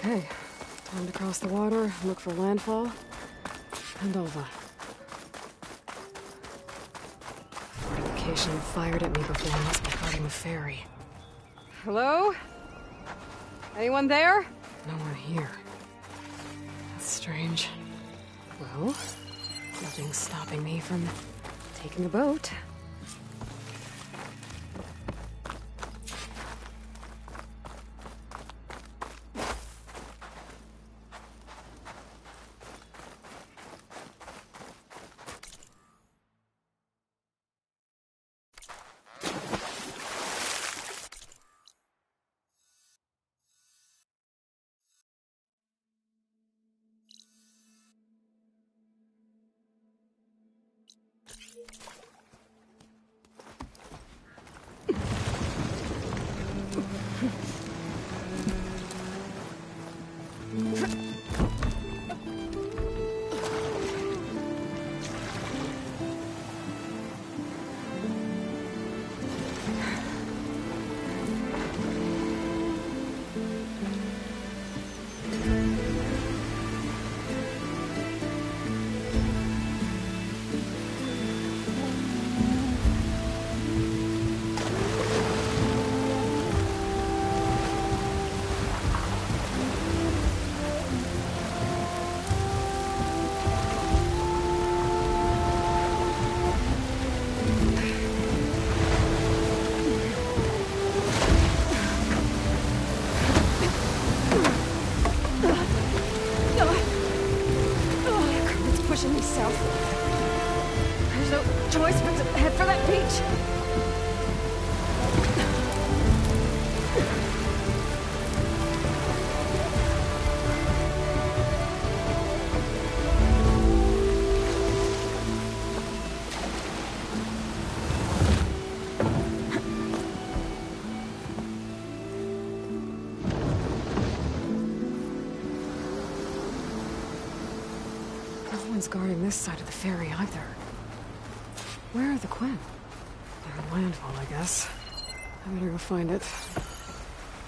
Okay, time to cross the water, look for landfall, and Alva. Fortification fired at me before I was guarding the ferry. Hello? Anyone there? No one here. That's strange. Well, nothing's stopping me from taking a boat. Guarding this side of the ferry either. Where are the Quen? They're in landfall, I guess. I better go find it.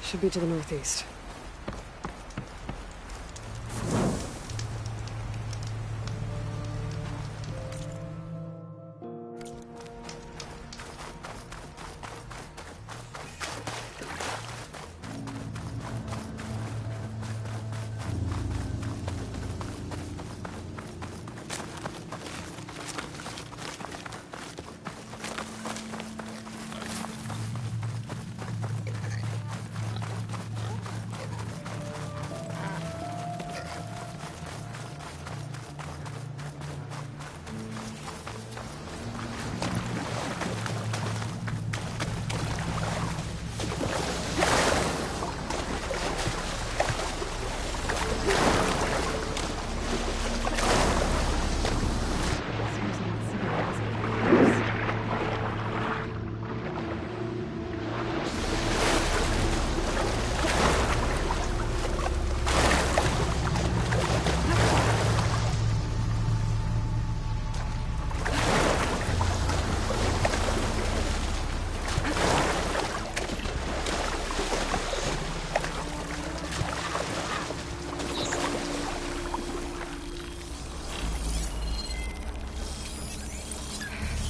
Should be to the northeast.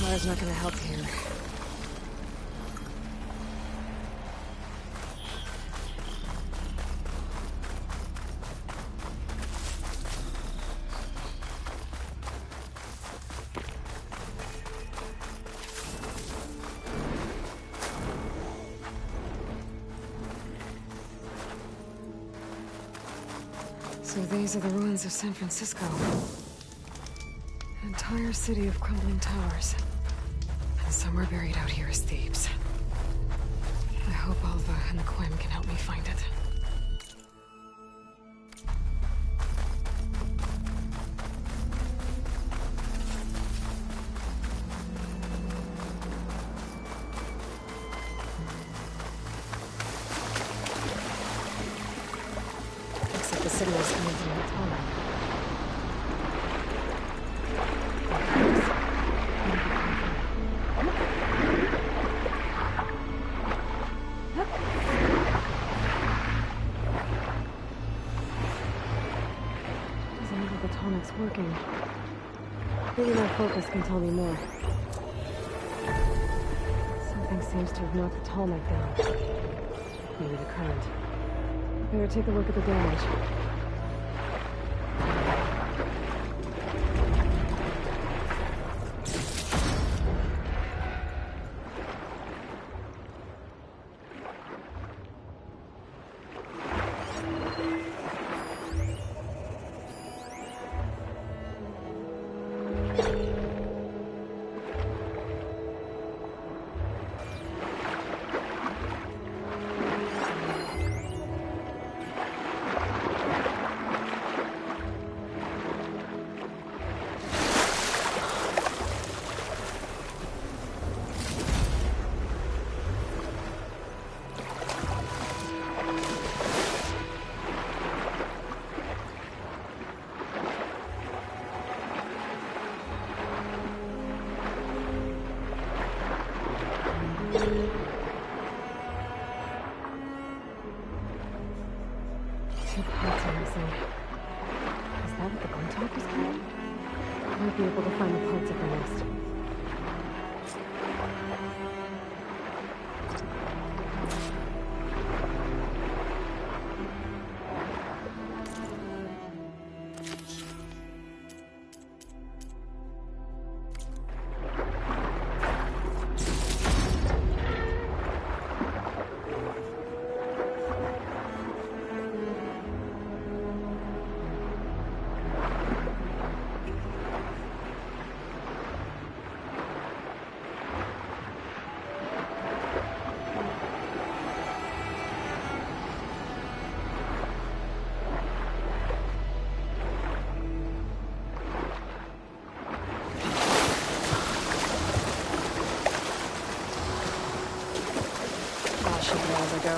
Fire's not gonna help here. So these are the ruins of San Francisco. An entire city of crumbling towers. And somewhere buried out here is Thebes. I hope Alva and the Quen can help me find it. Looks like the signal is coming from the tunnel. It's working. Maybe my focus can tell me more. Something seems to have knocked the Tallneck down. Maybe the current. Better take a look at the damage. Two pods are missing. Is that what the Glinthawk was called? I might be able to find the pods at the nest. Should be as I go.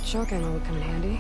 Shock ammo would come in handy.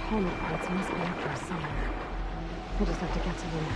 helmet parts must be up there somewhere. We'll just have to get to them.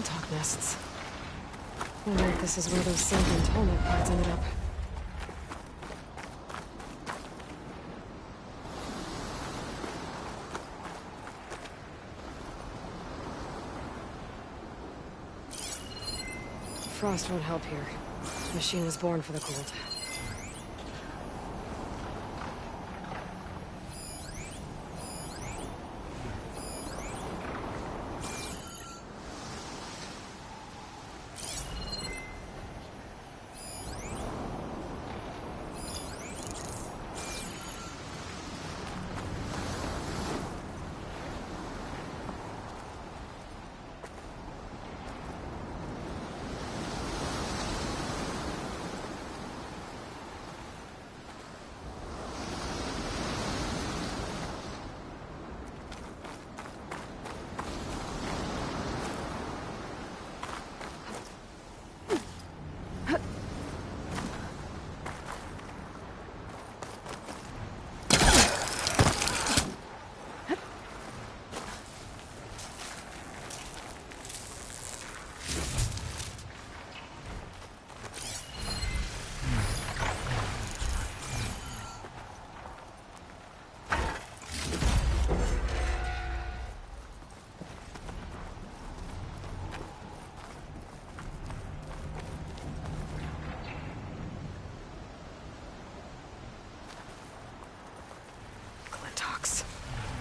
Talk nests. Wonder if this is where those Sylvan Tolmec parts ended up. Frost won't help here. The machine was born for the cold.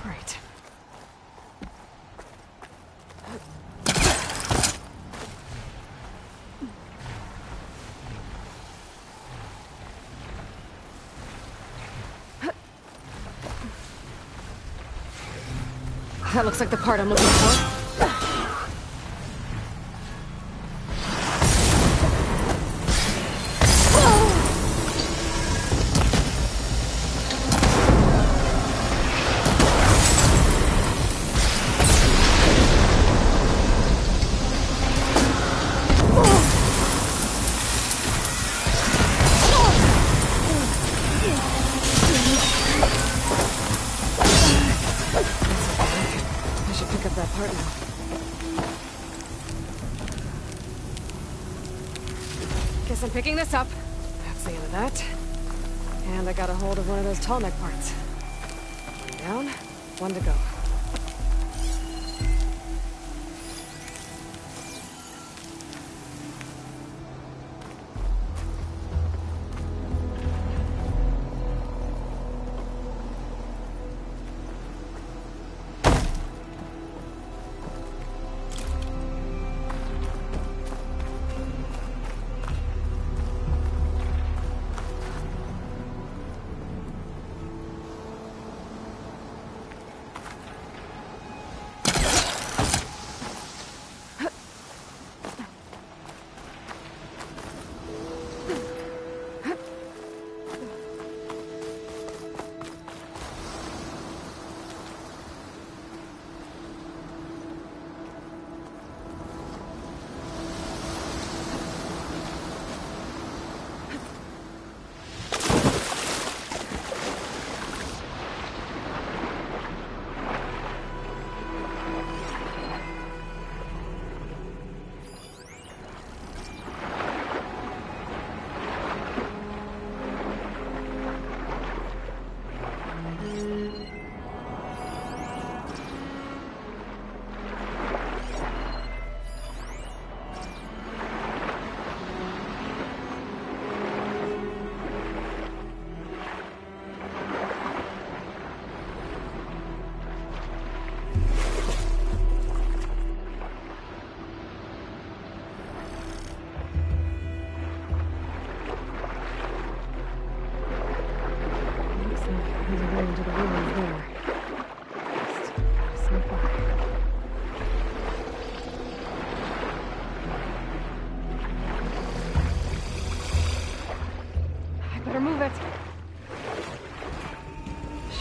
Great. That looks like the part I'm looking for. Guess I'm picking this up. That's the end of that. And I got a hold of one of those Tolmec parts. One down, one to go.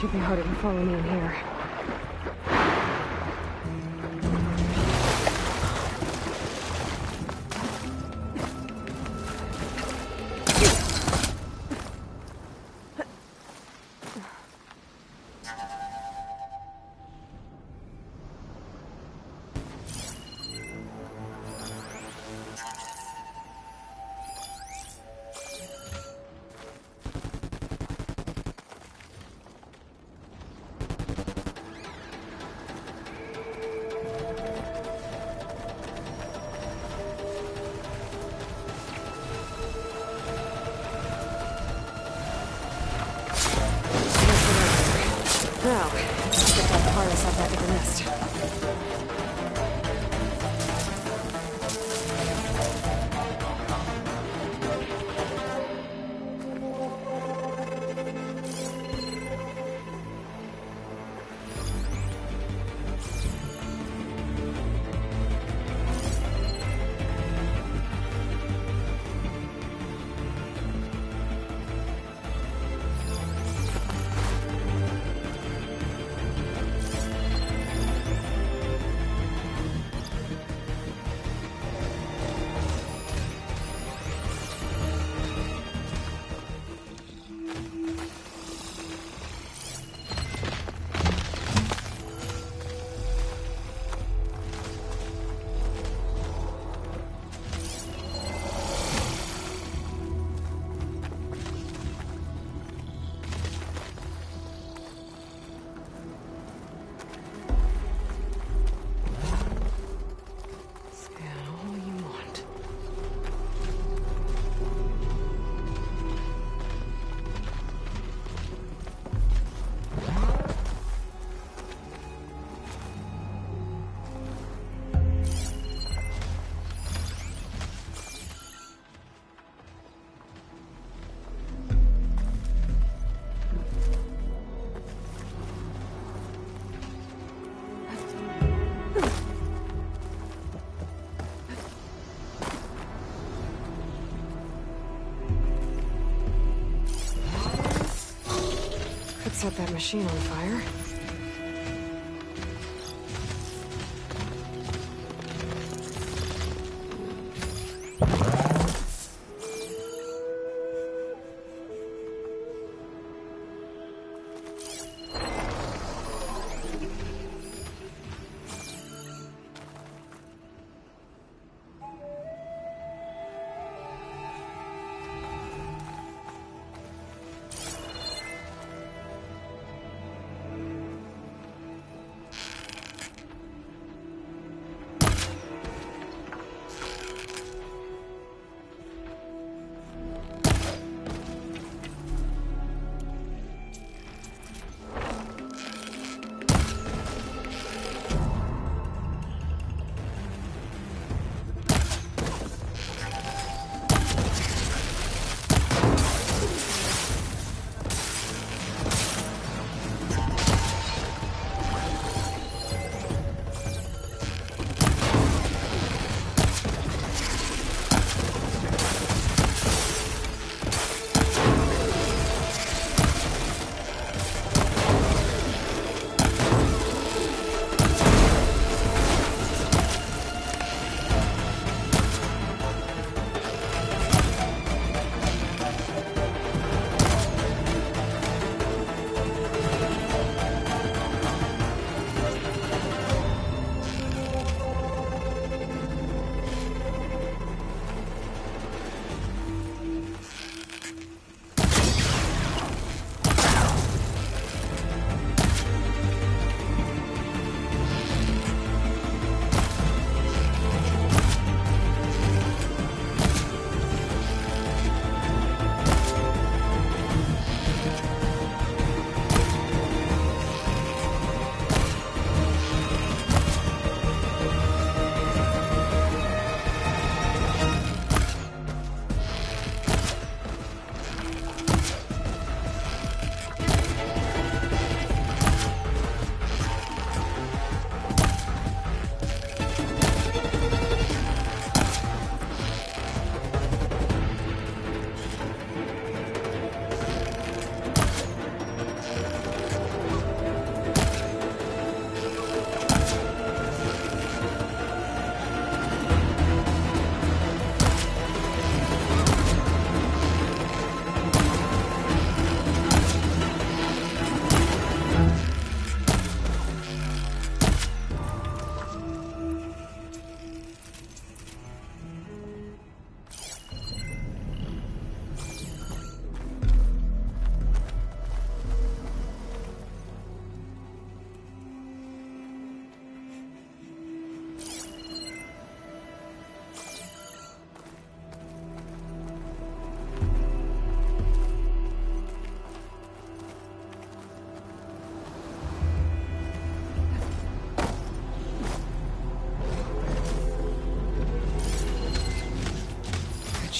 Should be harder to follow me in here. Now, let's get that Paris out back at the nest. Set that machine on fire.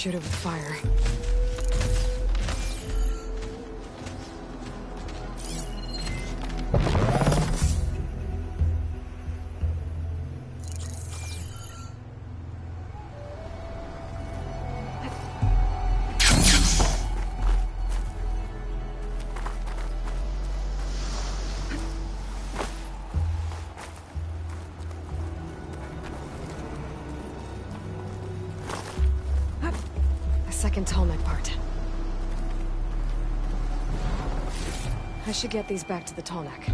shoot it with fire. Second Tallneck part. I should get these back to the Tallneck.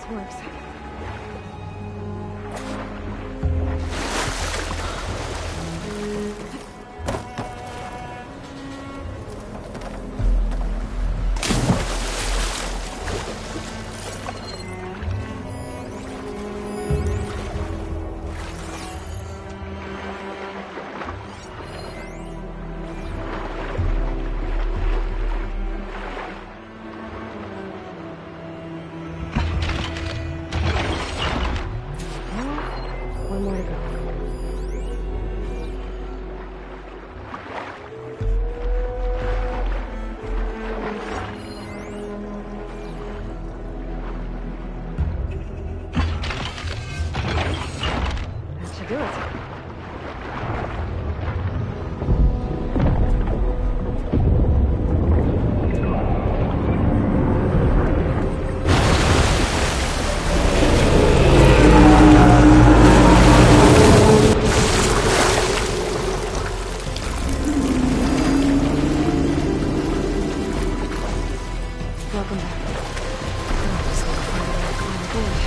Works. One more to go. That should do it. Welcome back. I'm just gonna find a way to climb aboard.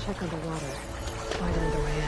Check underwater. Find another way in.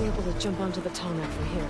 be able to jump onto the tarmac from here.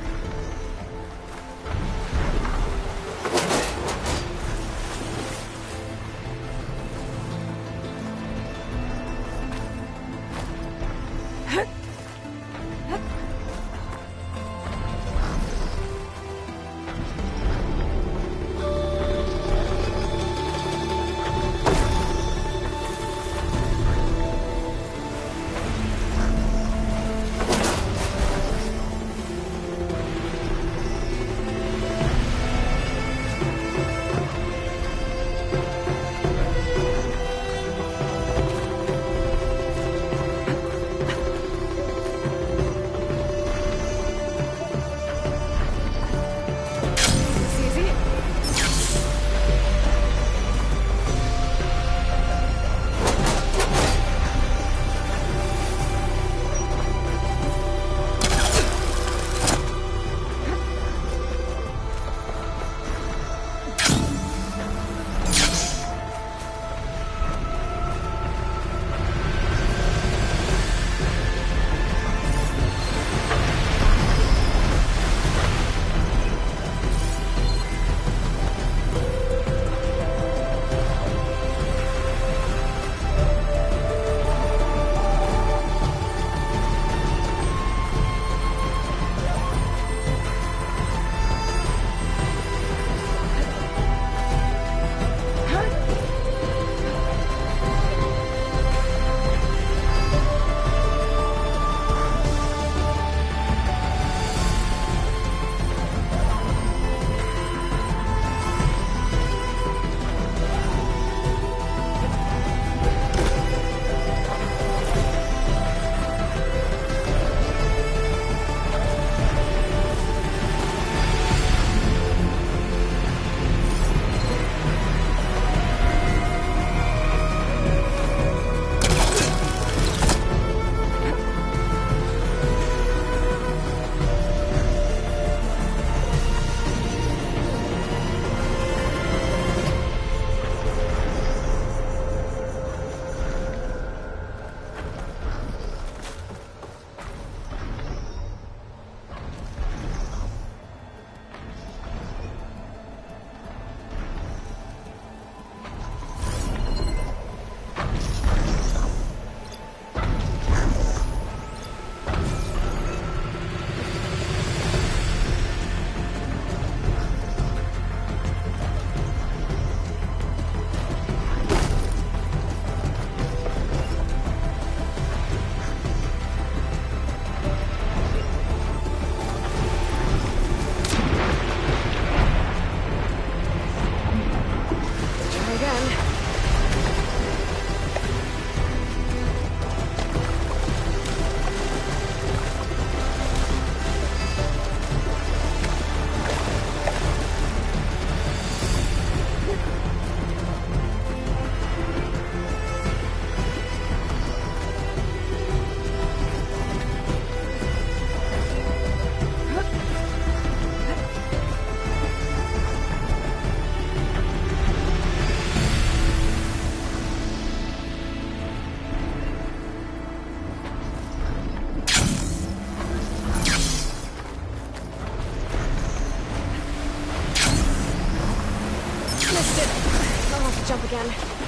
Jump again.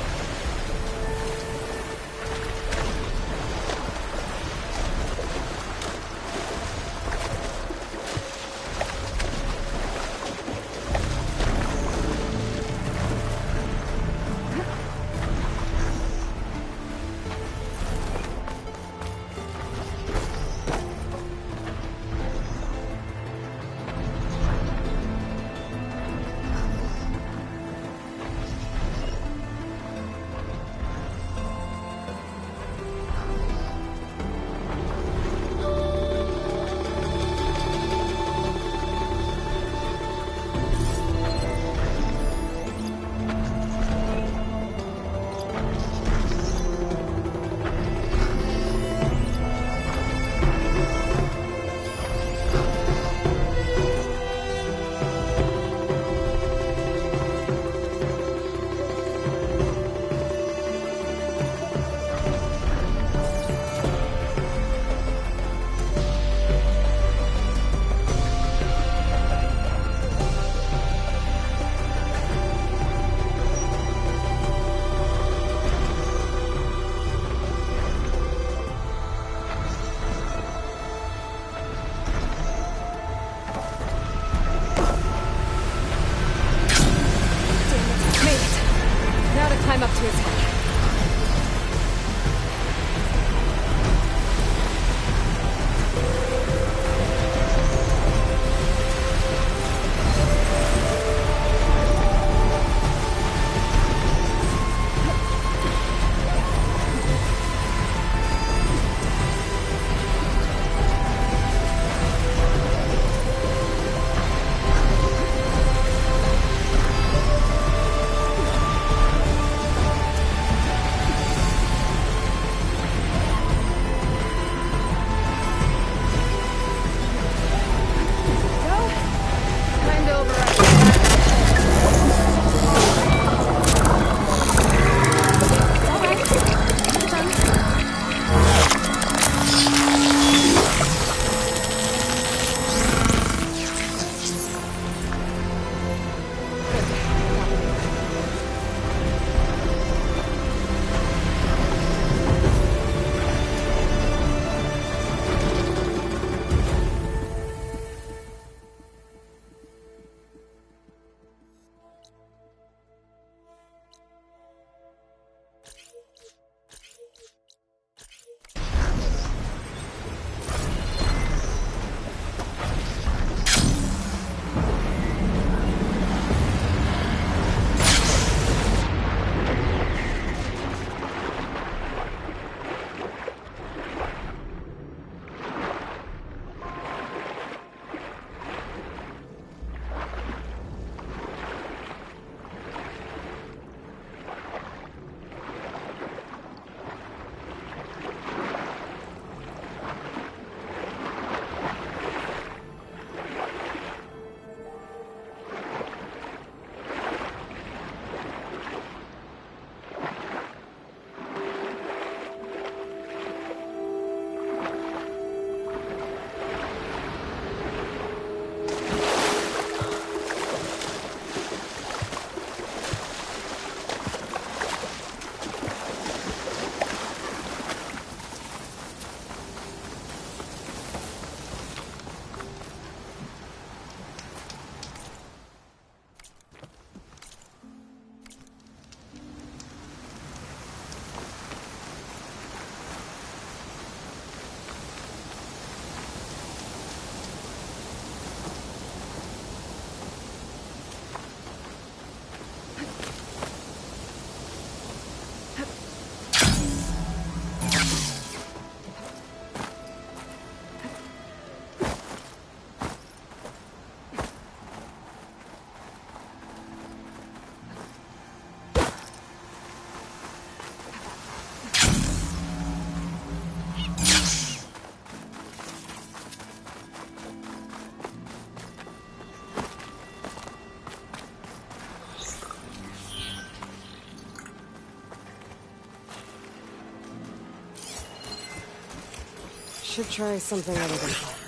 should try something other than fire.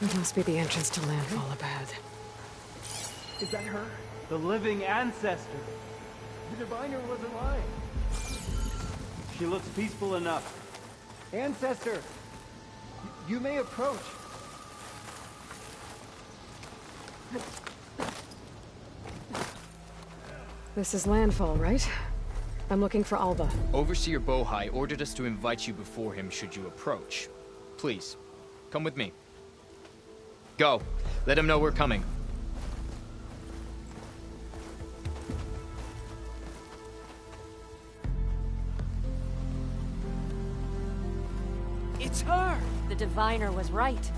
It must be the entrance to Landfall up ahead. Is that her? The living ancestor. The diviner wasn't lying. She looks peaceful enough. Ancestor, you may approach. This is Landfall, right? I'm looking for Alva. Overseer Bohai ordered us to invite you before him should you approach. Please, come with me. Go. Let him know we're coming. It's her! The diviner was right.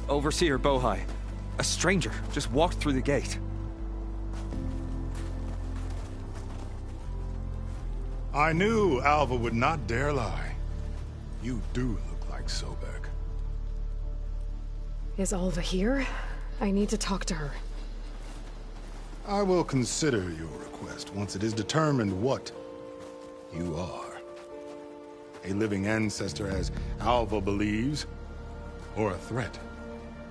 Overseer Bohai. A stranger just walked through the gate. I knew Alva would not dare lie. You do look like Sobek. Is Alva here? I need to talk to her. I will consider your request once it is determined what you are. A living ancestor, as Alva believes, or a threat,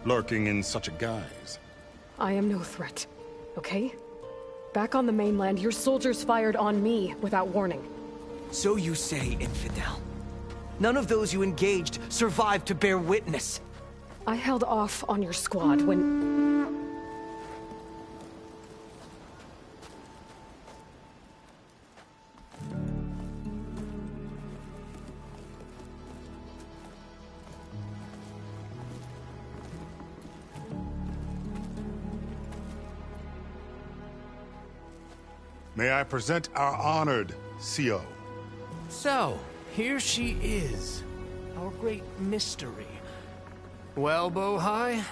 lurking in such a guise. I am no threat, okay? Back on the mainland, your soldiers fired on me without warning. So you say, Infidel. None of those you engaged survived to bear witness. I held off on your squad when... May I present our honored CO. So, here she is. Our great mystery. Well, Bohai,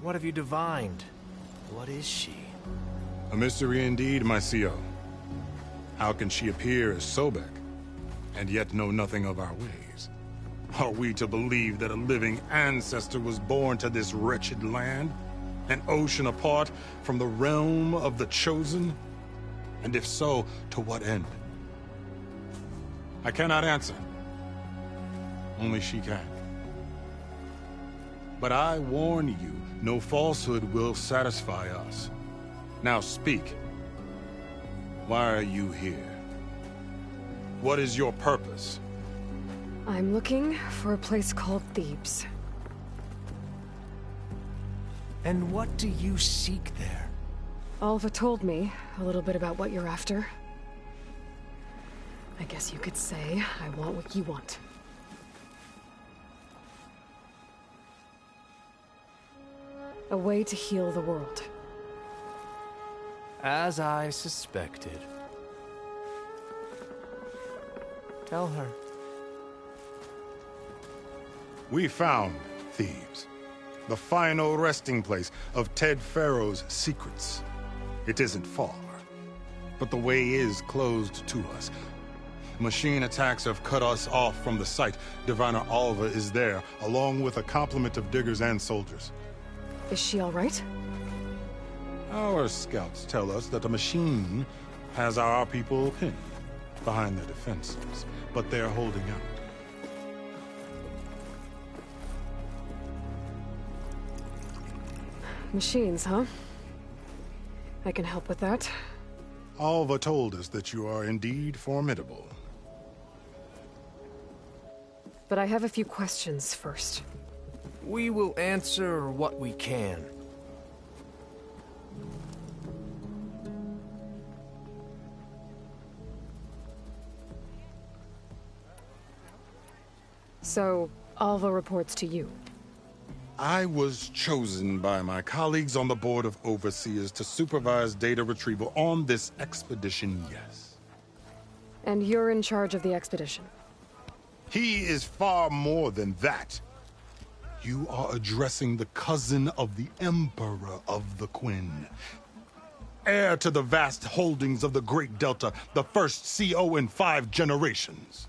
what have you divined? What is she? A mystery indeed, my CO. How can she appear as Sobek, and yet know nothing of our ways? Are we to believe that a living ancestor was born to this wretched land? An ocean apart from the realm of the Chosen? And if so, to what end? I cannot answer. Only she can. But I warn you, no falsehood will satisfy us. Now speak. Why are you here? What is your purpose? I'm looking for a place called Thebes. And what do you seek there? Alva told me a little bit about what you're after. I guess you could say I want what you want. A way to heal the world. As I suspected. Tell her. We found Thebes, the final resting place of Ted Pharaoh's secrets. It isn't far, but the way is closed to us. Machine attacks have cut us off from the site. Diviner Alva is there, along with a complement of diggers and soldiers. Is she all right? Our scouts tell us that the machine has our people pinned, behind their defenses, but they're holding out. Machines, huh? I can help with that. Alva told us that you are indeed formidable. But I have a few questions first. We will answer what we can. So, Alva reports to you. I was chosen by my colleagues on the Board of Overseers to supervise data retrieval on this expedition, yes. And you're in charge of the expedition. He is far more than that. You are addressing the cousin of the Emperor of the Quen. Heir to the vast holdings of the Great Delta, the first CO in 5 generations.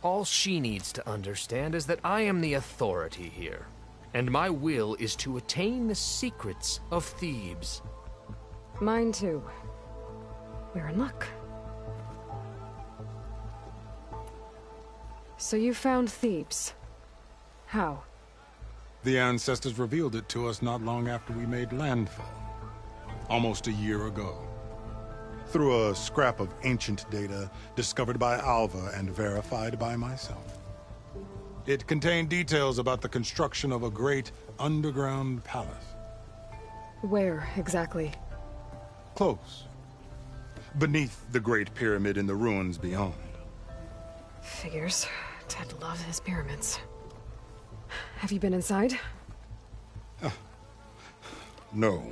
All she needs to understand is that I am the authority here, and my will is to attain the secrets of Thebes. Mine too. We're in luck. So you found Thebes. How? The ancestors revealed it to us not long after we made landfall. Almost a year ago. Through a scrap of ancient data discovered by Alva and verified by myself. It contained details about the construction of a great underground palace. Where, exactly? Close. Beneath the Great Pyramid in the ruins beyond. Figures. Ted loves his pyramids. Have you been inside? No.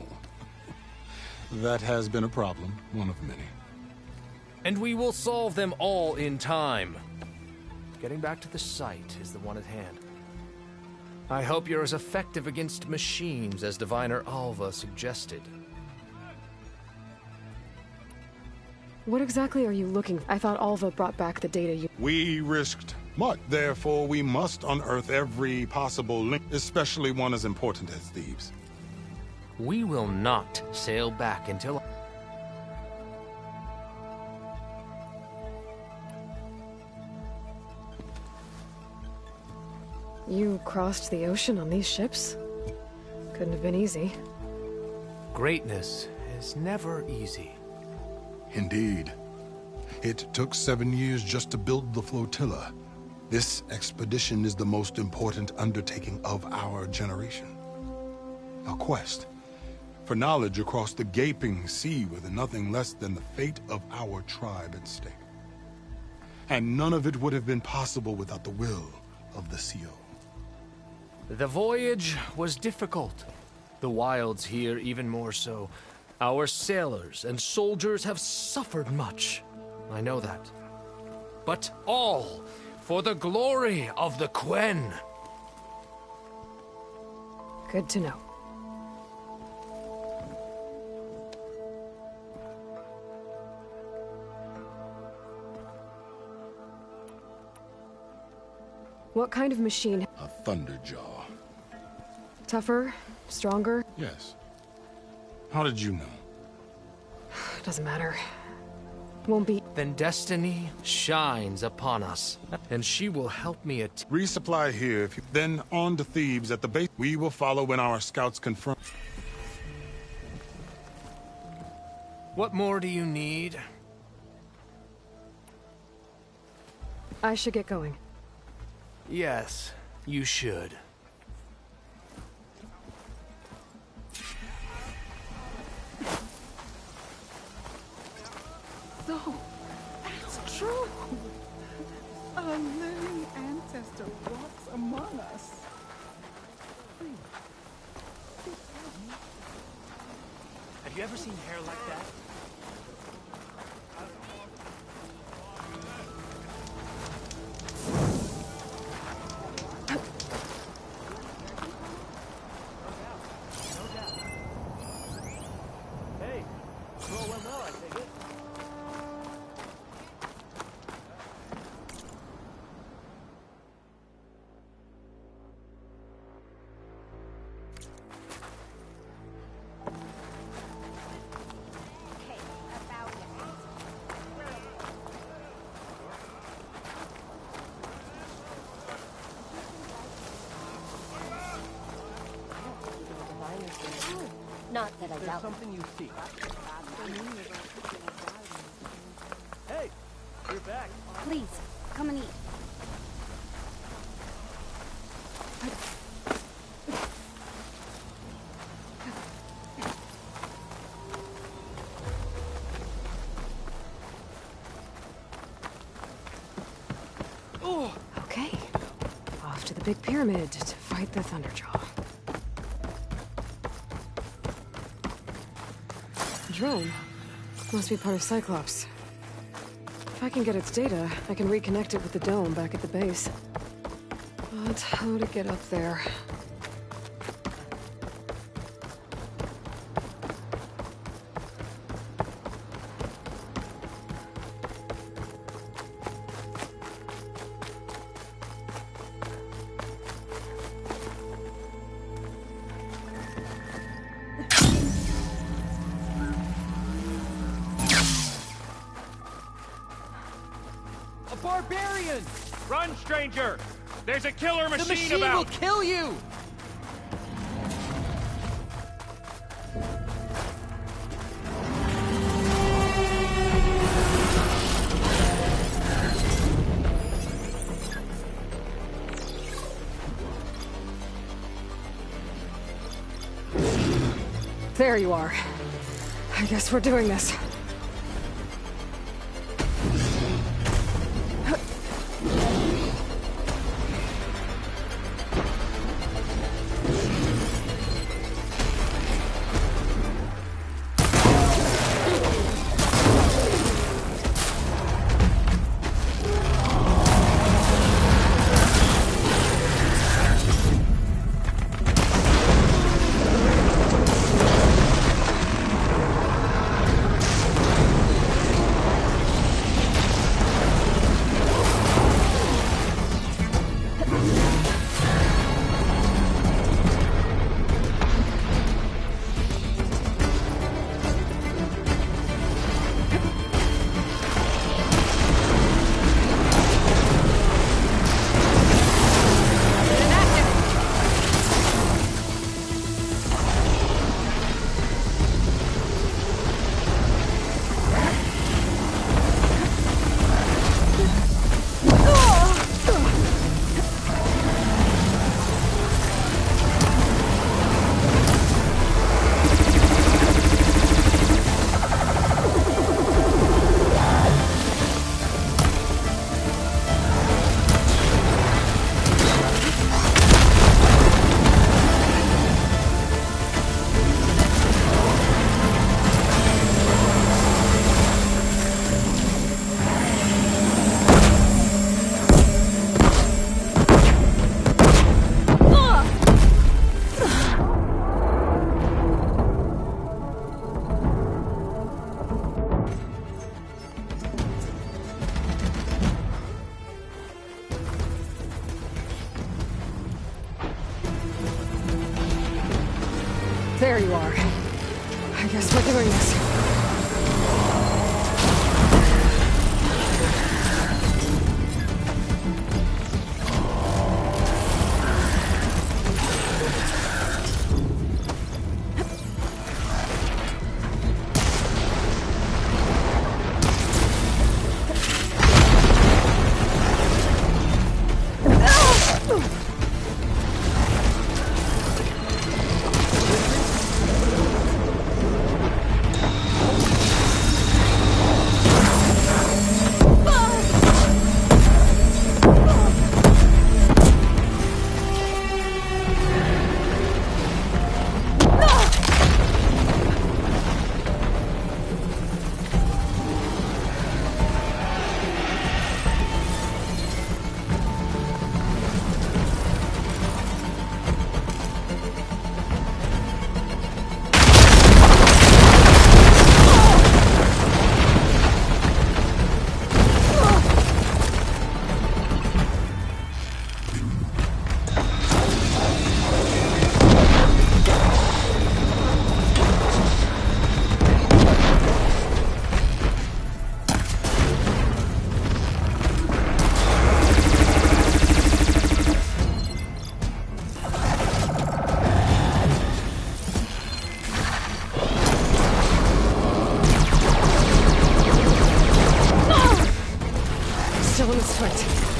That has been a problem, one of many. And we will solve them all in time. Getting back to the site is the one at hand. I hope you're as effective against machines as Diviner Alva suggested. What exactly are you looking for? I thought Alva brought back the data you... We risked much. Therefore, we must unearth every possible link, especially one as important as Thebes. We will not sail back until... You crossed the ocean on these ships? Couldn't have been easy. Greatness is never easy. Indeed. It took 7 years just to build the flotilla. This expedition is the most important undertaking of our generation. A quest for knowledge across the gaping sea with nothing less than the fate of our tribe at stake. And none of it would have been possible without the will of the CO. The voyage was difficult. The wilds here even more so. Our sailors and soldiers have suffered much. I know that. But all for the glory of the Quen. Good to know. What kind of machine? A Thunderjaw. Tougher? Stronger? Yes. How did you know? Doesn't matter. Won't be... Then destiny shines upon us, and she will help me Resupply here, if you... Then on to Thebes at the base. We will follow when our scouts confirm. What more do you need? I should get going. Yes, you should. So, that's true. A living ancestor walks among us. Have you ever seen hair like that? Hey, roll well now, I take it. Not that I doubt it. Something you see. Hey, you're back. Please, come and eat. Okay. Off to the big pyramid to fight the Thunderjaw. Drone. Must be part of Cyclops. If I can get its data, I can reconnect it with the dome back at the base. But how to get up there? Barbarian! Run, stranger! There's a killer machine, The machine will kill you! There you are. I guess we're doing this. There you are. I guess we're doing this. still in this fight.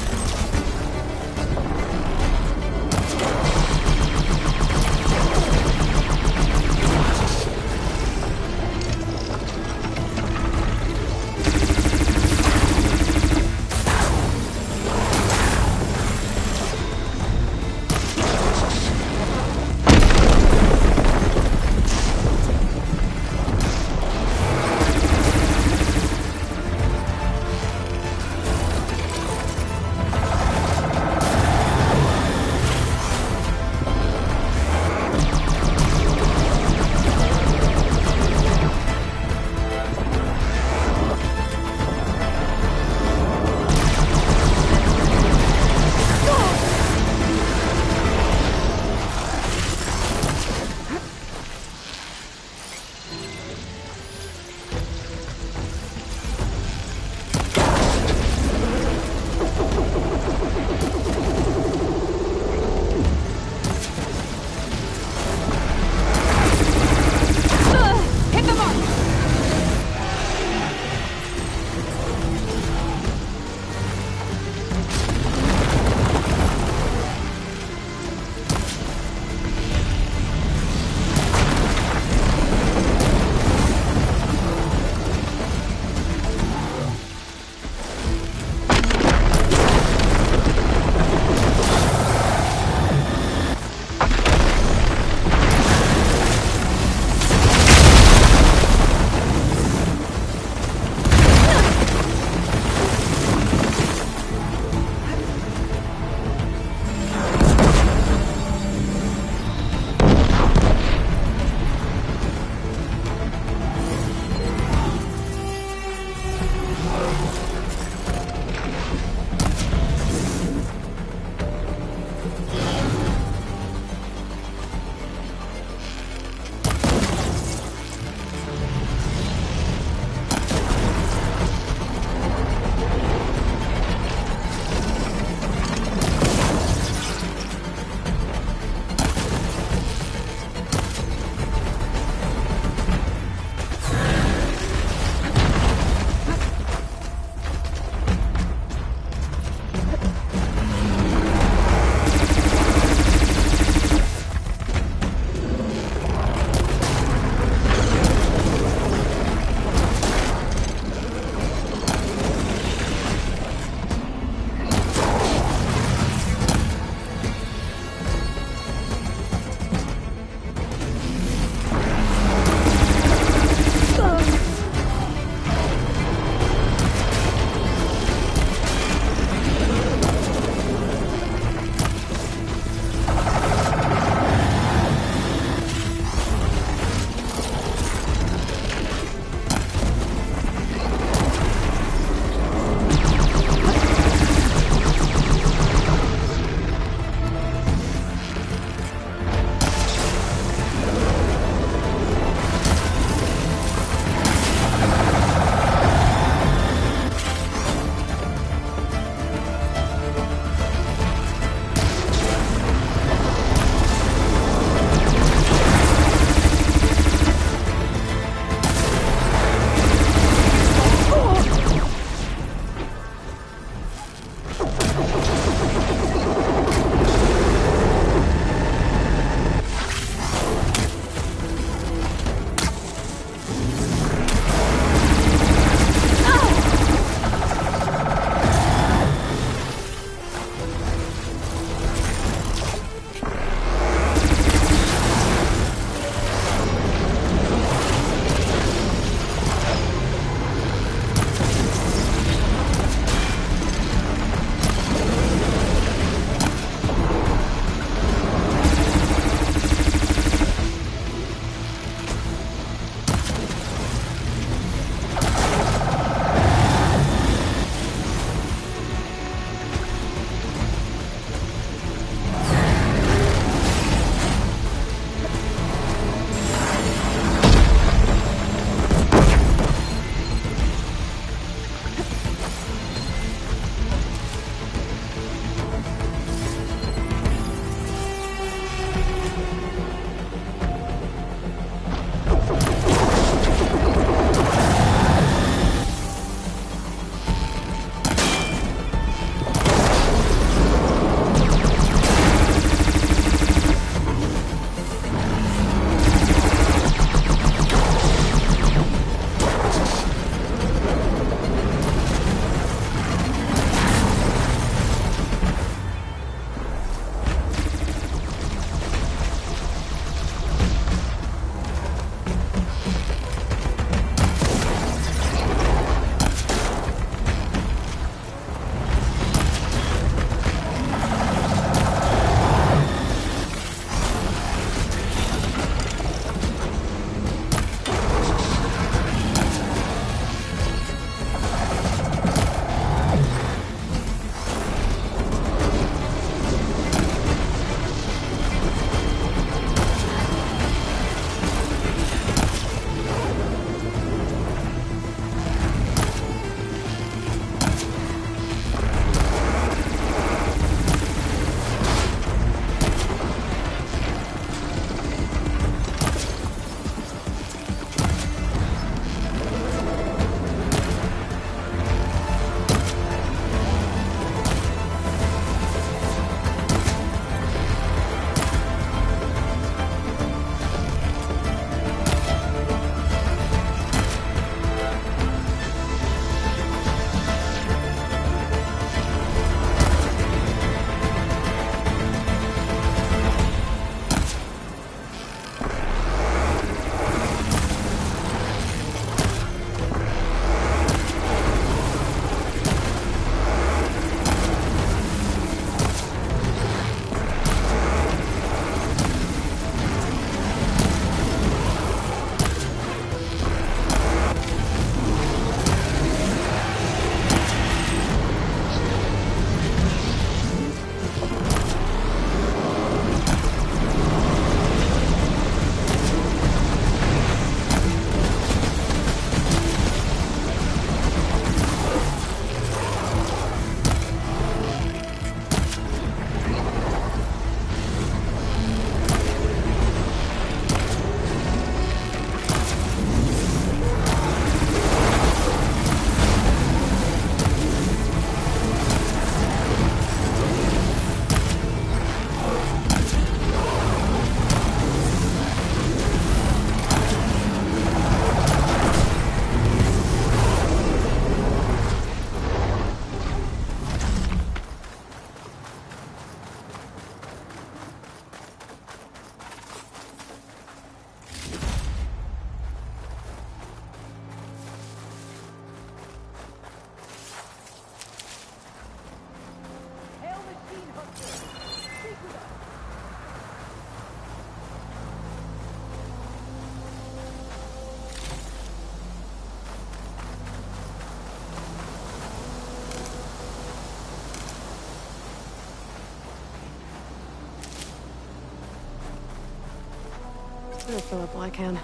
Better fill up while I can.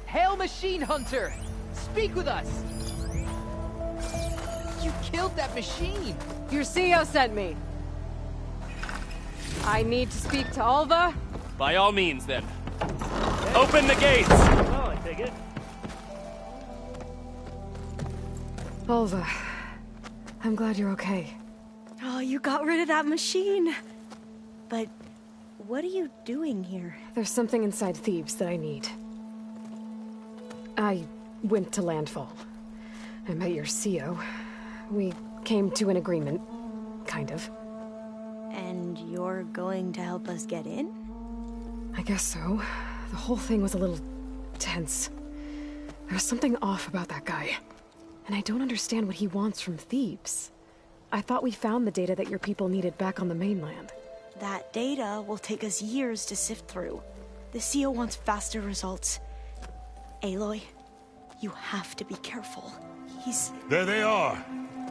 Hail Machine Hunter! Speak with us! You killed that machine! Your CEO sent me. I need to speak to Alva. By all means, then. Open the gates! Oh, I take it. Alva, I'm glad you're okay. Oh, you got rid of that machine. But what are you doing here? There's something inside Thebes that I need. I went to Landfall. I met your CEO. We came to an agreement, kind of. And you're going to help us get in? I guess so. The whole thing was a little tense. There was something off about that guy. And I don't understand what he wants from Thebes. I thought we found the data that your people needed back on the mainland. That data will take us years to sift through. The CEO wants faster results. Aloy, you have to be careful. There they are!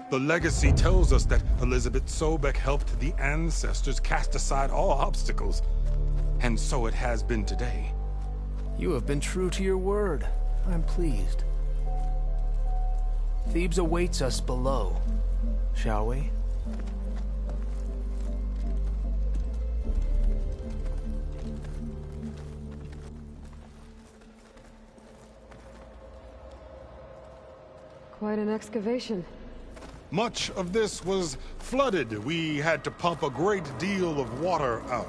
The legacy tells us that Elizabeth Sobek helped the ancestors cast aside all obstacles. And so it has been today. You have been true to your word. I'm pleased. Thebes awaits us below. Shall we? Quite an excavation. Much of this was flooded. We had to pump a great deal of water out.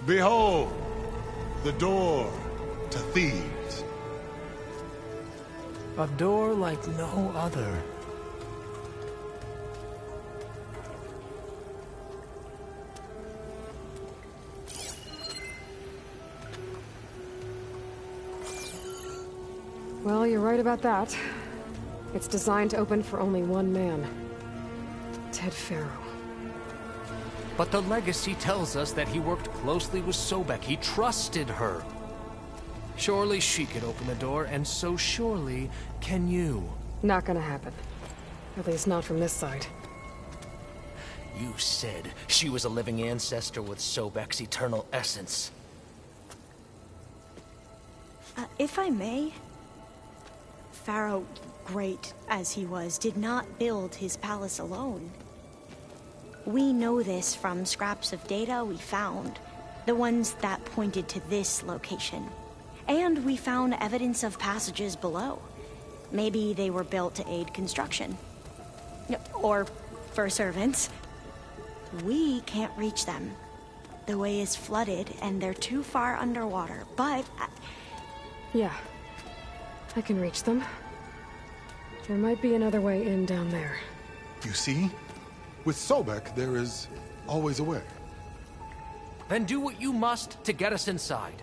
Behold, the door to Thebes. A door like no other. Well, you're right about that. It's designed to open for only one man. Ted Faro. But the legacy tells us that he worked closely with Sobek. He trusted her. Surely she could open the door, and so surely can you. Not gonna happen. At least not from this side. You said she was a living ancestor with Sobek's eternal essence. If I may, Pharaoh, great as he was, did not build his palace alone. We know this from scraps of data we found, the ones that pointed to this location. And we found evidence of passages below. Maybe they were built to aid construction. Or for servants. We can't reach them. The way is flooded and they're too far underwater, but... Yeah. I can reach them. There might be another way in down there. You see? With Sobek, there is always a way. Then do what you must to get us inside.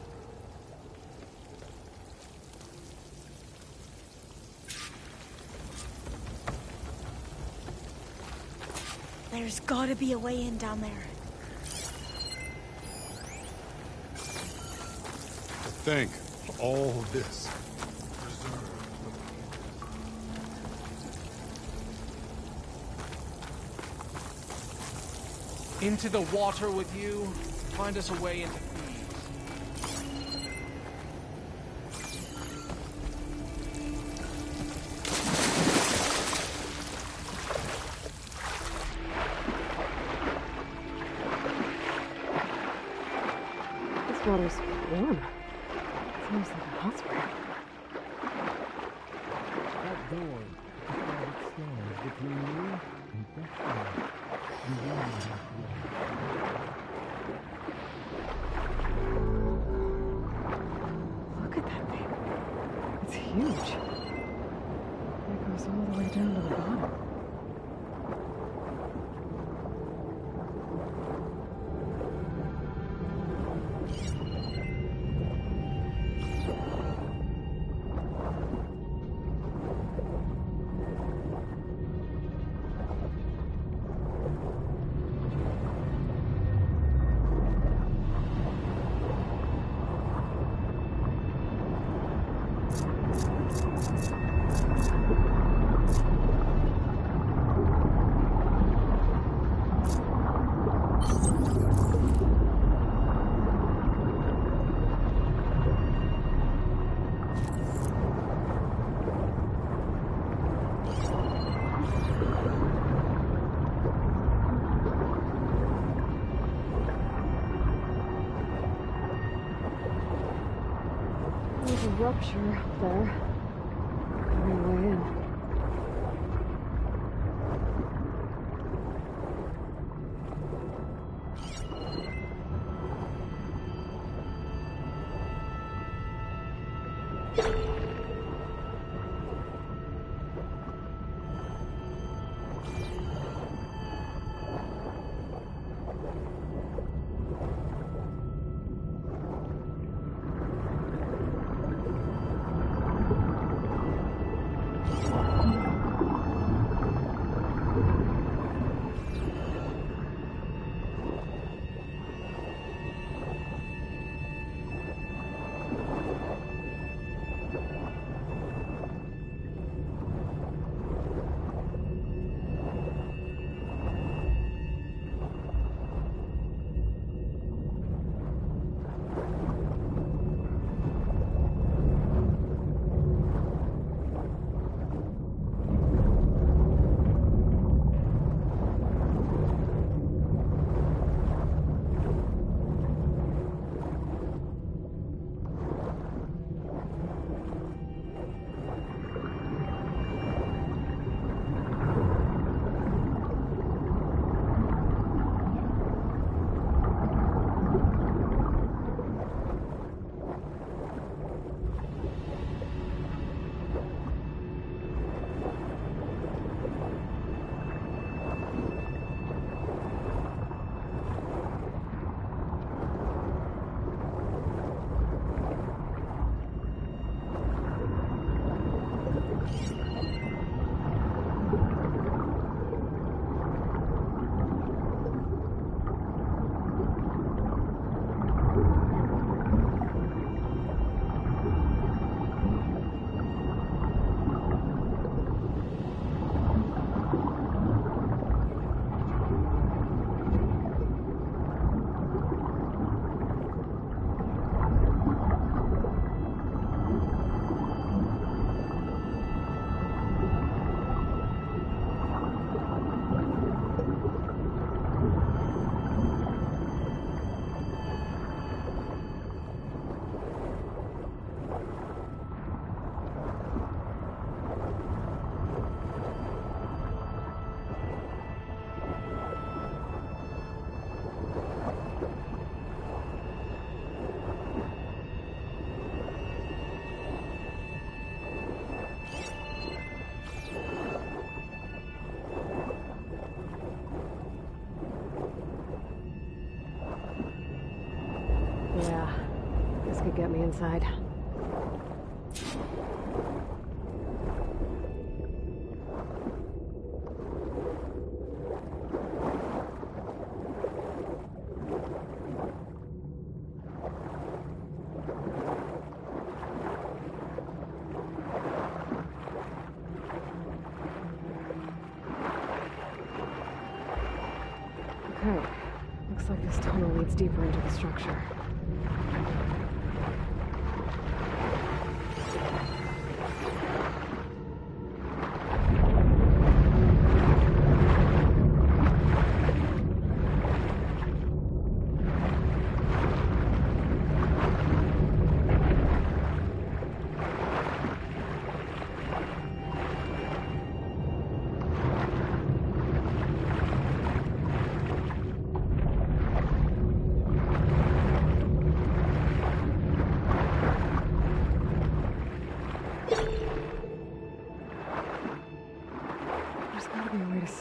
There's gotta be a way in down there. To think of all this preserved. Into the water with you. Find us a way into Thebes. This water's warm. Seems like a hot spring. That door stands between you Look at that thing. It's huge. It goes all the way down to the bottom. There's a rupture up there. Coming way in. Yeah, this could get me inside. Okay, looks like this tunnel leads deeper into the structure.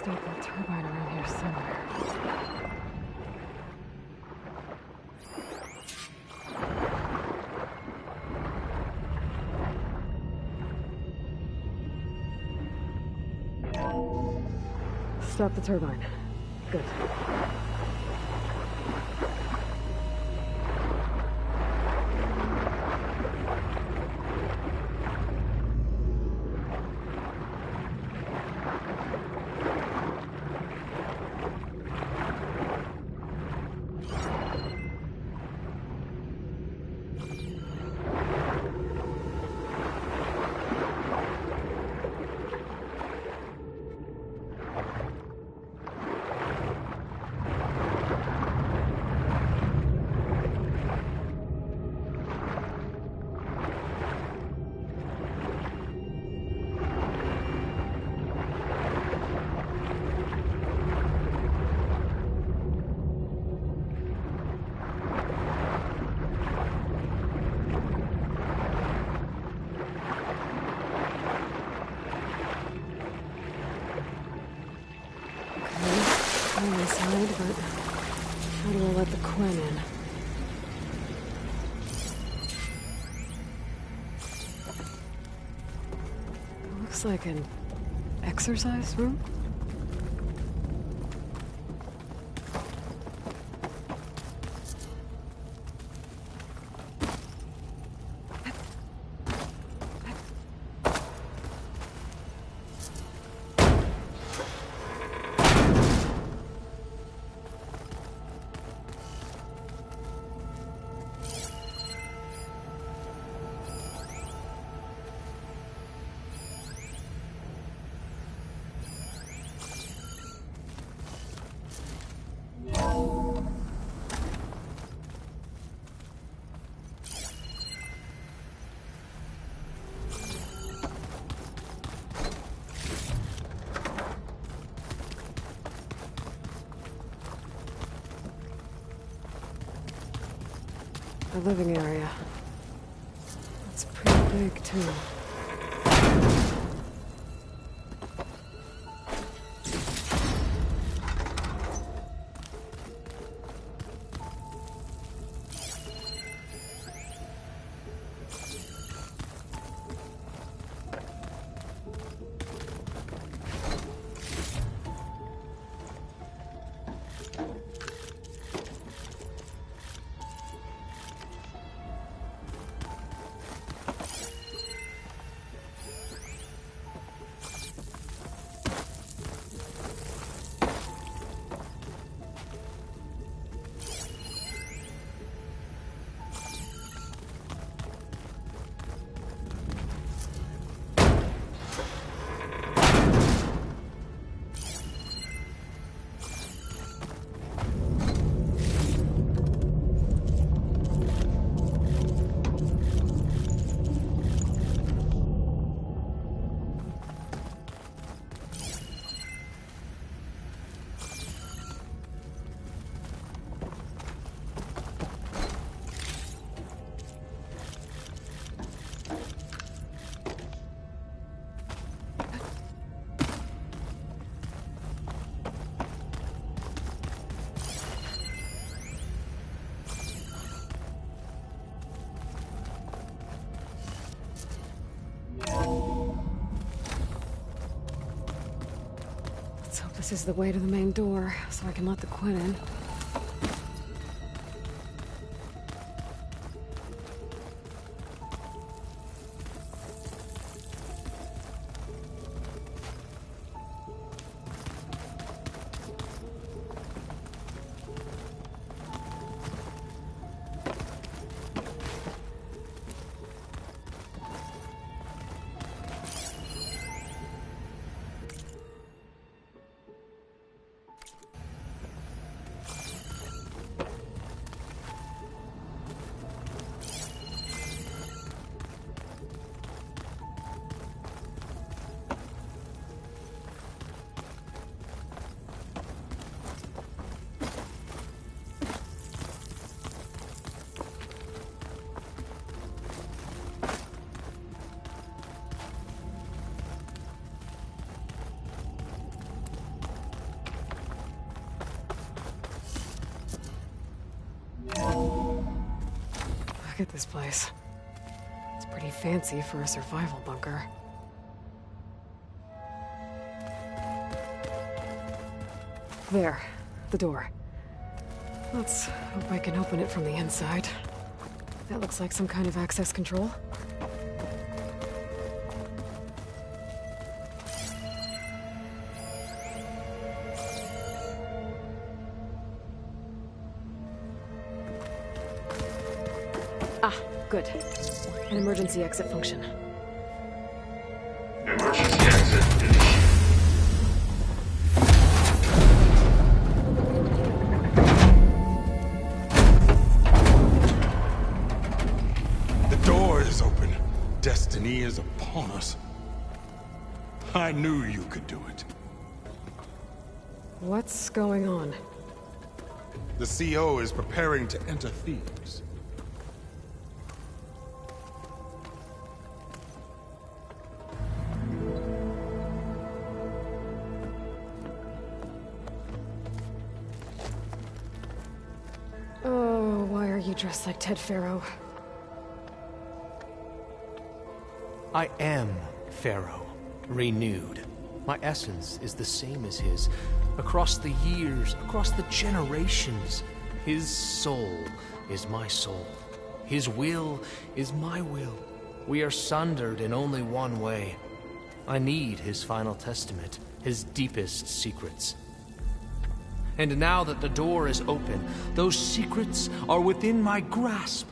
stop that turbine around here somewhere. Stop the turbine. Good. Inside, but how do I let the Quinn in? It looks like an exercise room. The living area. It's pretty big, too. This is the way to the main door, so I can let the Quinn in. this place. It's pretty fancy for a survival bunker. There, the door. Let's hope I can open it from the inside. That looks like some kind of access control. Ah, good. An emergency exit function. Emergency exit initiated. Destiny is upon us. I knew you could do it. What's going on? The CO is preparing to enter Thebes. Oh, why are you dressed like Ted Faro? I am Pharaoh, renewed. My essence is the same as his. Across the years, across the generations, his soul is my soul. His will is my will. We are sundered in only one way. I need his final testament, his deepest secrets. And now that the door is open, those secrets are within my grasp.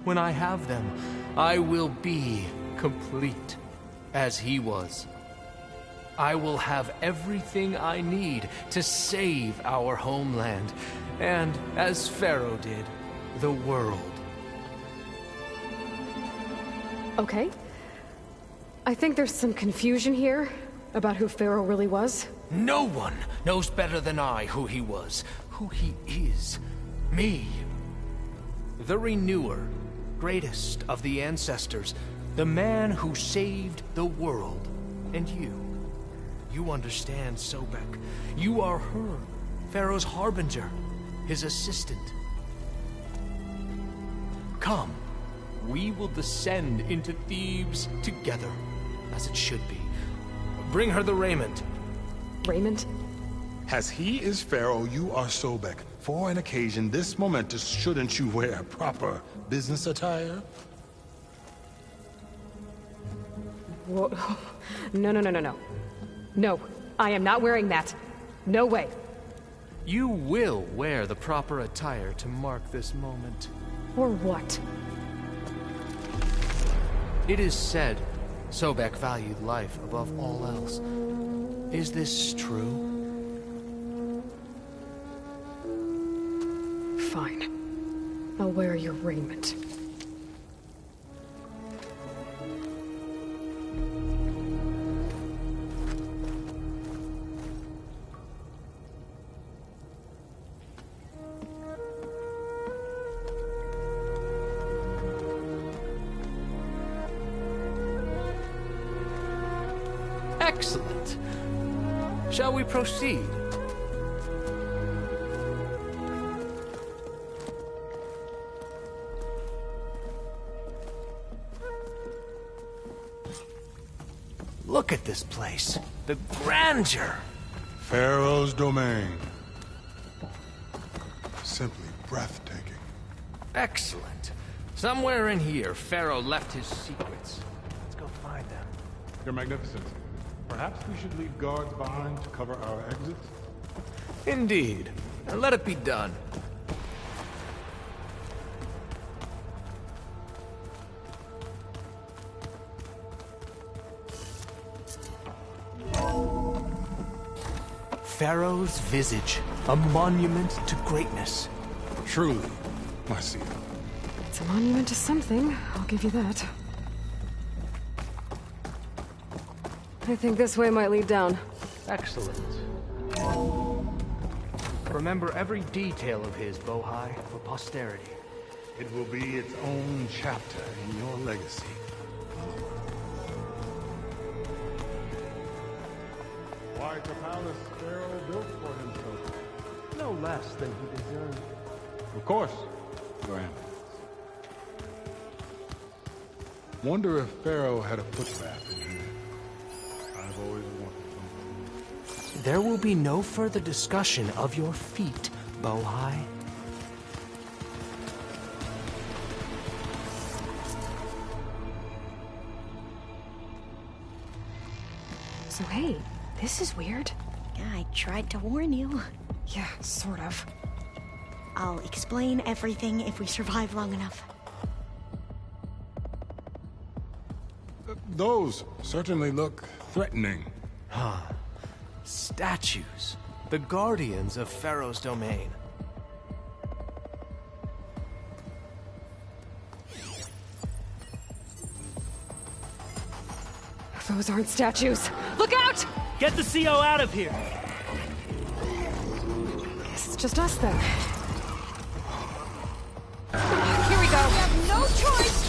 When I have them, I will be complete, as he was. I will have everything I need to save our homeland, and, as Pharaoh did, the world. Okay. I think there's some confusion here about who Pharaoh really was. No one knows better than I who he was, who he is. Me. The Renewer, greatest of the ancestors, the man who saved the world. And you. You understand, Sobek. You are her, Pharaoh's harbinger, his assistant. Come, we will descend into Thebes together, as it should be. Bring her the raiment. Raiment? As he is Pharaoh, you are Sobek. For an occasion this momentous, shouldn't you wear proper business attire? Whoa. No. No, I am not wearing that. No way. You will wear the proper attire to mark this moment. Or what? It is said Sobek valued life above all else. Is this true? Fine. I'll wear your raiment. Excellent. Shall we proceed? Look at this place. The grandeur. Pharaoh's domain. Simply breathtaking. Excellent. Somewhere in here, Pharaoh left his secrets. Let's go find them. Your Magnificence, perhaps we should leave guards behind to cover our exits? Indeed. And let it be done. Pharaoh's visage, a monument to greatness. Truly, my seal. It's a monument to something, I'll give you that. I think this way might lead down. Excellent. Remember every detail of his, Bohai, for posterity. It will be its own chapter in your legacy. Quite a palace Pharaoh built for himself. No less than he deserved. Of course, Your Eminence. Wonder if Pharaoh had a footbath in here. I've always wanted one. There will be no further discussion of your feet, Bohai. So hey, this is weird. Yeah, I tried to warn you. Yeah, sort of. I'll explain everything if we survive long enough. Those certainly look threatening. Huh. Statues. The guardians of Pharaoh's domain. Those aren't statues. Look out! Get the CO out of here! Guess it's just us then. Here we go. We have no choice!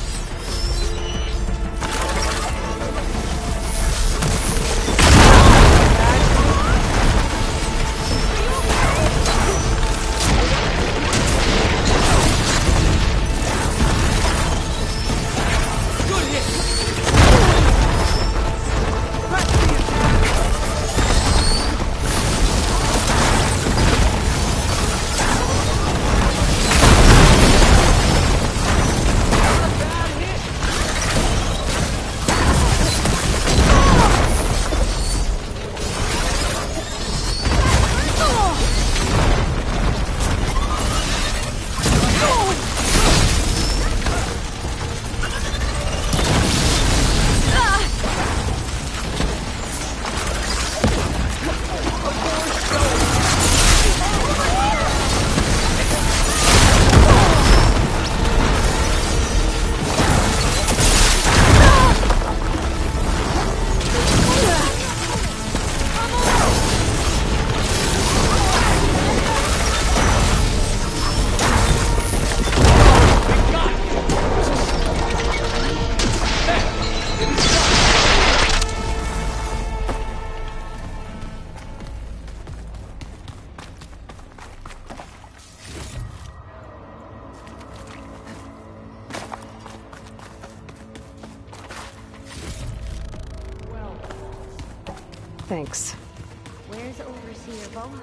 Thanks. Where's Overseer Bohai?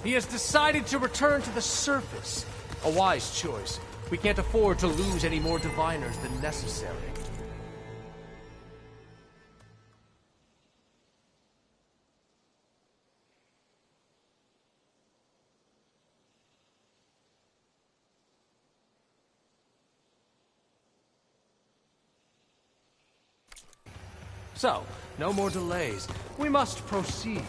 He has decided to return to the surface. A wise choice. We can't afford to lose any more diviners than necessary. So, no more delays. We must proceed.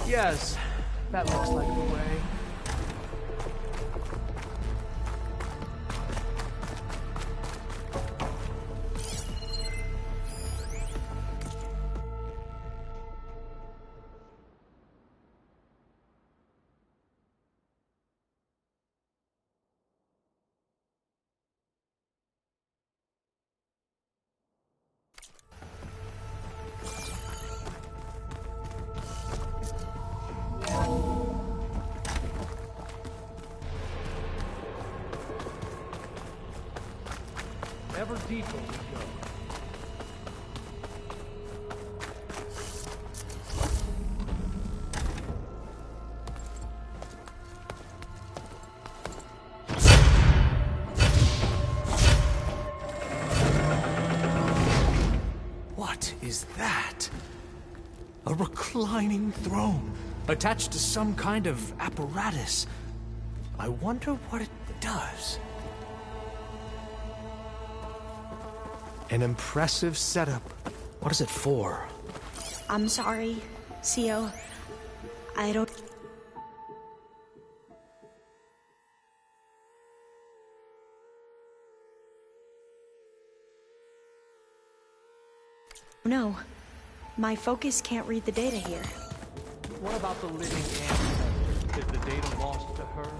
Yes, that looks like the way. Ever deeper we go. What is that? A reclining throne, attached to some kind of apparatus. I wonder what it does. An impressive setup. What is it for? I'm sorry, Sio. I don't... No. My focus can't read the data here. What about the living ancestor? Is the data lost to her?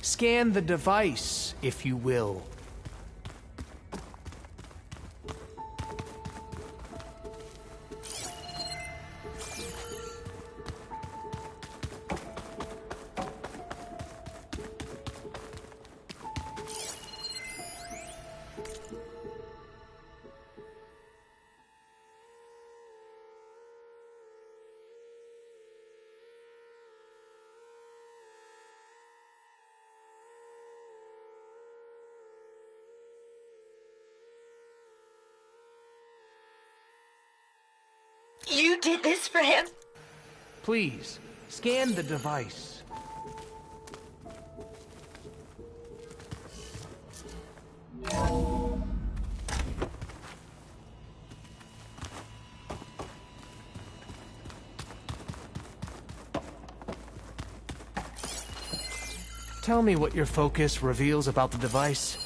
Scan the device, if you will. You did this for him? Please, scan the device. Tell me what your focus reveals about the device.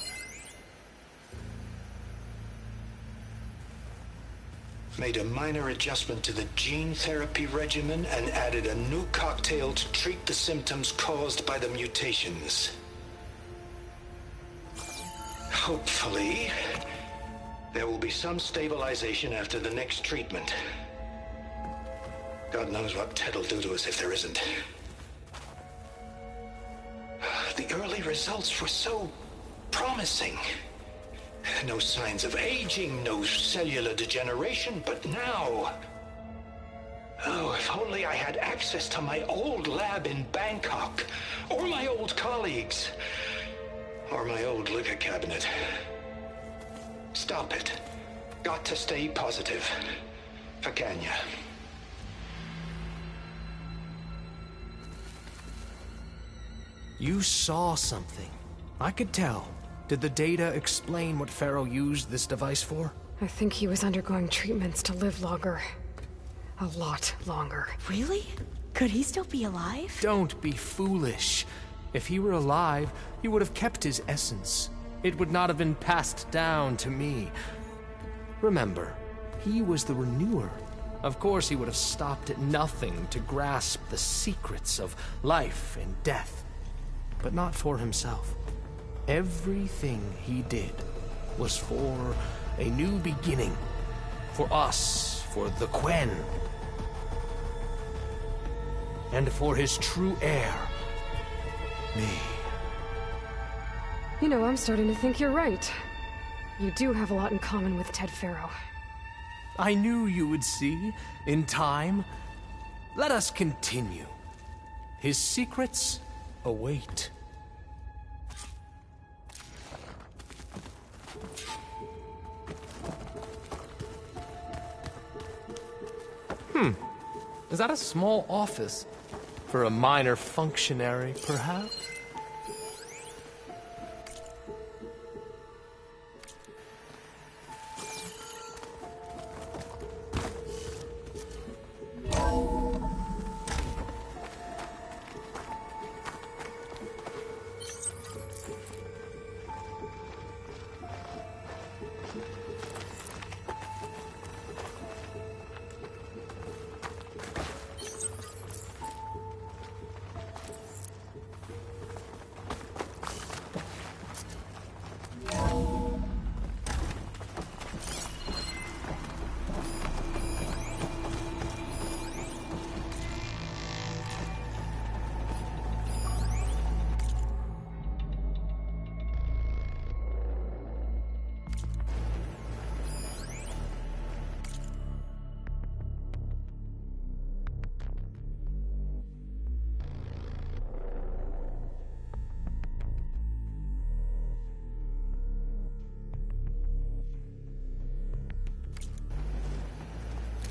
Made a minor adjustment to the gene therapy regimen and added a new cocktail to treat the symptoms caused by the mutations. Hopefully, there will be some stabilization after the next treatment. God knows what Ted will do to us if there isn't. The early results were so promising. No signs of aging, no cellular degeneration, but now... Oh, if only I had access to my old lab in Bangkok, or my old colleagues, or my old liquor cabinet. Stop it. Got to stay positive. For Kenya. You saw something. I could tell. Did the data explain what Pharaoh used this device for? I think he was undergoing treatments to live longer. A lot longer. Really? Could he still be alive? Don't be foolish. If he were alive, he would have kept his essence. It would not have been passed down to me. Remember, he was the renewer. Of course he would have stopped at nothing to grasp the secrets of life and death. But not for himself. Everything he did was for a new beginning. For us, for the Quen. And for his true heir, me. You know, I'm starting to think you're right. You do have a lot in common with Ted Pharaoh. I knew you would see, in time. Let us continue. His secrets await. Is that a small office? For a minor functionary, perhaps?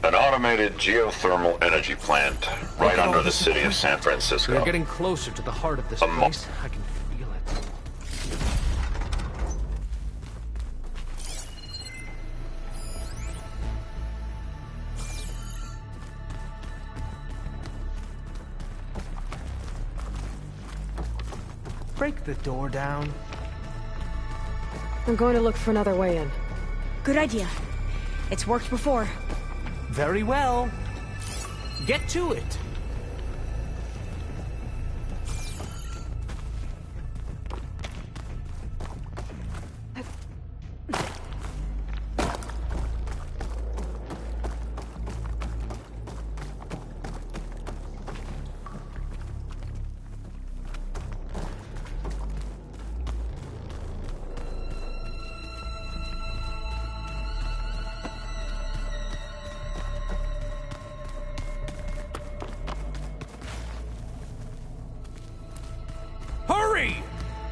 An automated geothermal energy plant right under the city of San Francisco. We're getting closer to the heart of this place. I can feel it. Break the door down. I'm going to look for another way in. Good idea. It's worked before. Very well. Get to it.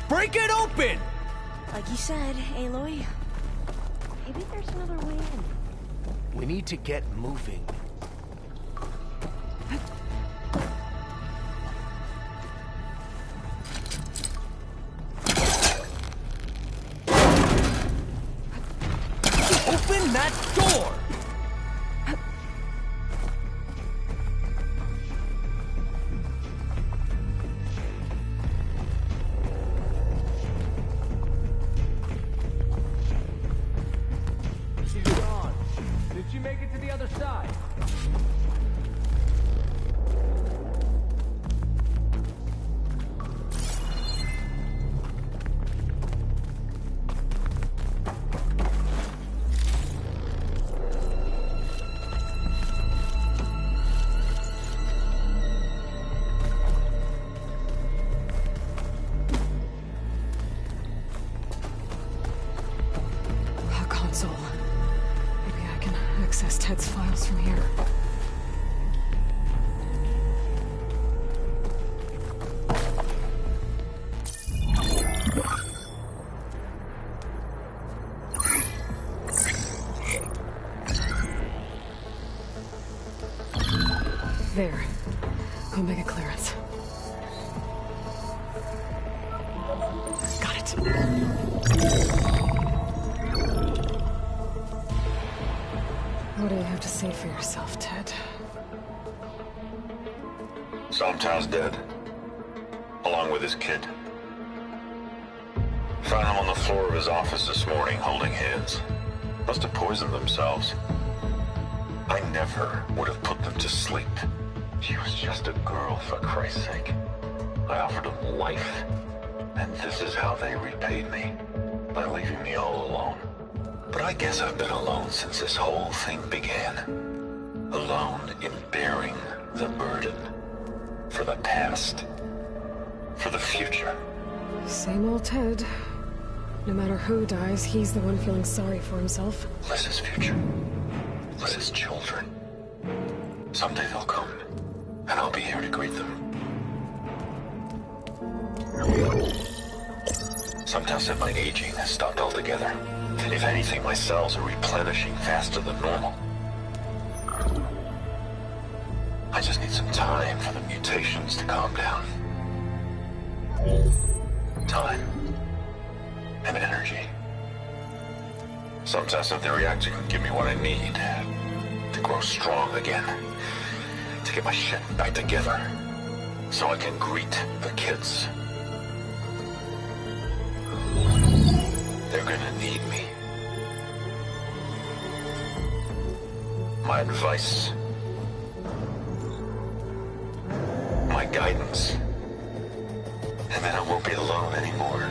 Break it open! Like you said, Aloy. Maybe there's another way in. We need to get moving. Open that door! Access Ted's files from here. There. Omega clearance. Got it. What do you have to say for yourself, Ted? Sometimes dead. Along with his kid. Found him on the floor of his office this morning, holding hands. Must have poisoned themselves. I never would have put them to sleep. She was just a girl, for Christ's sake. I offered them life. And this is how they repaid me. By leaving me all alone. But I guess I've been alone since this whole thing began. Alone in bearing the burden. For the past. For the future. Same old Ted. No matter who dies, he's the one feeling sorry for himself. Liz's future. Liz's children. Someday they'll come. And I'll be here to greet them. Sometimes my aging has stopped altogether. If anything, my cells are replenishing faster than normal. I just need some time for the mutations to calm down. Time. And energy. Some test of the reactor can give me what I need to grow strong again. To get my shit back together. So I can greet the kids. They're gonna need me. My advice. My guidance. And then I won't be alone anymore.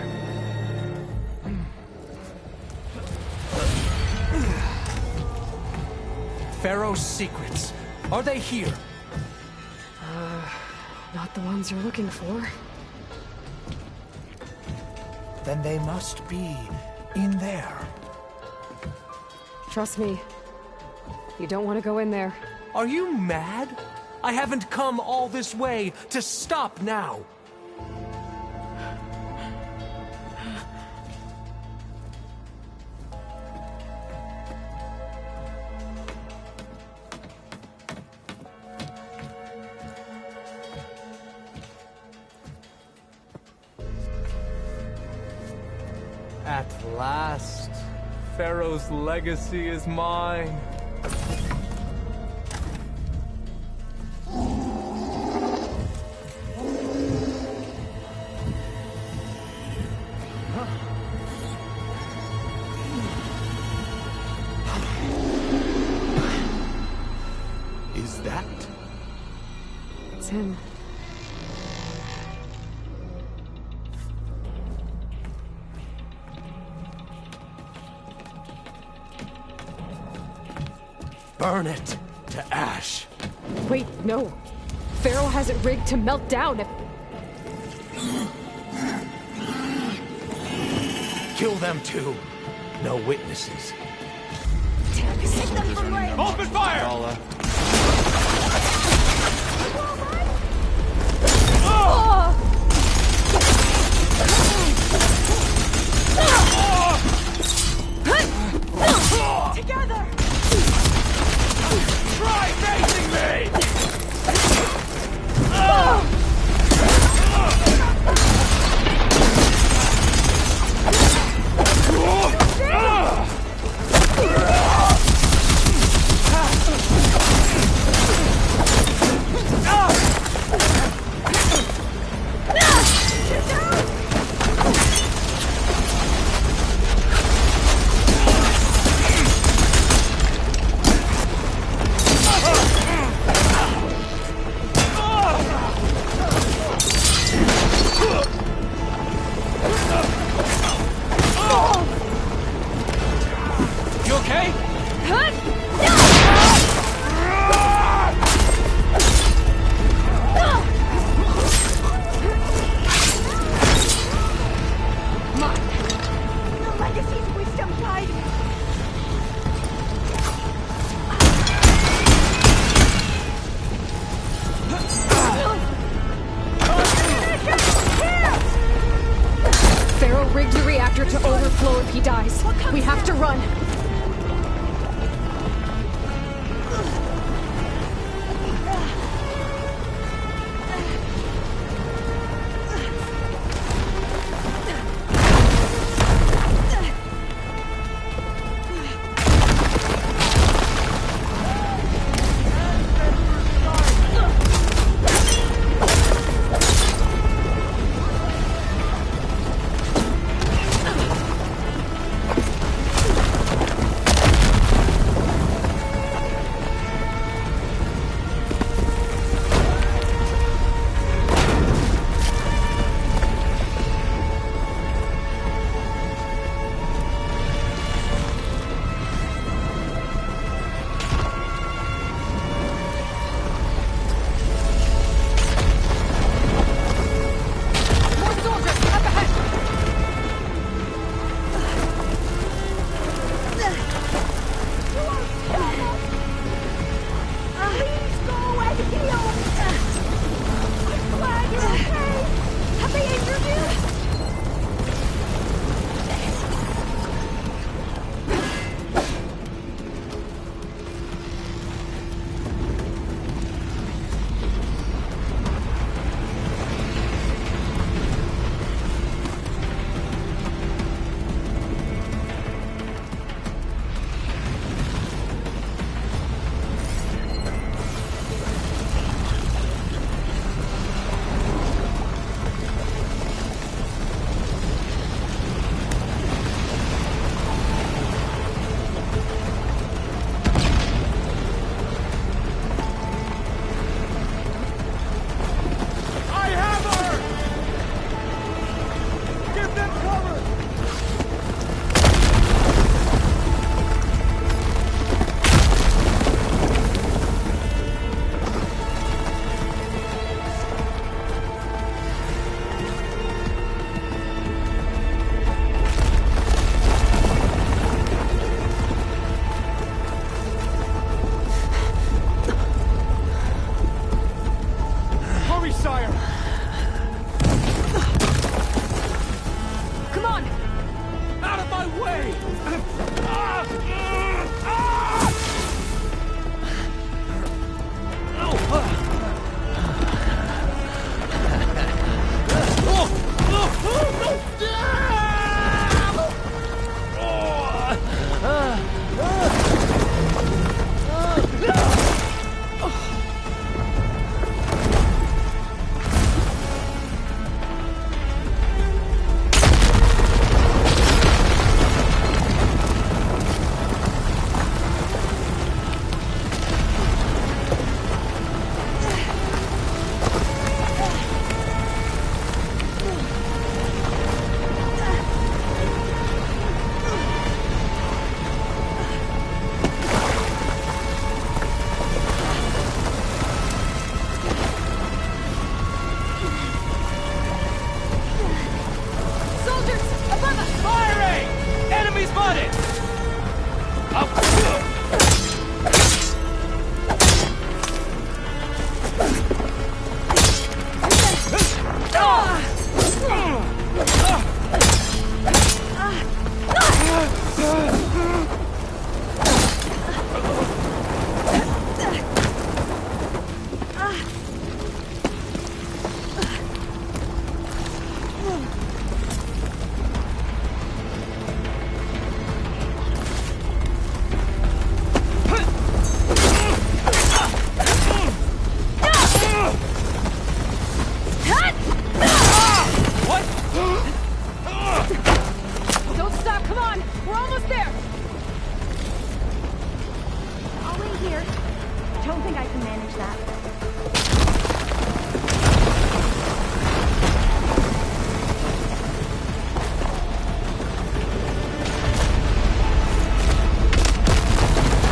Pharaoh's secrets. Are they here? Not the ones you're looking for. Then they must be in there. Trust me. You don't want to go in there. Are you mad? I haven't come all this way to stop now. At last, Pharaoh's legacy is mine. Is that? It's him. Burn it to ash. Wait, no. Pharaoh has it rigged to melt down if... Kill them too. No witnesses. Take them from range. Open fire! Together! Try facing me! You okay? The legacy's wisdom guide me. Pharaoh rigged the reactor to overflow if he dies. We have to run. don't think I can manage that.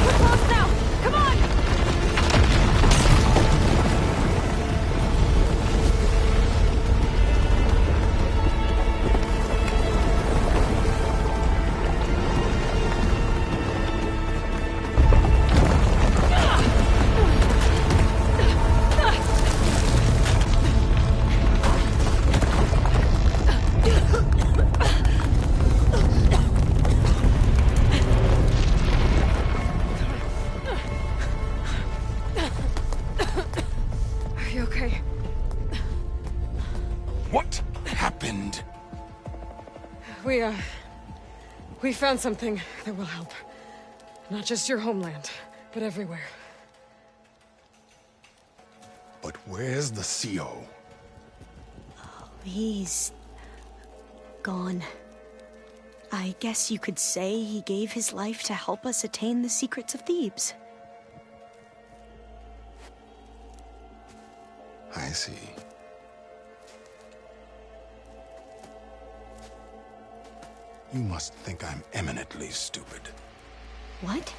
We're close now! Come on! Are you okay? What happened? We found something that will help. Not just your homeland, but everywhere. But where's the CO? He's gone. I guess you could say he gave his life to help us attain the secrets of Thebes. I see. You must think I'm eminently stupid. What?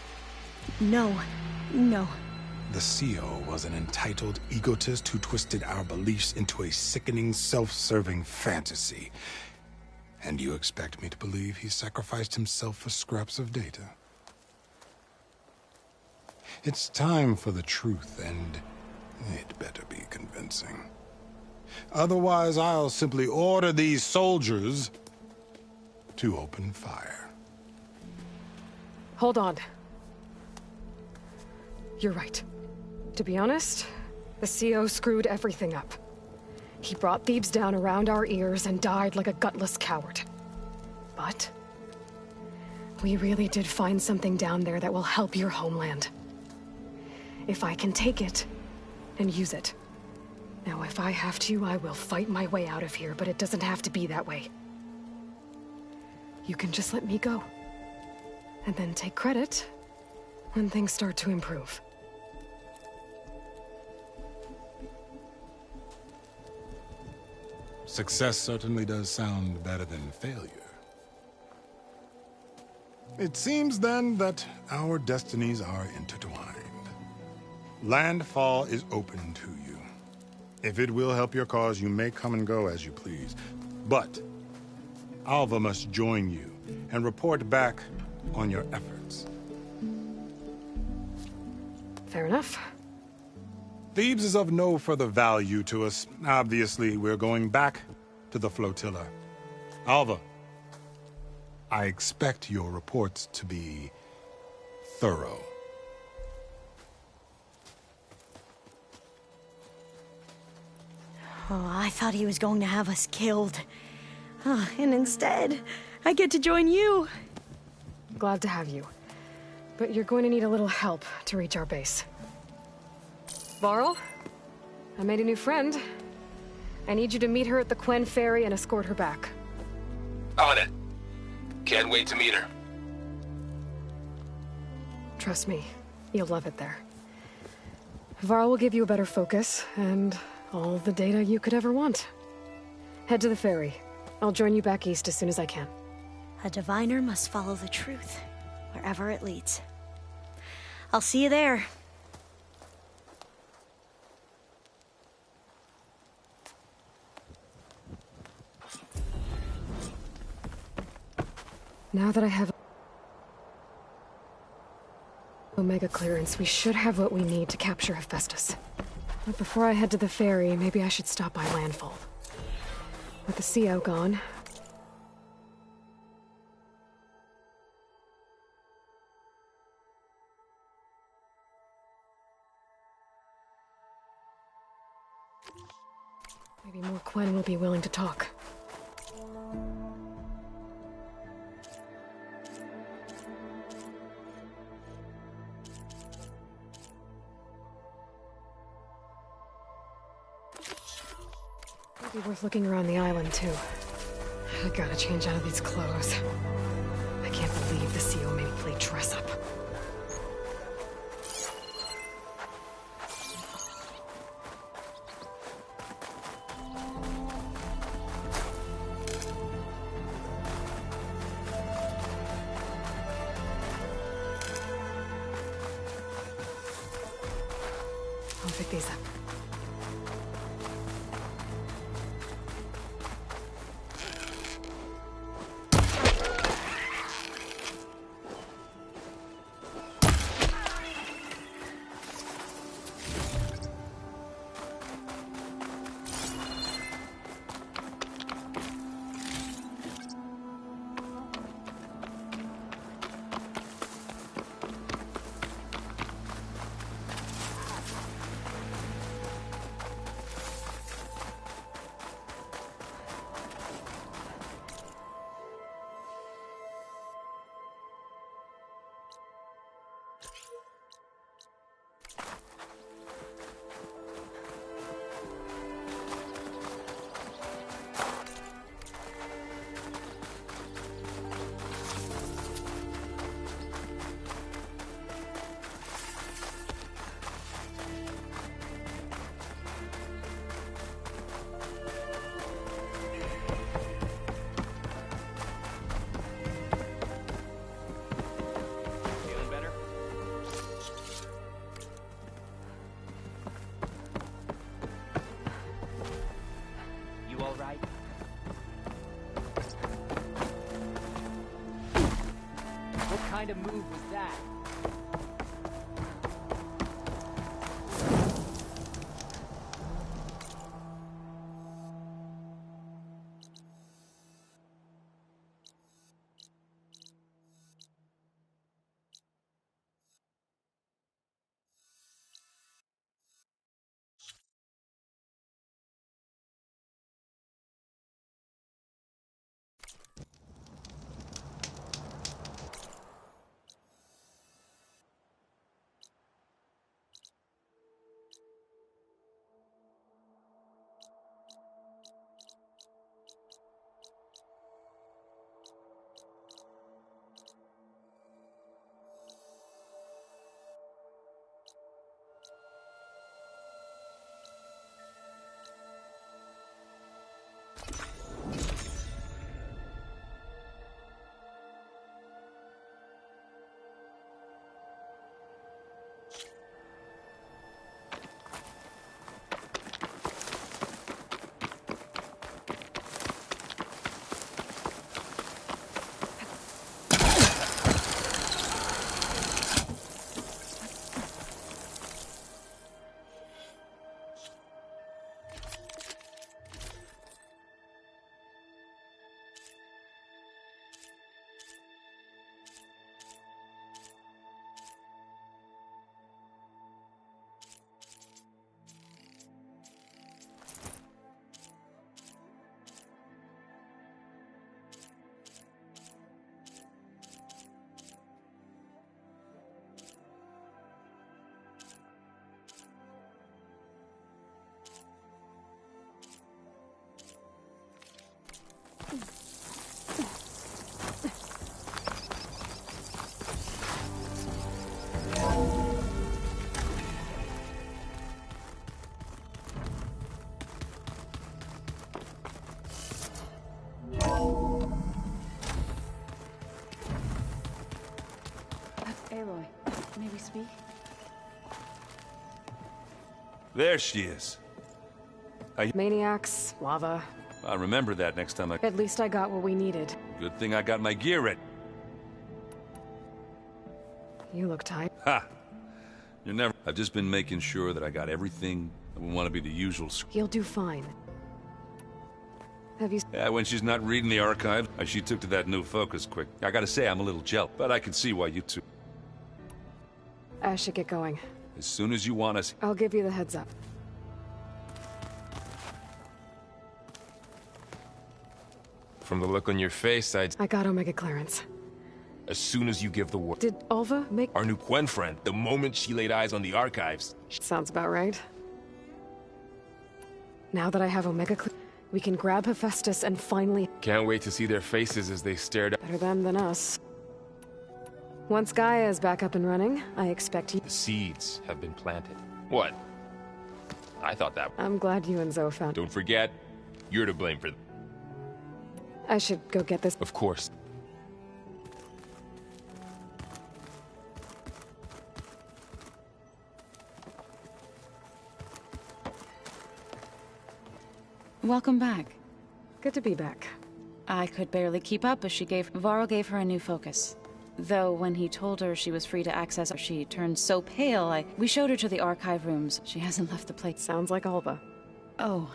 No. The CO was an entitled egotist who twisted our beliefs into a sickening, self-serving fantasy. And you expect me to believe he sacrificed himself for scraps of data? It's time for the truth, and it better be convincing. Otherwise, I'll simply order these soldiers to open fire. Hold on. You're right. To be honest, the CO screwed everything up. He brought Thebes down around our ears and died like a gutless coward. But we really did find something down there that will help your homeland. If I can take it and use it. Now, if I have to, I will fight my way out of here, but it doesn't have to be that way. You can just let me go. And then take credit when things start to improve. Success certainly does sound better than failure. It seems then that our destinies are intertwined. Landfall is open to you. If it will help your cause, you may come and go as you please. But Alva must join you and report back on your efforts. Fair enough. Thebes is of no further value to us. Obviously, we're going back to the flotilla. Alva, I expect your reports to be thorough. Oh, I thought he was going to have us killed. Oh, and instead, I get to join you. Glad to have you. But you're going to need a little help to reach our base. Varl, I made a new friend. I need you to meet her at the Quen Ferry and escort her back. On it. Can't wait to meet her. Trust me, you'll love it there. Varl will give you a better focus, and all the data you could ever want. Head to the ferry. I'll join you back east as soon as I can. A diviner must follow the truth, wherever it leads. I'll see you there. Now that I have Omega clearance, we should have what we need to capture Hephaestus. But before I head to the ferry, maybe I should stop by Landfall. With the CO gone, maybe more Quen will be willing to talk. Might be worth looking around the island, too. I gotta change out of these clothes. I can't believe the CO made me play dress up. I'll pick these up. What kind of move was that? Aloy, may we speak? There she is. Maniacs, lava. I'll remember that next time I... At least I got what we needed. Good thing I got my gear ready. You look tired. Ha! You're never... I've just been making sure that I got everything. I wouldn't want to be the usual... You'll do fine. Have you... Yeah, when she's not reading the archive, she took to that new focus quick. I gotta say, I'm a little jealous, but I can see why you two... I should get going. As soon as you want us... I'll give you the heads up. From the look on your face, I got Omega clearance. As soon as you give the word... Did Ulva make... Our new Quen friend, the moment she laid eyes on the archives... Sounds about right. Now that I have Omega we can grab Hephaestus and finally... Can't wait to see their faces as they stared at... Better them than us. Once Gaia is back up and running, I expect you... The seeds have been planted. What? I thought that... I'm glad you and Zoe found... Don't forget, you're to blame for... I should go get this... Of course. Welcome back. Good to be back. I could barely keep up as Varl gave her a new focus. Though when he told her she was free to access her, she turned so pale, we showed her to the archive rooms. She hasn't left the place. Sounds like Alba. Oh.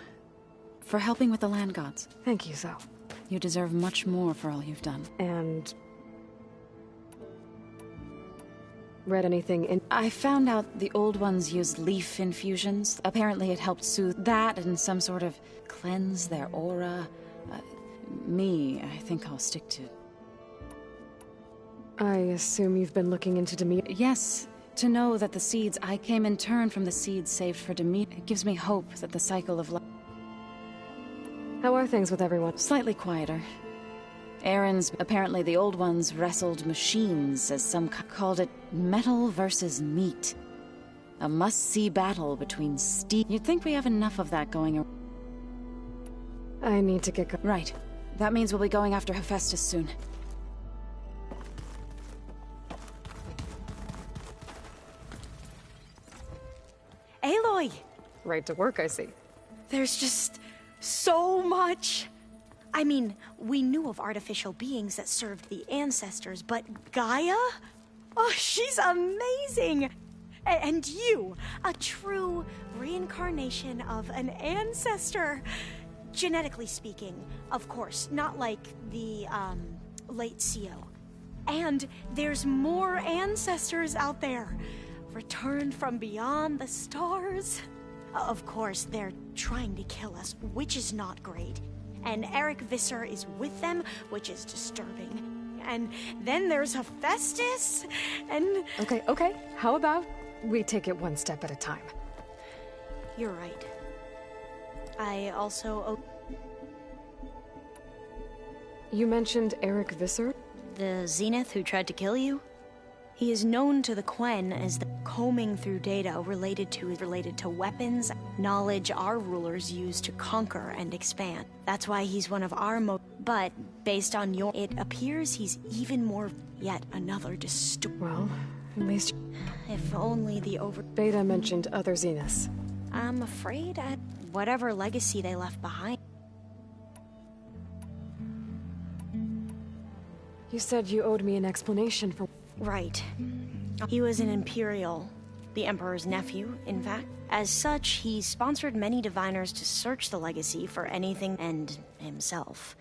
For helping with the land gods. Thank you, Zoe. You deserve much more for all you've done. And... read anything in... I found out the old ones used leaf infusions. Apparently it helped soothe that and some sort of cleanse their aura. I think I'll stick to... I assume you've been looking into Demeter? Yes. To know that the seeds I came in turn from the seeds saved for Demeter, it gives me hope that the cycle of life... How are things with everyone? Slightly quieter. Aaron's, apparently the old ones wrestled machines, as some called it metal versus meat. A must-see battle between steel... You'd think we have enough of that going around. I need to get... Right. That means we'll be going after Hephaestus soon. Aloy! Right to work, I see. There's just so much. I mean, we knew of artificial beings that served the ancestors, but Gaia? Oh, she's amazing! And you, a true reincarnation of an ancestor. Genetically speaking, of course, not like the, late CO. And there's more ancestors out there, returned from beyond the stars. Of course, they're trying to kill us, which is not great. And Eric Visser is with them, which is disturbing. And then there's Hephaestus, and... Okay. How about we take it one step at a time? You're right. I also... You mentioned Eric Visser? The Zenith who tried to kill you? He is known to the Quen as the combing through data related to weapons, knowledge our rulers use to conquer and expand. That's why he's one of our but based on it appears he's even more yet another Well, at least... If only the Beta mentioned other Zeniths. I'm afraid at whatever legacy they left behind. You said you owed me an explanation for... Right. He was an Imperial, the Emperor's nephew, in fact. As such, he sponsored many diviners to search the legacy for anything and himself.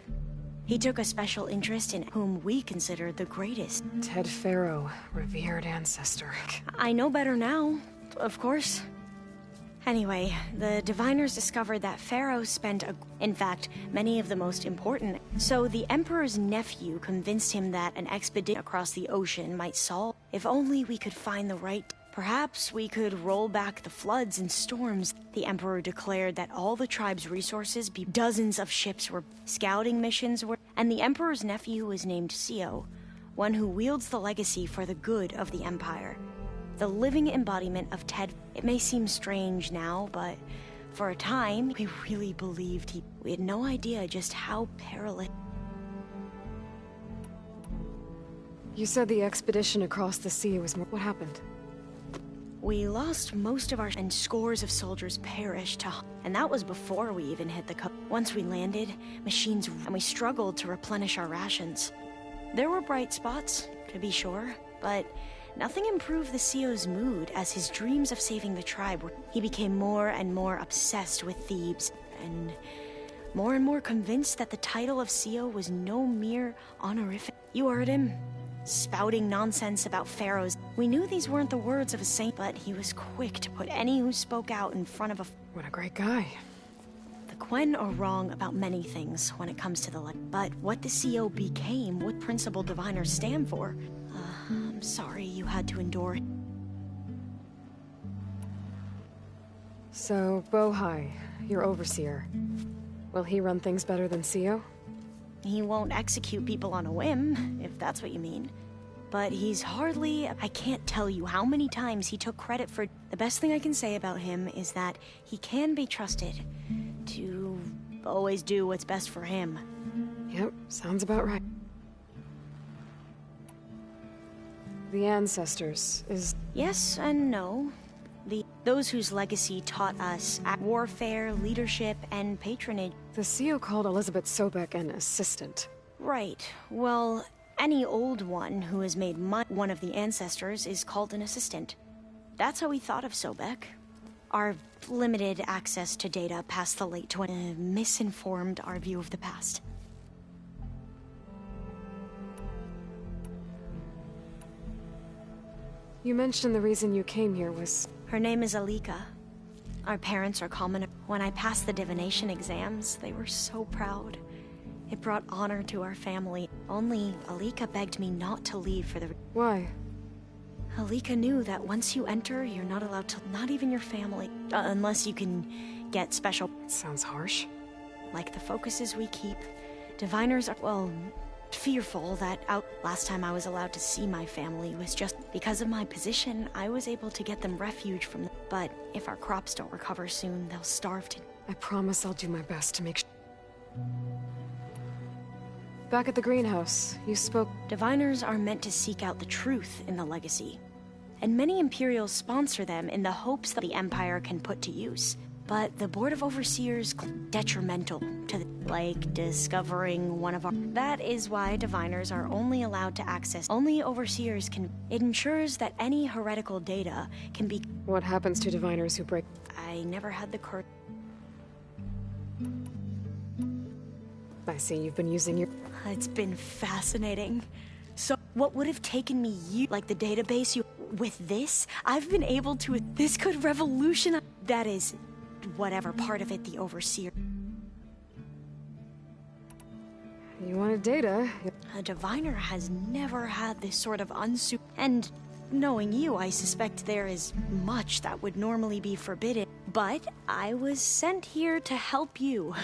He took a special interest in whom we consider the greatest. Ted Faro, revered ancestor. I know better now, of course. Anyway, the diviners discovered that Pharaoh spent in fact, many of the most important. So the Emperor's nephew convinced him that an expedition across the ocean might solve. If only we could find the right... Perhaps we could roll back the floods and storms. The Emperor declared that all the tribe's resources dozens of ships were... Scouting missions were... And the Emperor's nephew was named Sio, one who wields the legacy for the good of the Empire. The living embodiment of Ted. It may seem strange now, but for a time, we really believed we had no idea just how perilous. You said the expedition across the sea was more... What happened? We lost most of and scores of soldiers perished, and that was before we even hit the coast. Once we landed, machines, and we struggled to replenish our rations. There were bright spots, to be sure, but nothing improved the CEO's mood as his dreams of saving the tribe were... He became more and more obsessed with Thebes, and more convinced that the title of CEO was no mere honorific. You heard him, spouting nonsense about pharaohs. We knew these weren't the words of a saint, but he was quick to put any who spoke out in front of a... What a great guy. The Quen are wrong about many things when it comes to the... But what the CEO became, what principal diviners stand for... I'm sorry you had to endure. So, Bohai, your overseer. Will he run things better than CEO? He won't execute people on a whim, if that's what you mean. But he's hardly... I can't tell you how many times he took credit for... The best thing I can say about him is that he can be trusted to always do what's best for him. Yep, sounds about right. The ancestors is... Yes and no. those whose legacy taught us warfare, leadership, and patronage. The CEO called Elizabeth Sobek an assistant. Right. Well, any old one who has made one of the ancestors is called an assistant. That's how we thought of Sobek. Our limited access to data past the late 20s misinformed our view of the past. You mentioned the reason you came here was... Her name is Alika. Our parents are common. When I passed the divination exams, they were so proud. It brought honor to our family. Only Alika begged me not to leave for the... Why? Alika knew that once you enter, you're not allowed to... Not even your family. Unless you can get special... Sounds harsh. Like the focuses we keep. Diviners are, well, fearful that last time I was allowed to see my family was just because of my position. I was able to get them refuge from... But if our crops don't recover soon, they'll starve to... I promise I'll do my best to make Back at the greenhouse, you spoke... Diviners are meant to seek out the truth in the legacy. And many Imperials sponsor them in the hopes that the Empire can put to use. But the Board of Overseers detrimental to like discovering one of our... That is why Diviners are only allowed to access... Only Overseers can... It ensures that any heretical data can be... What happens to Diviners who break... I never had the courage... I see you've been using your... It's been fascinating. So, what would have taken me like the database you... With this, I've been able to... This could revolutionize... That is... Whatever part of it the Overseer... You wanted data. A Diviner has never had this sort of And knowing you, I suspect there is much that would normally be forbidden. But I was sent here to help you.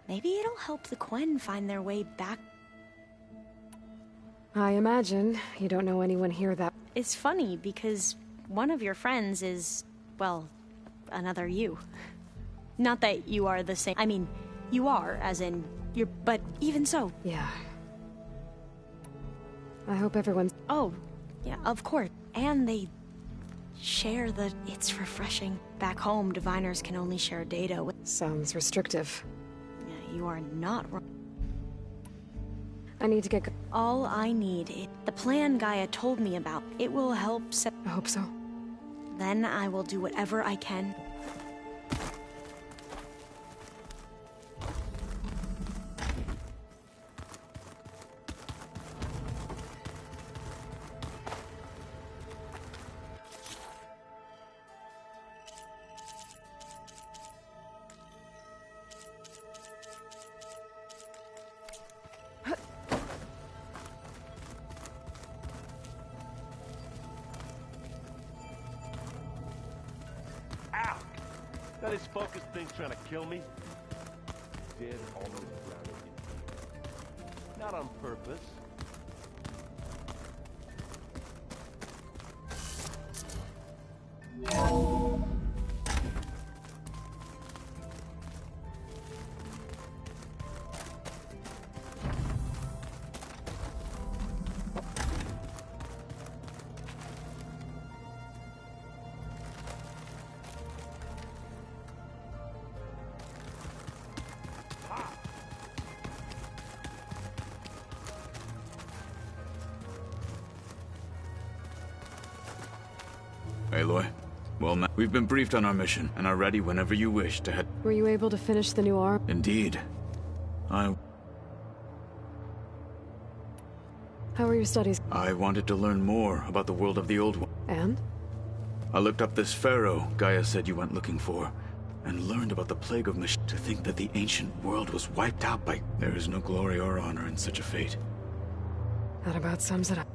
Maybe it'll help the Quen find their way back. I imagine you don't know anyone here that... It's funny, because one of your friends is, well, another you. Not that you are the same... I mean, you are, as in, you're... But even so... Yeah. I hope everyone's... Oh, yeah, of course. And they share the... It's refreshing. Back home, Diviners can only share data with... Sounds restrictive. You are not wrong. I need to get... All I need is... The plan Gaia told me about. It will help set... I hope so. Then I will do whatever I can. That this focus thing's trying to kill me? Dead all over the ground. Not on purpose. Aloy. Well, now, we've been briefed on our mission, and are ready whenever you wish to head... Were you able to finish the new arm? Indeed. How are your studies? I wanted to learn more about the world of the Old One. And? I looked up this pharaoh Gaia said you went looking for, and learned about the plague of machines. To think that the ancient world was wiped out by... There is no glory or honor in such a fate. That about sums it up.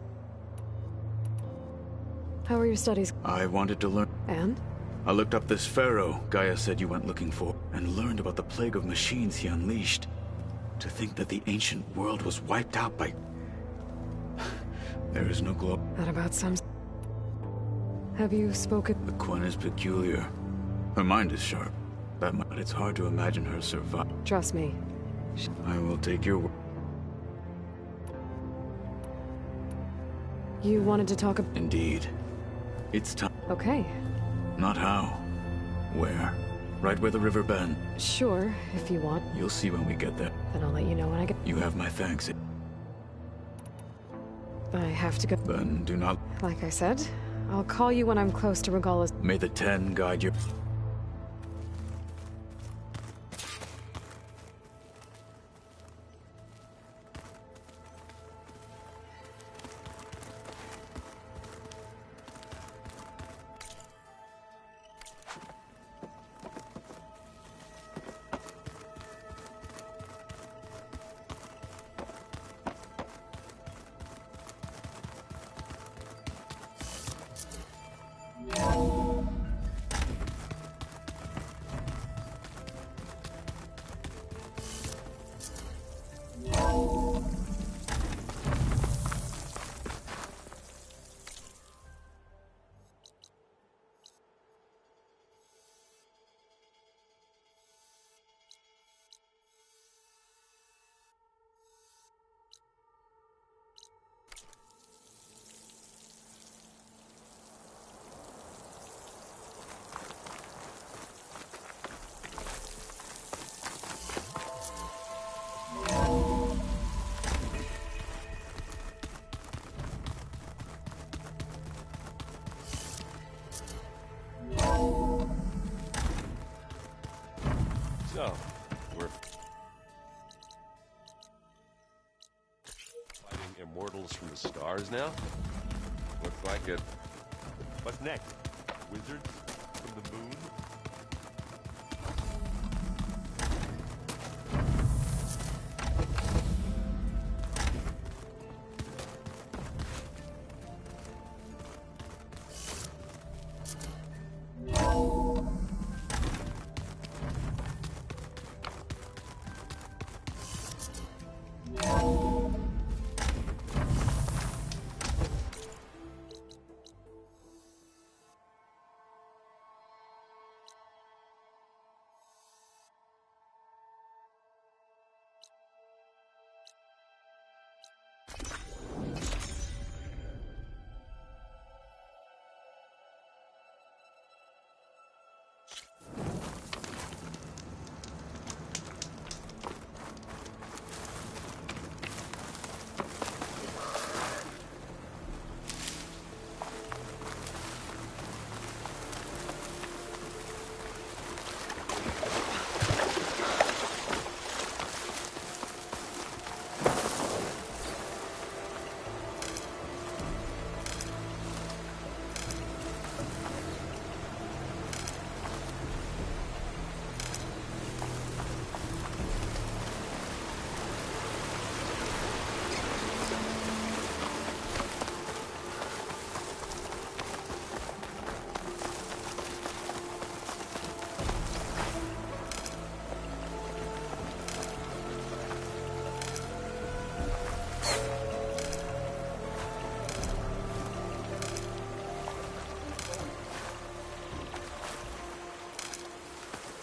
How are your studies? I wanted to learn... And? I looked up this pharaoh Gaia said you went looking for, and learned about the plague of machines he unleashed. To think that the ancient world was wiped out by... There is no glory. That about sums... Have you spoken... The Quen is peculiar. Her mind is sharp. But it's hard to imagine her survive. Trust me. I will take your word. You wanted to talk about... Indeed. It's time. Okay. Not how. Where? Right where the river bends. Sure, if you want. You'll see when we get there. Then I'll let you know when I get... You have my thanks. I have to go. Then do not... Like I said, I'll call you when I'm close to Regalla's... May the Ten guide your... So, we're fighting immortals from the stars now? Looks like it. What's next? Wizards from the moon?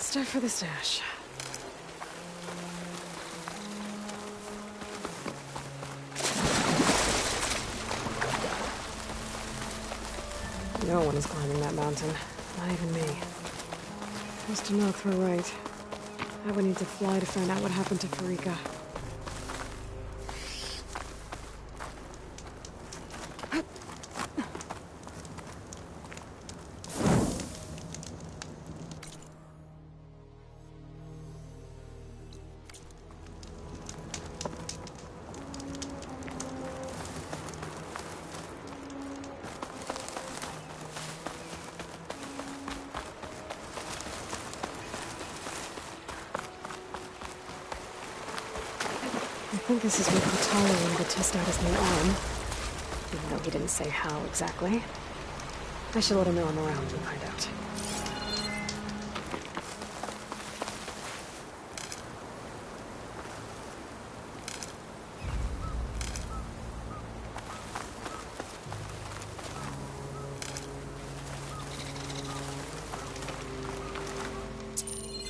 Stuff for the stash. No one is climbing that mountain. Not even me. Mr. Nokthra right. I would need to fly to find out what happened to Farika. I think this is where Kotallo wanted to test out his new arm. Even though he didn't say how exactly. I should let him know I'm around and find out.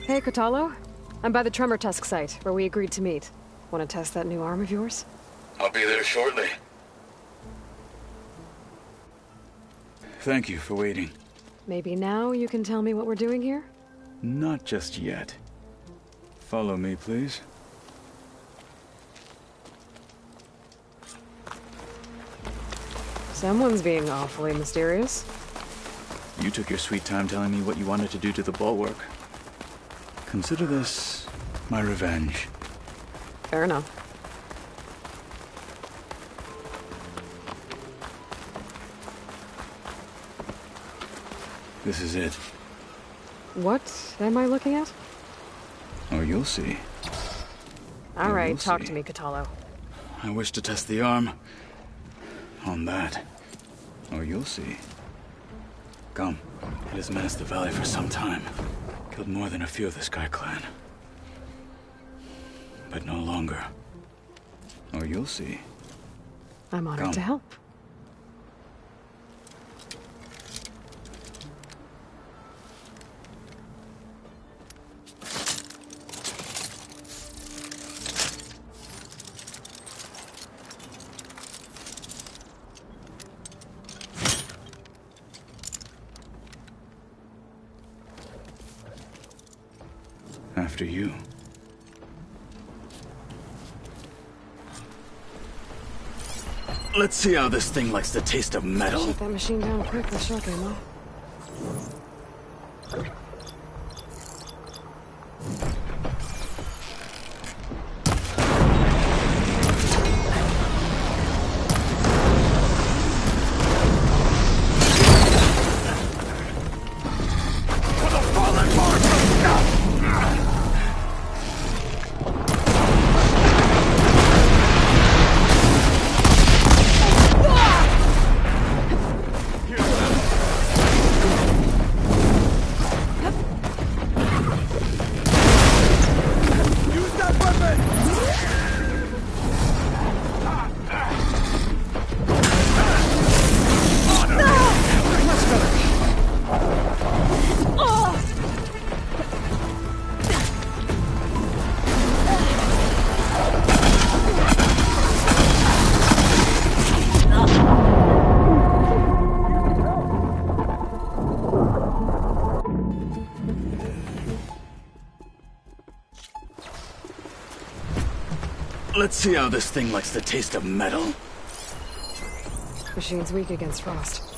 Hey, Kotallo. I'm by the Tremor Tusk site, where we agreed to meet. Want to test that new arm of yours? I'll be there shortly. Thank you for waiting. Maybe now you can tell me what we're doing here? Not just yet. Follow me, please. Someone's being awfully mysterious. You took your sweet time telling me what you wanted to do to the bulwark. Consider this my revenge. Fair enough. This is it. What am I looking at? Oh, you'll see. All right, We'll talk see. to me, Kotallo. I wish to test the arm on that. Oh, you'll see. Come. It has menaced the valley for some time. Killed more than a few of the Sky Clan. But no longer. Oh, you'll see. I'm honored Come. to help. After you. Let's see how this thing likes the taste of metal. Shut that machine down quick with shock ammo. Let's see how this thing likes the taste of metal. Machine's weak against frost.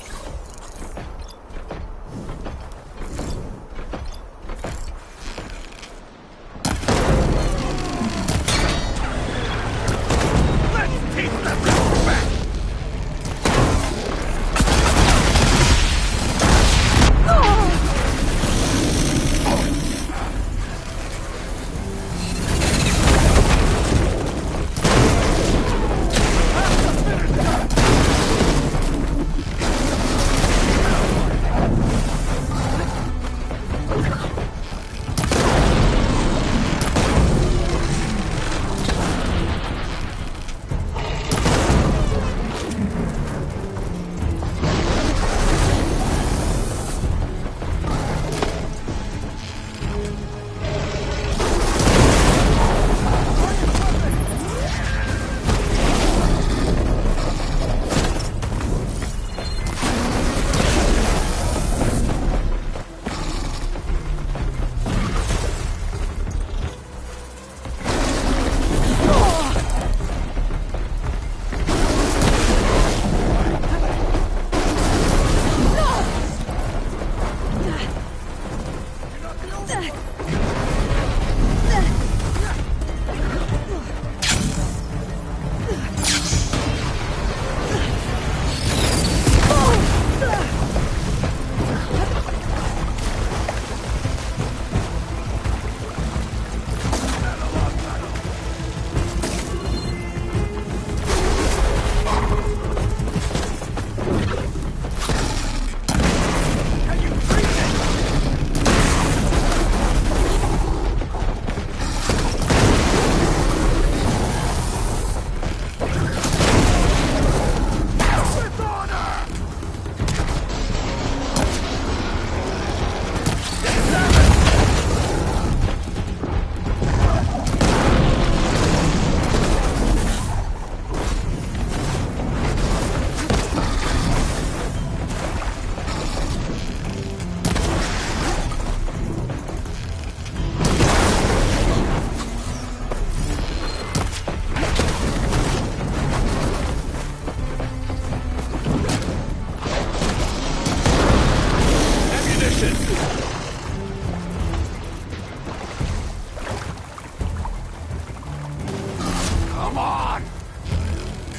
Come on!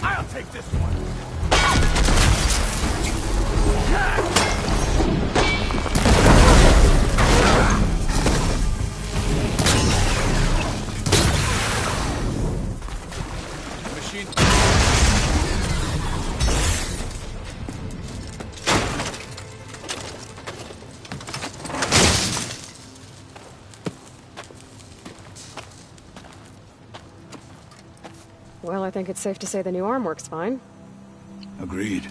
I'll take this one! Machine. Well, I think it's safe to say the new arm works fine. Agreed.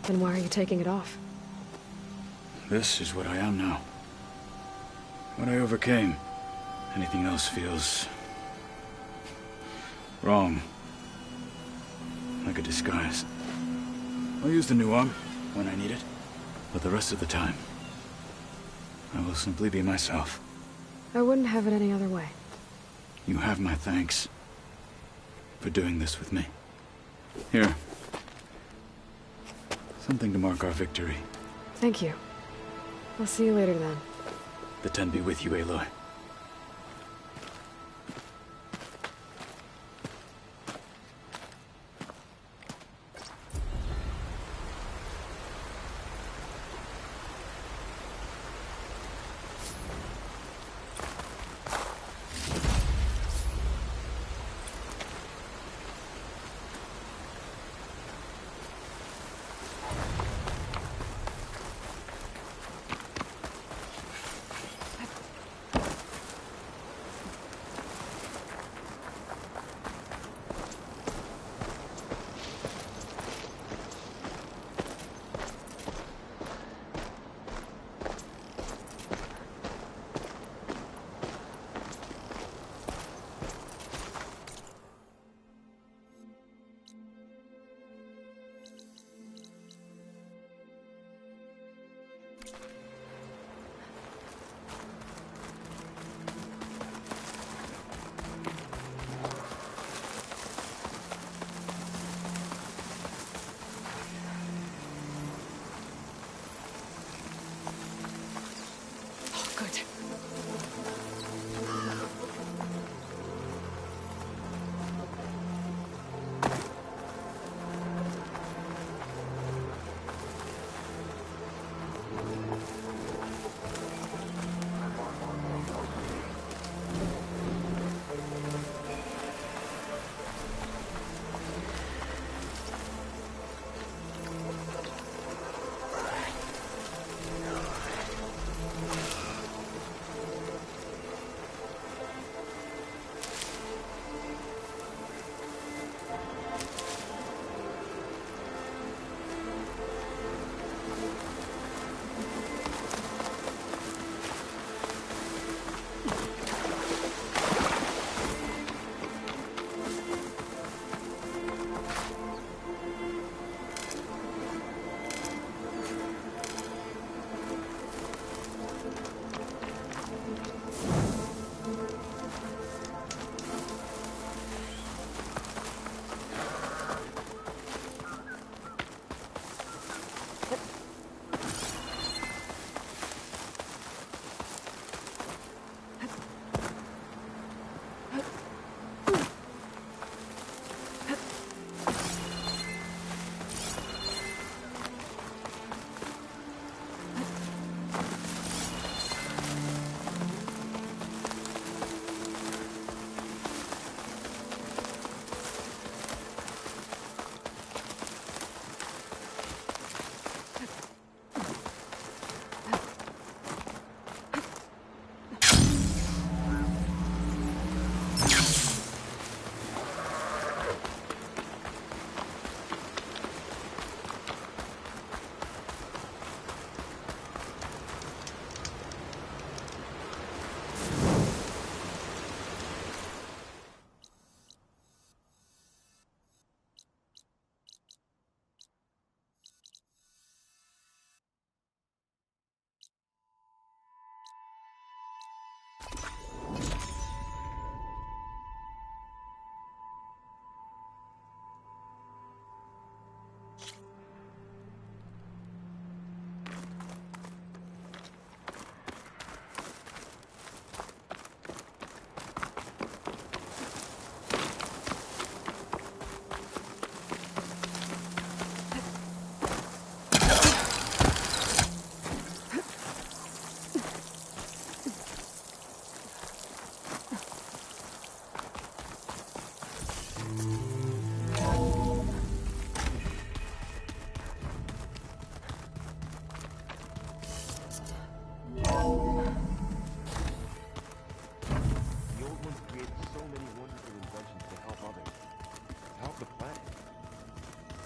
Then why are you taking it off? This is what I am now. What I overcame. Anything else feels... wrong. Like a disguise. I'll use the new arm when I need it. But the rest of the time, I will simply be myself. I wouldn't have it any other way. You have my thanks for doing this with me. Here. Something to mark our victory. Thank you. I'll see you later then. The Ten be with you, Aloy.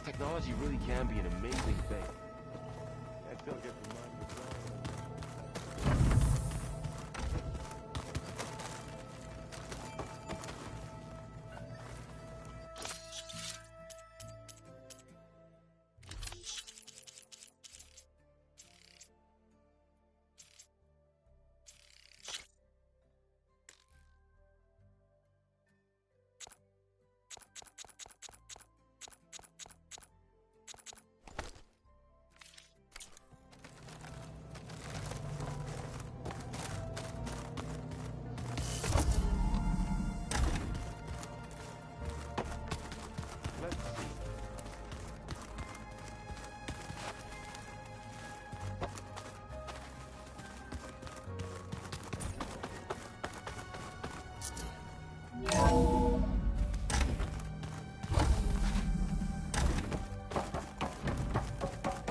technology really can be an amazing thing. I still get reminded of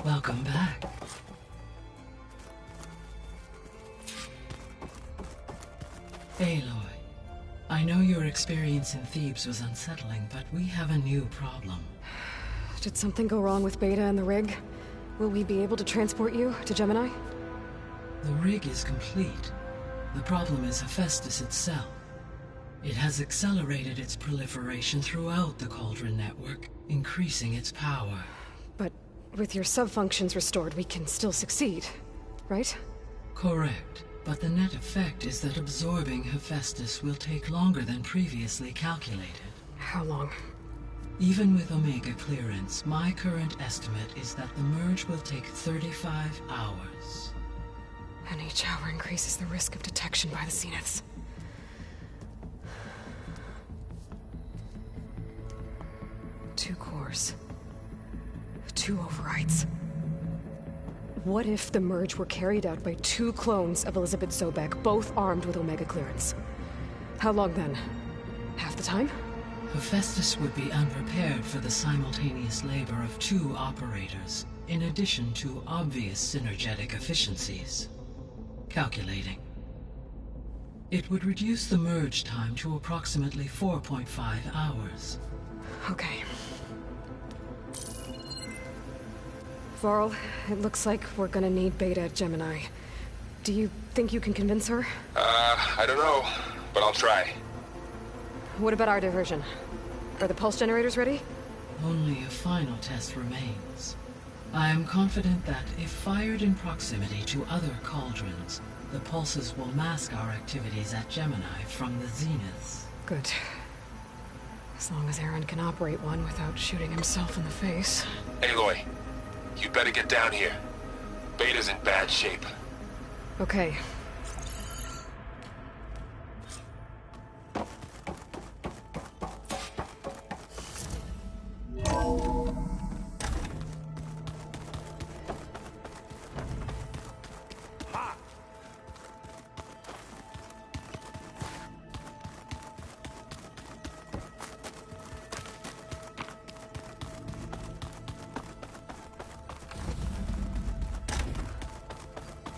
Welcome back. Aloy, I know your experience in Thebes was unsettling, but we have a new problem. Did something go wrong with Beta and the rig? Will we be able to transport you to Gemini? The rig is complete. The problem is Hephaestus itself. It has accelerated its proliferation throughout the Cauldron network, increasing its power. But with your sub-functions restored, we can still succeed, right? Correct. But the net effect is that absorbing Hephaestus will take longer than previously calculated. How long? Even with Omega clearance, my current estimate is that the merge will take 35 hours. And each hour increases the risk of detection by the Zeniths. Two cores. 2 overrides. What if the merge were carried out by 2 clones of Elizabeth Sobek, both armed with Omega clearance? How long then? Half the time? Hephaestus would be unprepared for the simultaneous labor of 2 operators, in addition to obvious synergetic efficiencies. Calculating. It would reduce the merge time to approximately 4.5 hours. Okay. Varl, it looks like we're gonna need Beta at Gemini. Do you think you can convince her? I don't know, but I'll try. What about our diversion? Are the pulse generators ready? Only a final test remains. I am confident that if fired in proximity to other cauldrons, the pulses will mask our activities at Gemini from the Zeniths. Good. As long as Aaron can operate one without shooting himself in the face. Aloy, you better get down here. Beta's in bad shape. Okay.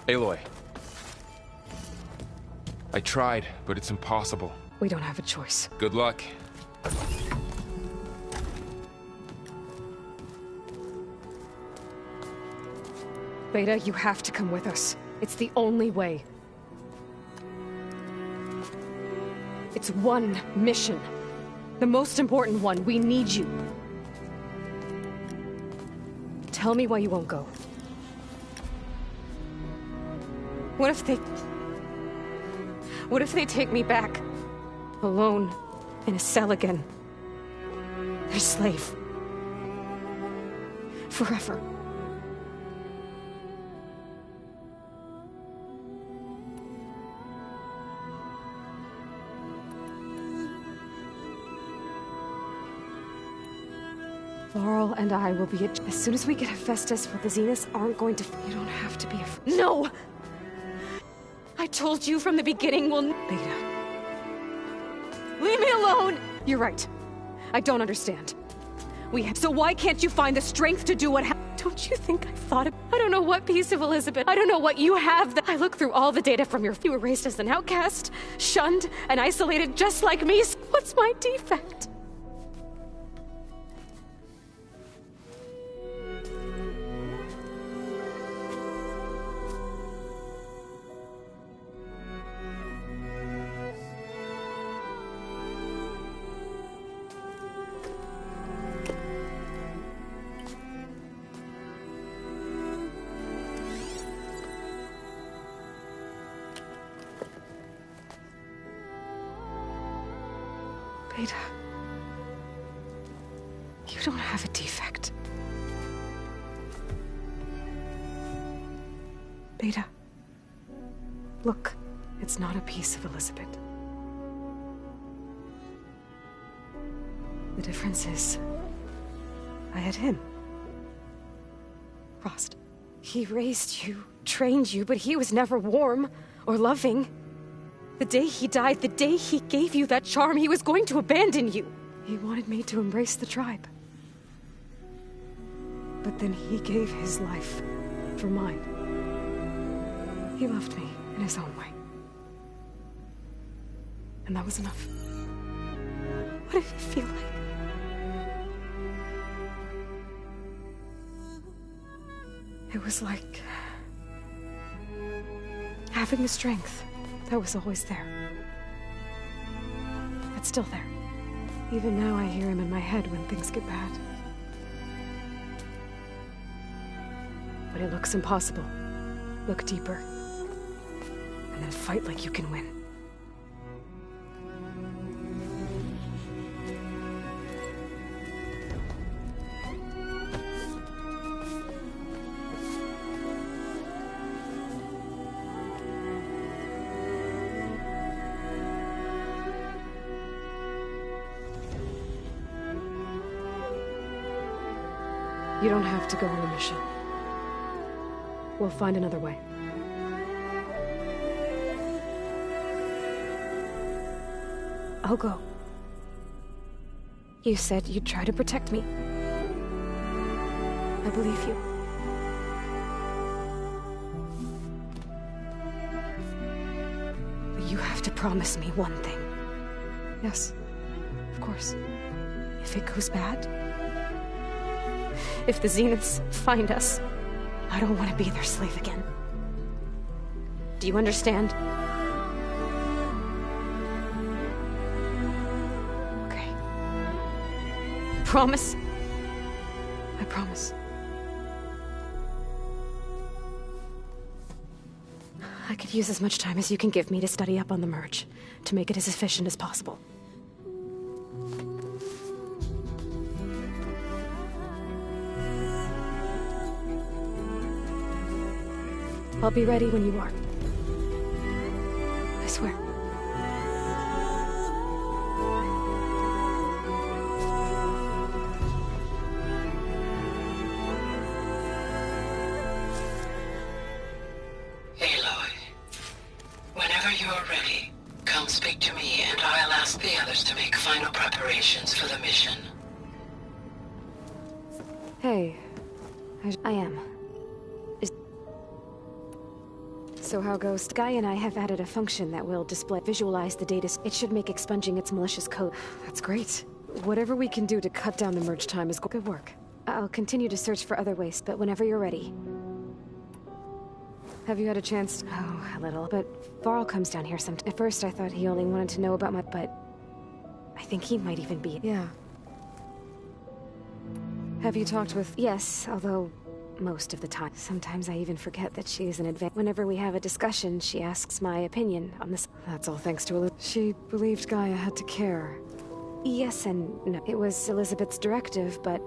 Aloy. I tried, but it's impossible. We don't have a choice. Good luck. Beta, you have to come with us. It's the only way. It's one mission. The most important one. We need you. Tell me why you won't go. What if they take me back? Alone, in a cell again. Their slave. Forever. Varl and I will be as soon as we get Hephaestus, but the Zeniths aren't going to. You don't have to be afraid. No! I told you from the beginning we'll. Beta. Leave me alone! You're right. I don't understand. So why can't you find the strength to do what Don't you think I've thought of. I don't know what piece of Elizabeth. I don't know what you have that. I look through all the data from you were raised as an outcast, shunned, and isolated just like me. What's my defect? Beta. You don't have a defect. Beta. Look, it's not a piece of Elizabeth. The difference is, I had him. Frost. He raised you, trained you, but he was never warm or loving. The day he died, the day he gave you that charm, he was going to abandon you. He wanted me to embrace the tribe. But then he gave his life for mine. He loved me in his own way. And that was enough. What did it feel like? It was like having the strength that was always there. It's still there. Even now I hear him in my head when things get bad. When it looks impossible, look deeper. And then fight like you can win. You don't have to go on the mission. We'll find another way. I'll go. You said you'd try to protect me. I believe you. But you have to promise me one thing. Yes, of course. If it goes bad, if the Zeniths find us, I don't want to be their slave again. Do you understand? Okay. Promise? I promise. I could use as much time as you can give me to study up on the merge, to make it as efficient as possible. I'll be ready when you are. I swear. Aloy, whenever you're ready, come speak to me and I'll ask the others to make final preparations for the mission. Hey. I am. So how goes? Guy and I have added a function that will visualize the data. It should make expunging its malicious code. That's great. Whatever we can do to cut down the merge time is good work. I'll continue to search for other ways, but whenever you're ready. Have you had a chance? Oh, a little, but Varl comes down here sometimes. At first I thought he only wanted to know about but I think he might even be. Yeah. Have you talked with? Yes, although most of the time. Sometimes I even forget that she is an advance. Whenever we have a discussion, she asks my opinion on this. That's all thanks to Elizabeth. She believed Gaia had to care. Yes and no. It was Elizabeth's directive, but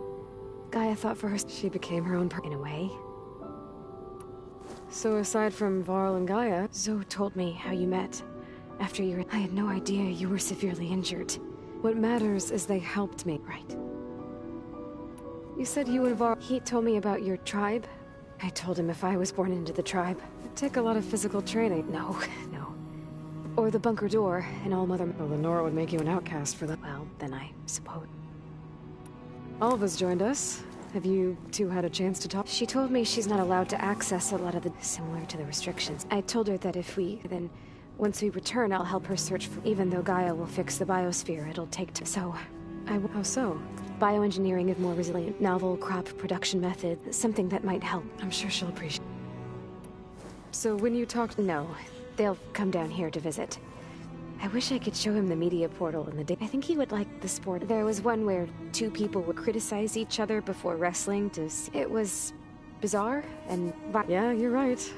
Gaia thought for her. She became her own in a way. So aside from Varl and Gaia, Zoe told me how you met. After you I had no idea you were severely injured. What matters is they helped me, right? You said you and Varl. He told me about your tribe. I told him if I was born into the tribe, it'd take a lot of physical training. No. Or the bunker door, and All Mother. Well, then Nora would make you an outcast for that. Well, then I suppose. All of us joined us. Have you two had a chance to talk? She told me she's not allowed to access a lot of the. Similar to the restrictions. I told her that if we. Then, once we return, I'll help her search for. Even though Gaia will fix the biosphere, it'll take. So. How so? Bioengineering of more resilient, novel crop production method. Something that might help. I'm sure she'll appreciate. So when you talked. No. They'll come down here to visit. I wish I could show him the media portal in the day. I think he would like the sport. There was one where two people would criticize each other before wrestling to see. It was bizarre and. Yeah, you're right.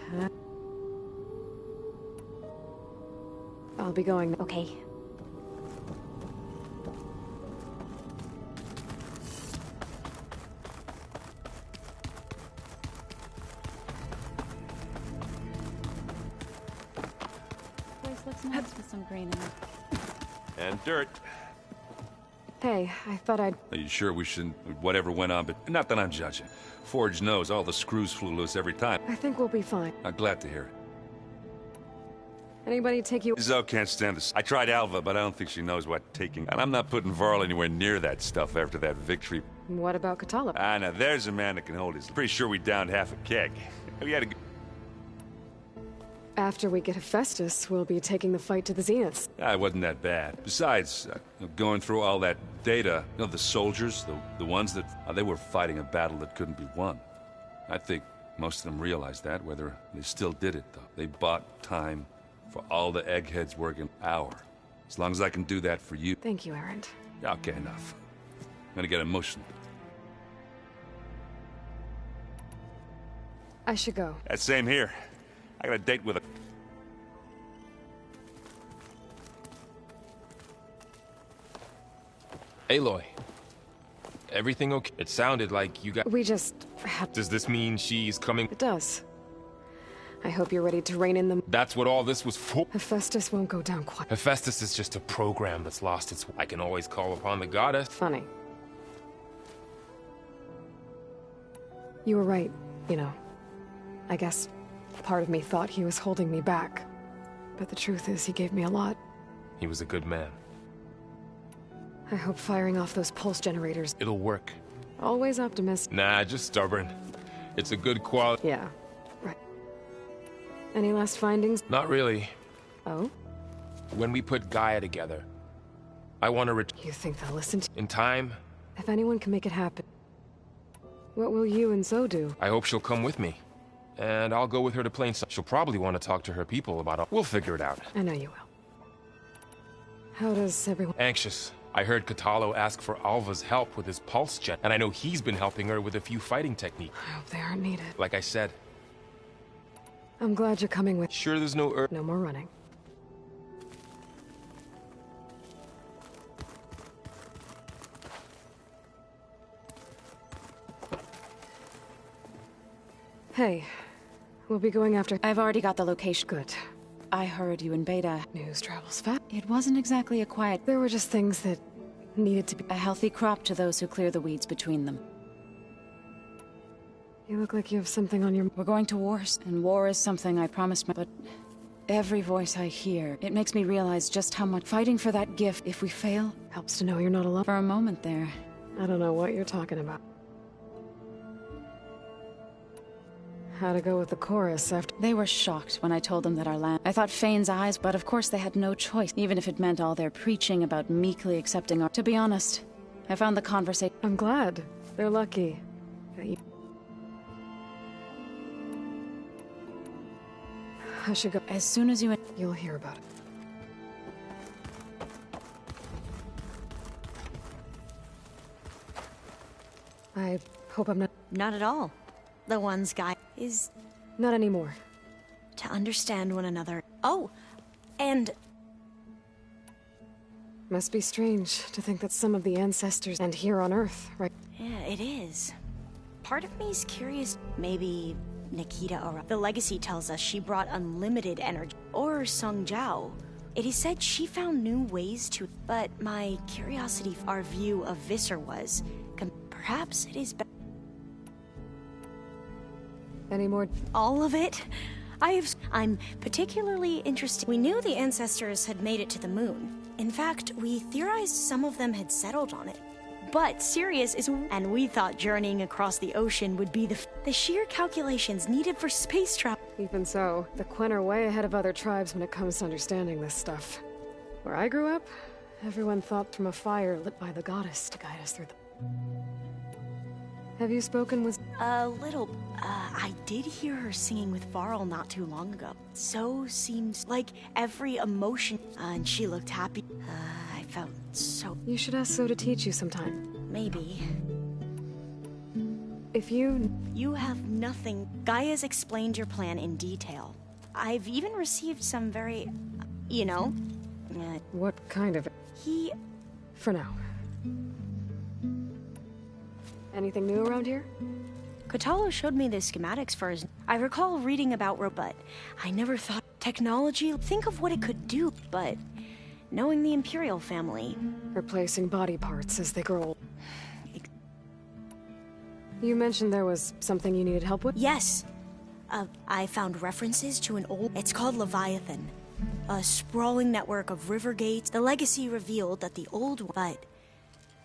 I'll be going. Okay. It's nice with some green in it. And dirt. Hey, I thought I'd... Are you sure we shouldn't... Whatever went on, but not that I'm judging. Forge knows all the screws flew loose every time. I think we'll be fine. I'm glad to hear it. Anybody take you... Zoe can't stand this. I tried Alva, but I don't think she knows what taking... And I'm not putting Varl anywhere near that stuff after that victory. What about Kotallo? Ah, now there's a man that can hold his... Pretty sure we downed half a keg. We had a... After we get Hephaestus, we'll be taking the fight to the Zeniths. Ah, it wasn't that bad. Besides, going through all that data, you know, the soldiers, the ones that... they were fighting a battle that couldn't be won. I think most of them realized that, whether they still did it, though. They bought time for all the eggheads working hour. As long as I can do that for you... Thank you, Erend. Okay, enough. I'm gonna get emotional. I should go. Same here. I got a date with a... Aloy. Everything okay? It sounded like you got... We just have... Does this mean she's coming? It does. I hope you're ready to rein in them. That's what all this was for? Hephaestus won't go down quite... Hephaestus is just a program that's lost its... I can always call upon the goddess. Funny. You were right, you know. I guess part of me thought he was holding me back. But the truth is, he gave me a lot. He was a good man. I hope firing off those pulse generators... It'll work. Always optimistic. Nah, just stubborn. It's a good quality... Yeah, right. Any last findings? Not really. Oh? When we put Gaia together, I want to You think they'll listen to... In time... If anyone can make it happen, what will you and Zoe do? I hope she'll come with me. And I'll go with her to Plains. She'll probably want to talk to her people about it. We'll figure it out. I know you will. How does everyone... Anxious. I heard Kotallo ask for Alva's help with his pulse jet, and I know he's been helping her with a few fighting techniques. I hope they aren't needed. Like I said. I'm glad you're coming with... Sure there's no No more running. Hey, we'll be going after... I've already got the location. Good. I heard you in Beta. News travels fast. It wasn't exactly a quiet... There were just things that needed to be... A healthy crop to those who clear the weeds between them. You look like you have something on your... We're going to war, and war is something I promised my... But every voice I hear, it makes me realize just how much fighting for that gift, if we fail... Helps to know you're not alone. For a moment there. I don't know what you're talking about. How to go with the chorus after... They were shocked when I told them that our land... I thought Fane's eyes, but of course they had no choice, even if it meant all their preaching about meekly accepting our... To be honest, I found the conversation... I'm glad. They're lucky. I should go. As soon as you... You'll hear about it. I hope I'm not... Not at all. The one's guy is... Not anymore. To understand one another. Oh, and... Must be strange to think that some of the ancestors end here on Earth, right? Yeah, it is. Part of me's curious. Maybe Nikita or... The legacy tells us she brought unlimited energy. Or Sung Jiao. It is said she found new ways to... But my curiosity, our view of Visser was... Perhaps it is... Any more? All of it? I'm particularly interested. We knew the ancestors had made it to the moon. In fact, we theorized some of them had settled on it. But Sirius is... And we thought journeying across the ocean would be the sheer calculations needed for space travel. Even so, the Quen are way ahead of other tribes when it comes to understanding this stuff. Where I grew up, everyone thought from a fire lit by the goddess to guide us through the... Have you spoken with... A little. I did hear her singing with Varl not too long ago. So seems like every emotion... and she looked happy. I felt so... You should ask Zoe to teach you sometime. Maybe. If you... You have nothing. Gaia's explained your plan in detail. I've even received some very... You know... What kind of... He... For now. Anything new around here? Kotallo showed me the schematics for his... I recall reading about but I never thought... Technology, think of what it could do, but knowing the Imperial family... Replacing body parts as they grow old. You mentioned there was something you needed help with? Yes. I found references to an old... It's called Leviathan. A sprawling network of river gates. The legacy revealed that the old... But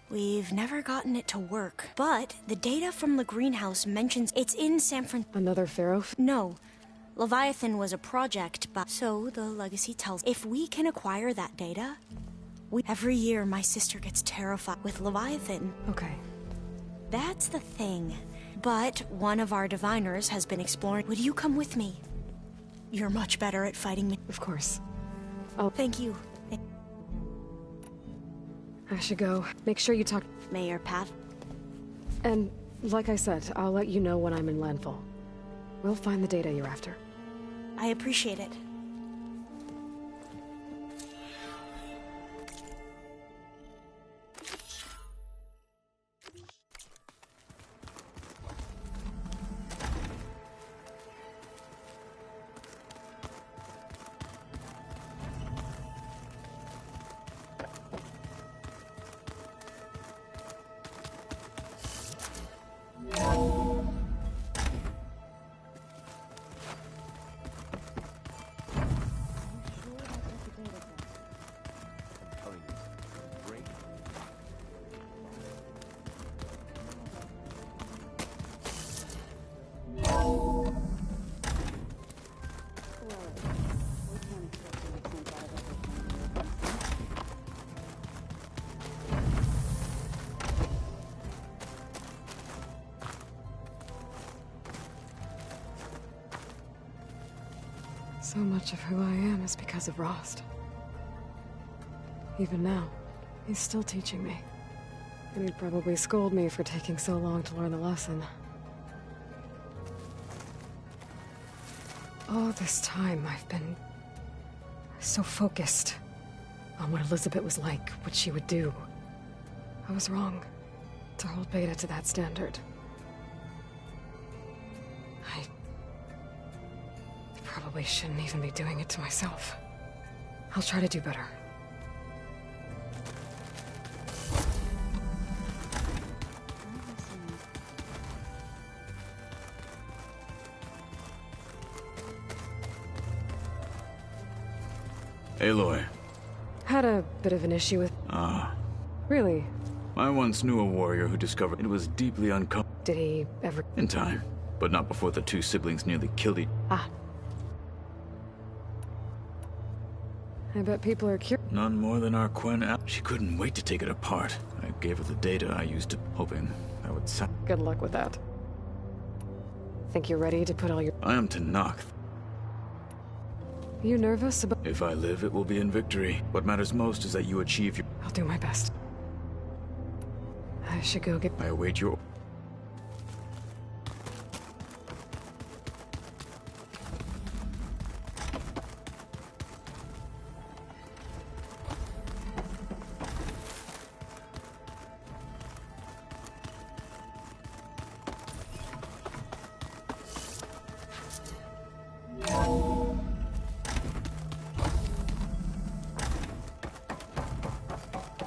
we've never gotten it to work. But the data from the greenhouse mentions it's in San Francisco. Another Pharaoh? No. Leviathan was a project, but... So the legacy tells... If we can acquire that data... Every year my sister gets terrified with Leviathan. Okay. That's the thing. But one of our diviners has been exploring... Would you come with me? You're much better at fighting me. Of course. Thank you. I should go. Make sure you talk... Mayor Pat. And, like I said, I'll let you know when I'm in landfall. We'll find the data you're after. I appreciate it. So much of who I am is because of Rost. Even now, he's still teaching me. And he'd probably scold me for taking so long to learn the lesson. All this time, I've been so focused on what Elizabeth was like, what she would do. I was wrong to hold Beta to that standard. I probably shouldn't even be doing it to myself. I'll try to do better. Aloy. Had a bit of an issue with... Ah. Really? I once knew a warrior who discovered it was deeply uncomfortable. Did he ever... In time, but not before the two siblings nearly killed each... Ah. I bet people are curious. None more than our Quen. She couldn't wait to take it apart. I gave her the data I used to... hoping that would sound... Good luck with that. Think you're ready to put all your... I am to knock. You nervous about... If I live, it will be in victory. What matters most is that you achieve your... I'll do my best. I should go get... I await your...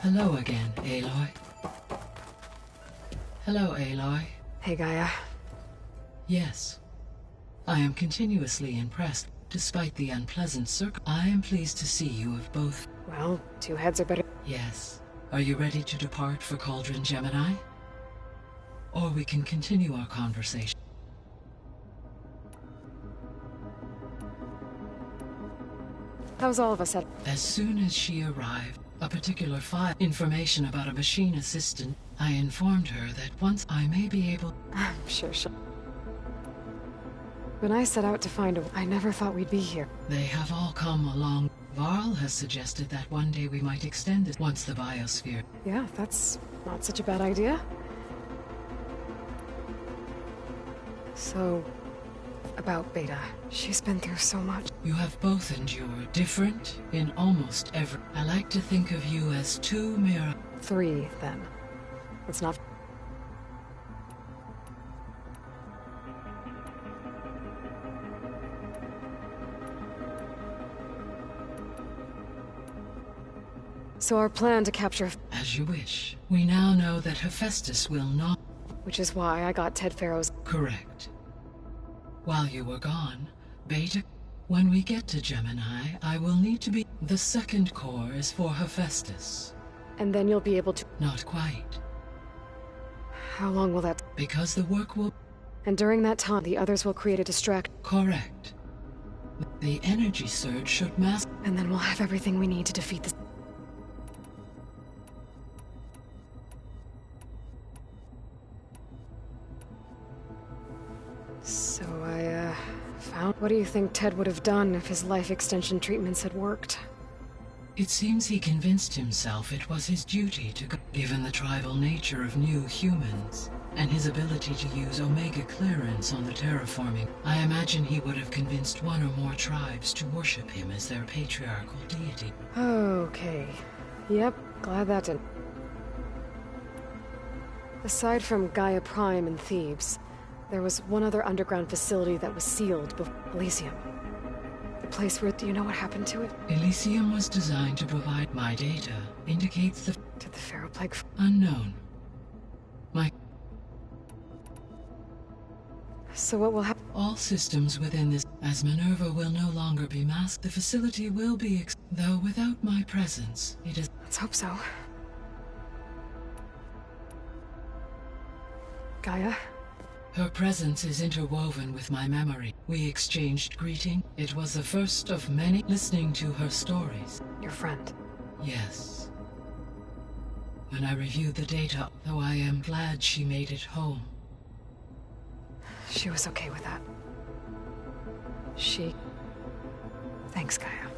Hello again, Aloy. Hello, Aloy. Hey, Gaia. Yes. I am continuously impressed, despite the unpleasant I am pleased to see you have both... Well, two heads are better... Yes. Are you ready to depart for Cauldron Gemini? Or we can continue our conversation. How's all of us at... As soon as she arrived, a particular file, information about a machine assistant, I informed her that once I may be able... I'm sure she'll... When I set out to find her, I never thought we'd be here. They have all come along. Varl has suggested that one day we might extend it once the biosphere... Yeah, that's not such a bad idea. So, about Beta. She's been through so much. You have both endured, different in almost every... I like to think of you as two mirror... Three, then. Let's not... So our plan to capture... As you wish. We now know that Hephaestus will not... Which is why I got Ted Farrow's... Correct. While you were gone, Beta... When we get to Gemini, I will need to be... The second core is for Hephaestus. And then you'll be able to... Not quite. How long will that... Because the work will... And during that time, the others will create a distract... Correct. The energy surge should mask... And then we'll have everything we need to defeat the... So I, found... What do you think Ted would have done if his life extension treatments had worked? It seems he convinced himself it was his duty to go, given the tribal nature of new humans, and his ability to use Omega clearance on the terraforming. I imagine he would have convinced one or more tribes to worship him as their patriarchal deity. Okay. Yep, glad that didn't... Aside from Gaia Prime and Thebes, there was one other underground facility that was sealed before Elysium. The place where... Do you know what happened to it? Elysium was designed to provide... My data indicates the... Did the Pharaoh Plague... Unknown. My... So what will happen? All systems within this... As Minerva will no longer be masked, the facility will be though without my presence, it is... Let's hope so. Gaia? Her presence is interwoven with my memory. We exchanged greeting. It was the first of many listening to her stories. Your friend? Yes. When I reviewed the data, though I am glad she made it home. She was okay with that. She... Thanks, Gaia.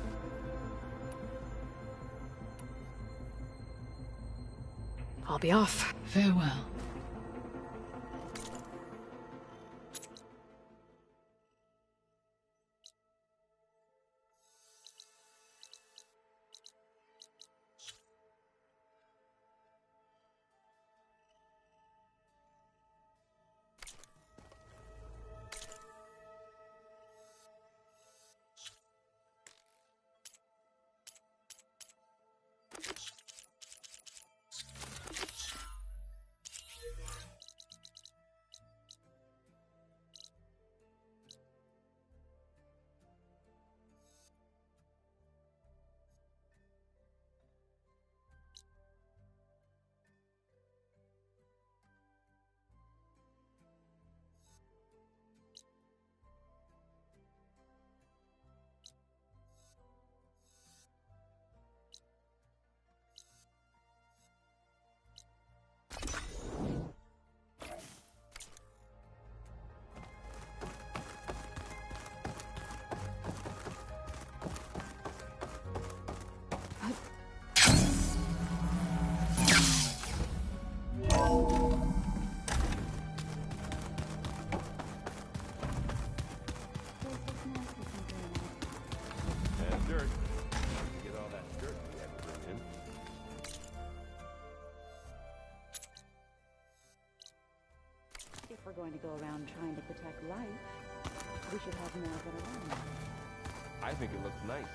I'll be off. Farewell. If we're going to go around trying to protect life, we should have more than one. I think it looks nice.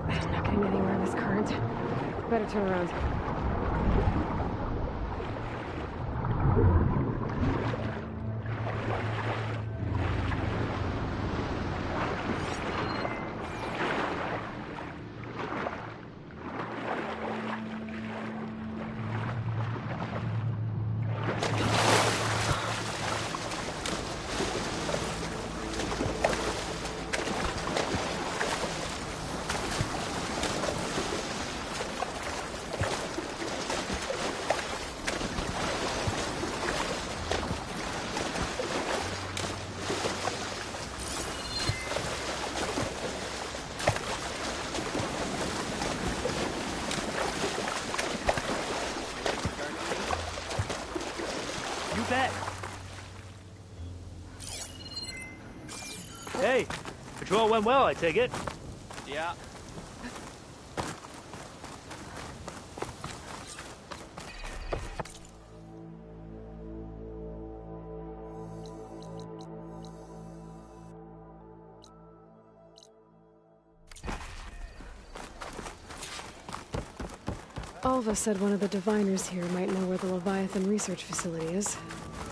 I'm not getting anywhere in this current. Better turn around. You bet. Hey, patrol went well, I take it. Yeah. Alva said one of the diviners here might know where the Leviathan research facility is.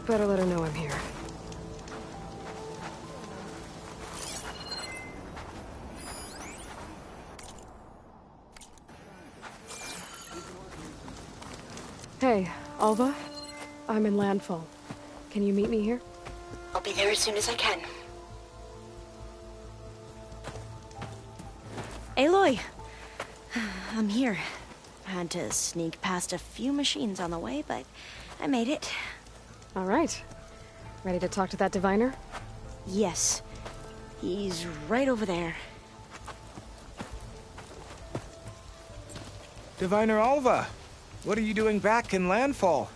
Better let her know I'm here. Hey, Alva. I'm in Landfall. Can you meet me here? I'll be there as soon as I can. Aloy! I'm here. Had to sneak past a few machines on the way, but I made it. All right. Ready to talk to that diviner? Yes. He's right over there. Diviner Alva, what are you doing back in Landfall?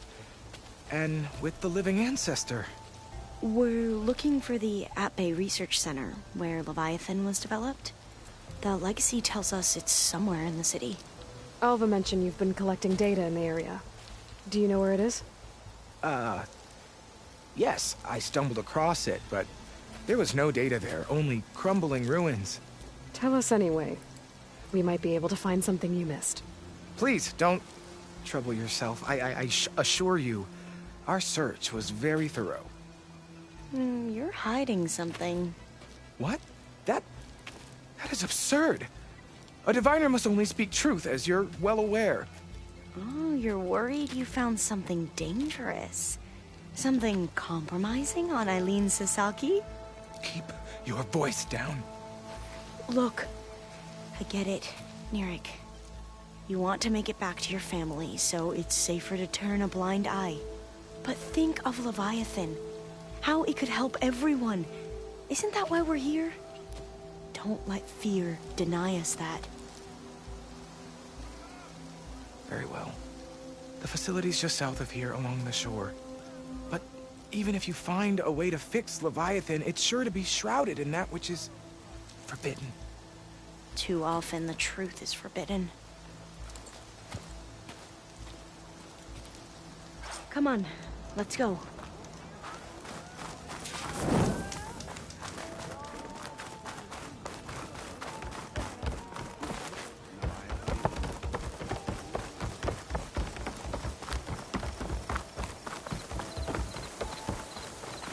And with the living ancestor? We're looking for the At-Bay Research Center, where Leviathan was developed. The legacy tells us it's somewhere in the city. Alva mentioned you've been collecting data in the area. Do you know where it is? Yes, I stumbled across it, but there was no data there, only crumbling ruins. Tell us anyway. We might be able to find something you missed. Please, don't trouble yourself. I assure you, our search was very thorough. You're hiding something. What? That is absurd. A diviner must only speak truth, as you're well aware. Oh, you're worried you found something dangerous. Something compromising on Eileen Sasaki? Keep your voice down. Look, I get it, Nirik. You want to make it back to your family, so it's safer to turn a blind eye. But think of Leviathan. How it could help everyone. Isn't that why we're here? Don't let fear deny us that. Very well. The facility's just south of here, along the shore. But even if you find a way to fix Leviathan, it's sure to be shrouded in that which is forbidden. Too often the truth is forbidden. Come on, let's go.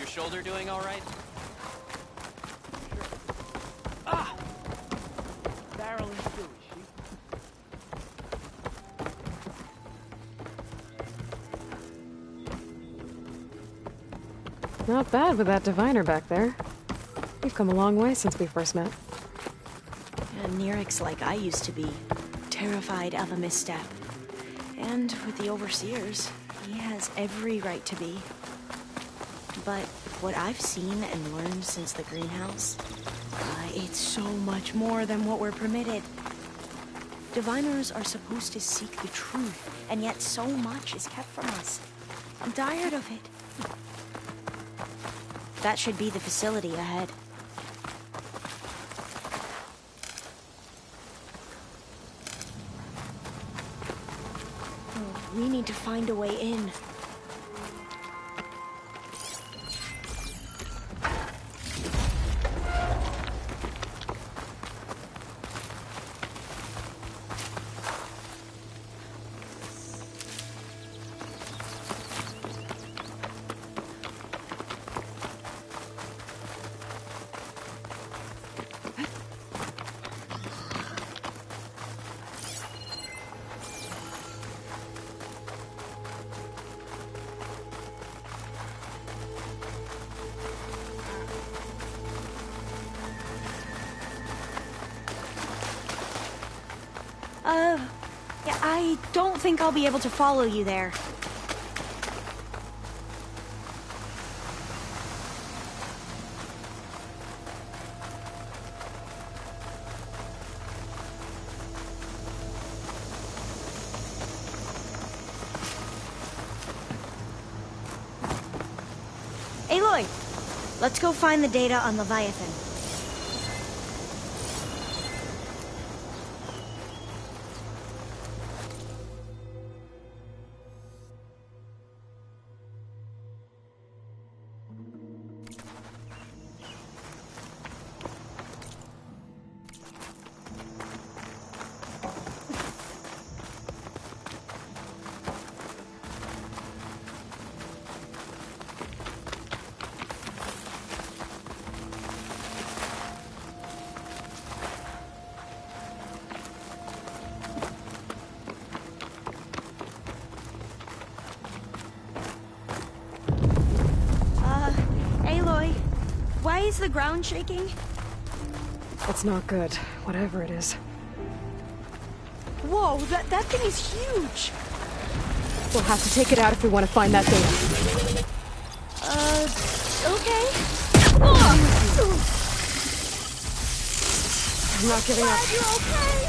Shoulder doing all right? Ah! Barrel and Stewie, Not bad with that diviner back there. You've come a long way since we first met. And Nirik's like I used to be, terrified of a misstep. And with the Overseers, he has every right to be. But what I've seen and learned since the greenhouse, it's so much more than what we're permitted. Diviners are supposed to seek the truth, and yet so much is kept from us. I'm tired of it. That should be the facility ahead. We need to find a way in. Yeah, I don't think I'll be able to follow you there. Aloy, let's go find the data on Leviathan. Aloy, why is the ground shaking? It's not good, whatever it is. Whoa, that thing is huge! We'll have to take it out if we want to find that data. Okay. I'm not giving up. You're okay.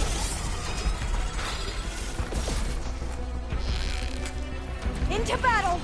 Into battle!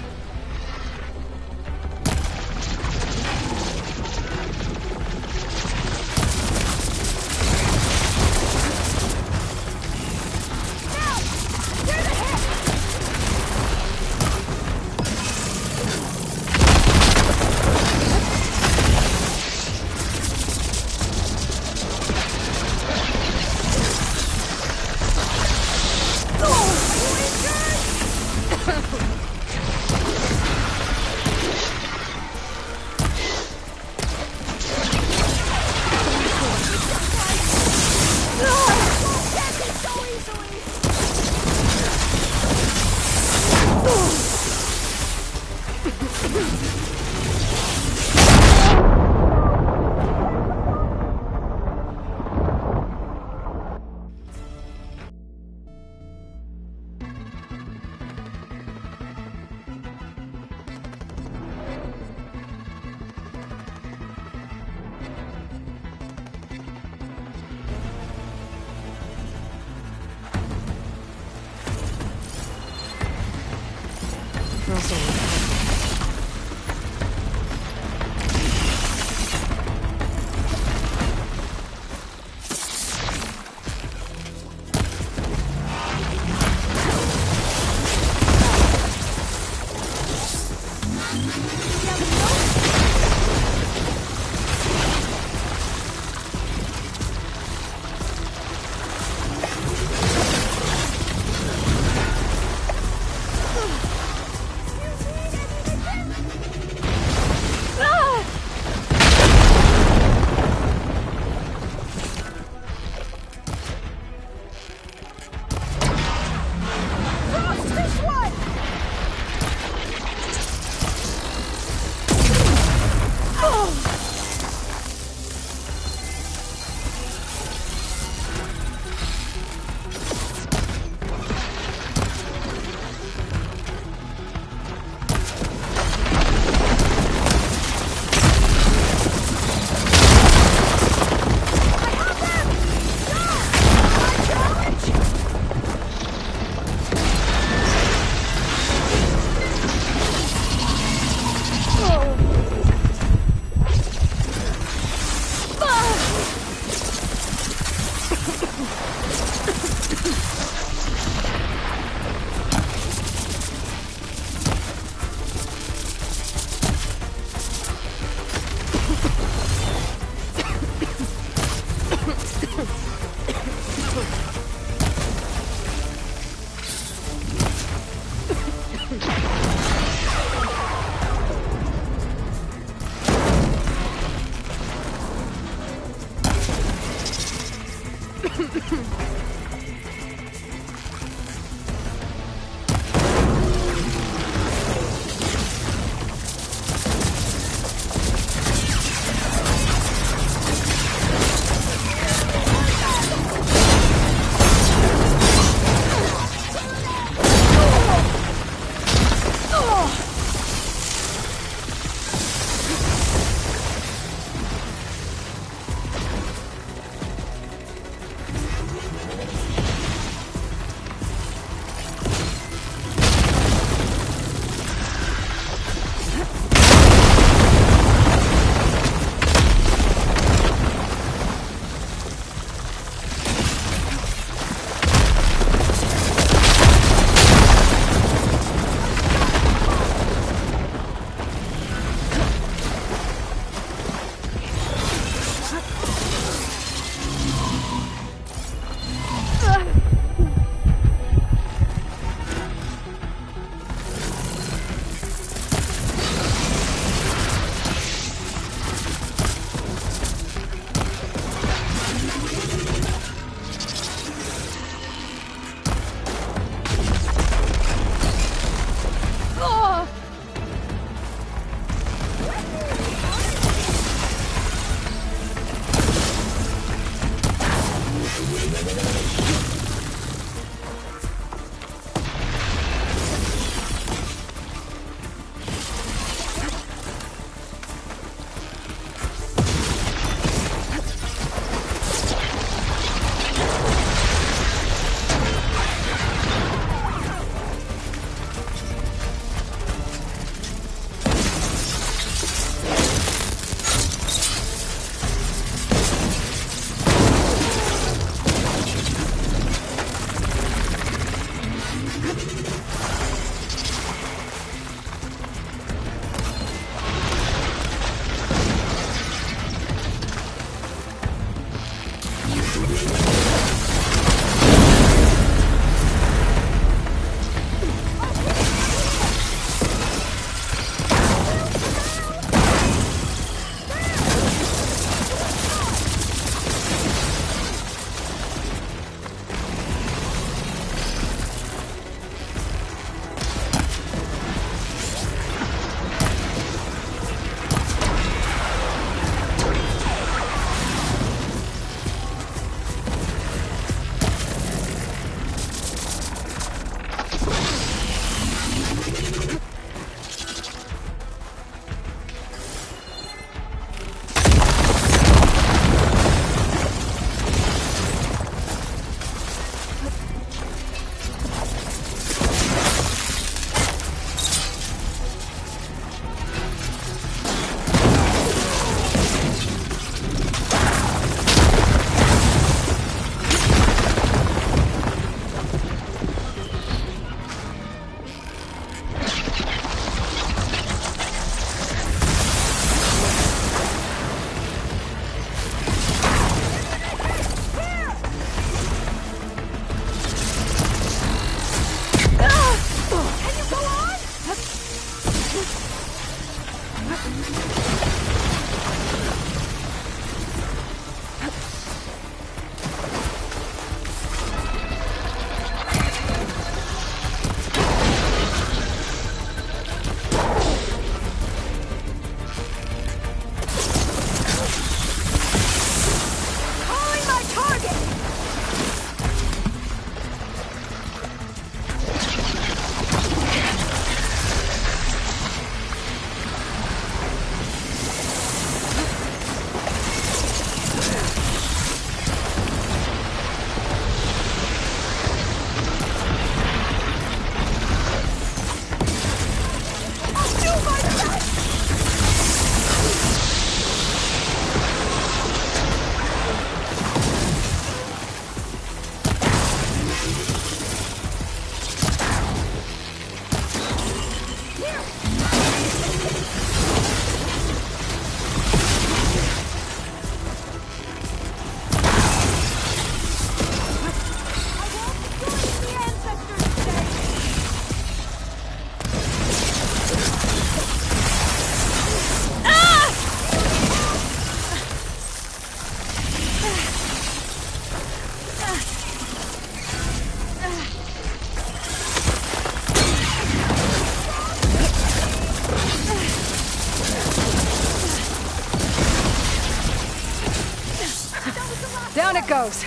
goes.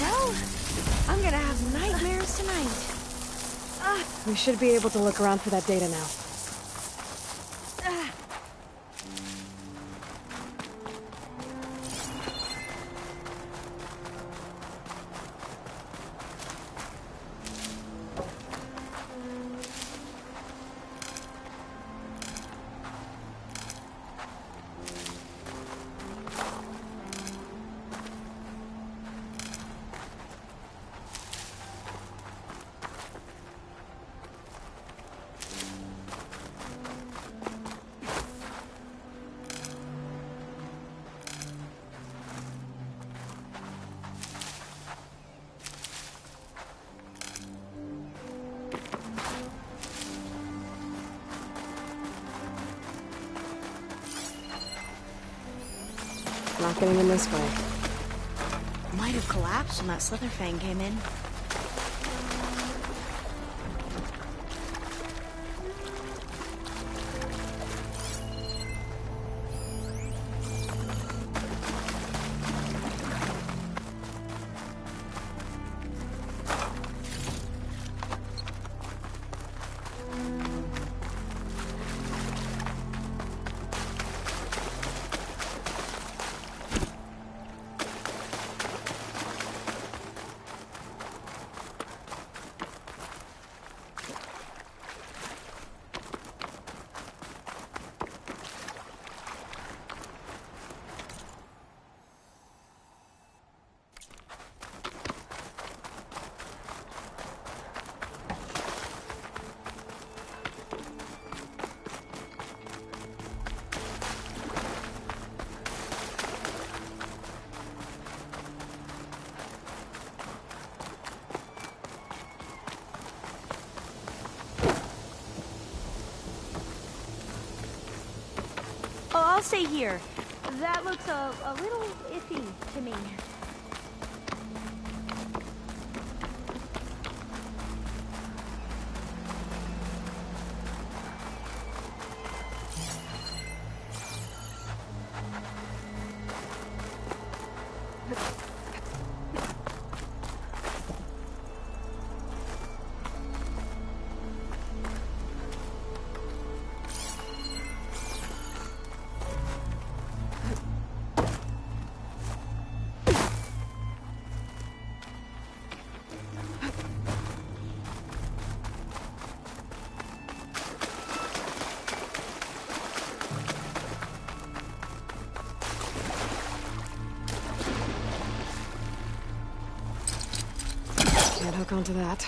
Well, I'm gonna have nightmares tonight. We should be able to look around for that data now. Not getting in this way. Might have collapsed when that Slitherfang came in. Oh, I'll stay here. That looks a little iffy to me. Can't hook onto that.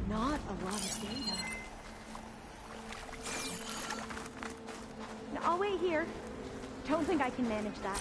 Not a lot of data. I'll wait here. Don't think I can manage that.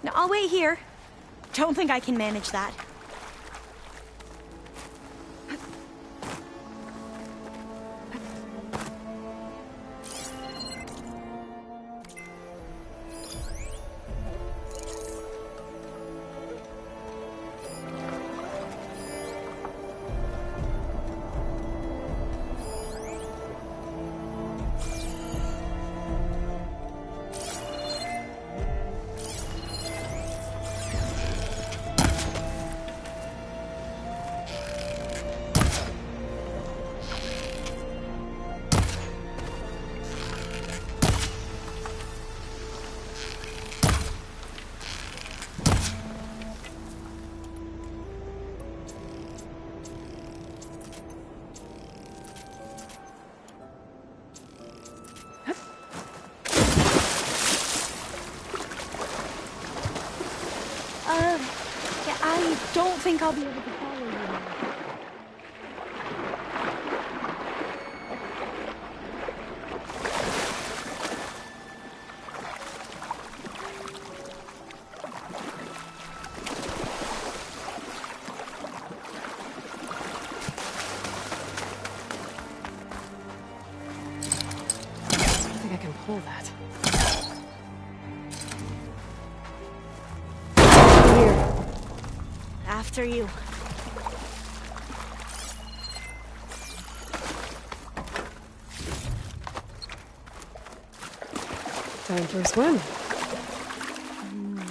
Now, I'll wait here. Don't think I can manage that. don't think I'll be able to follow you now. I don't think I can pull that. After you. Time for a swim.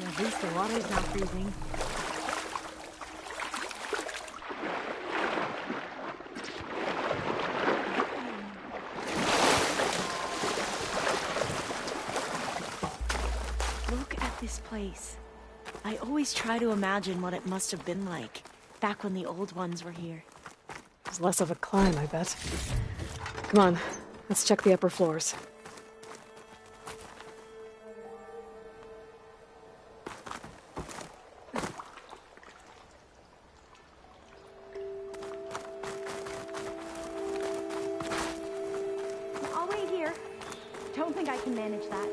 At least the water's not freezing. Look at this place. I always try to imagine what it must have been like back when the old ones were here. It was less of a climb, I bet. Come on, let's check the upper floors. I'll wait here. Don't think I can manage that.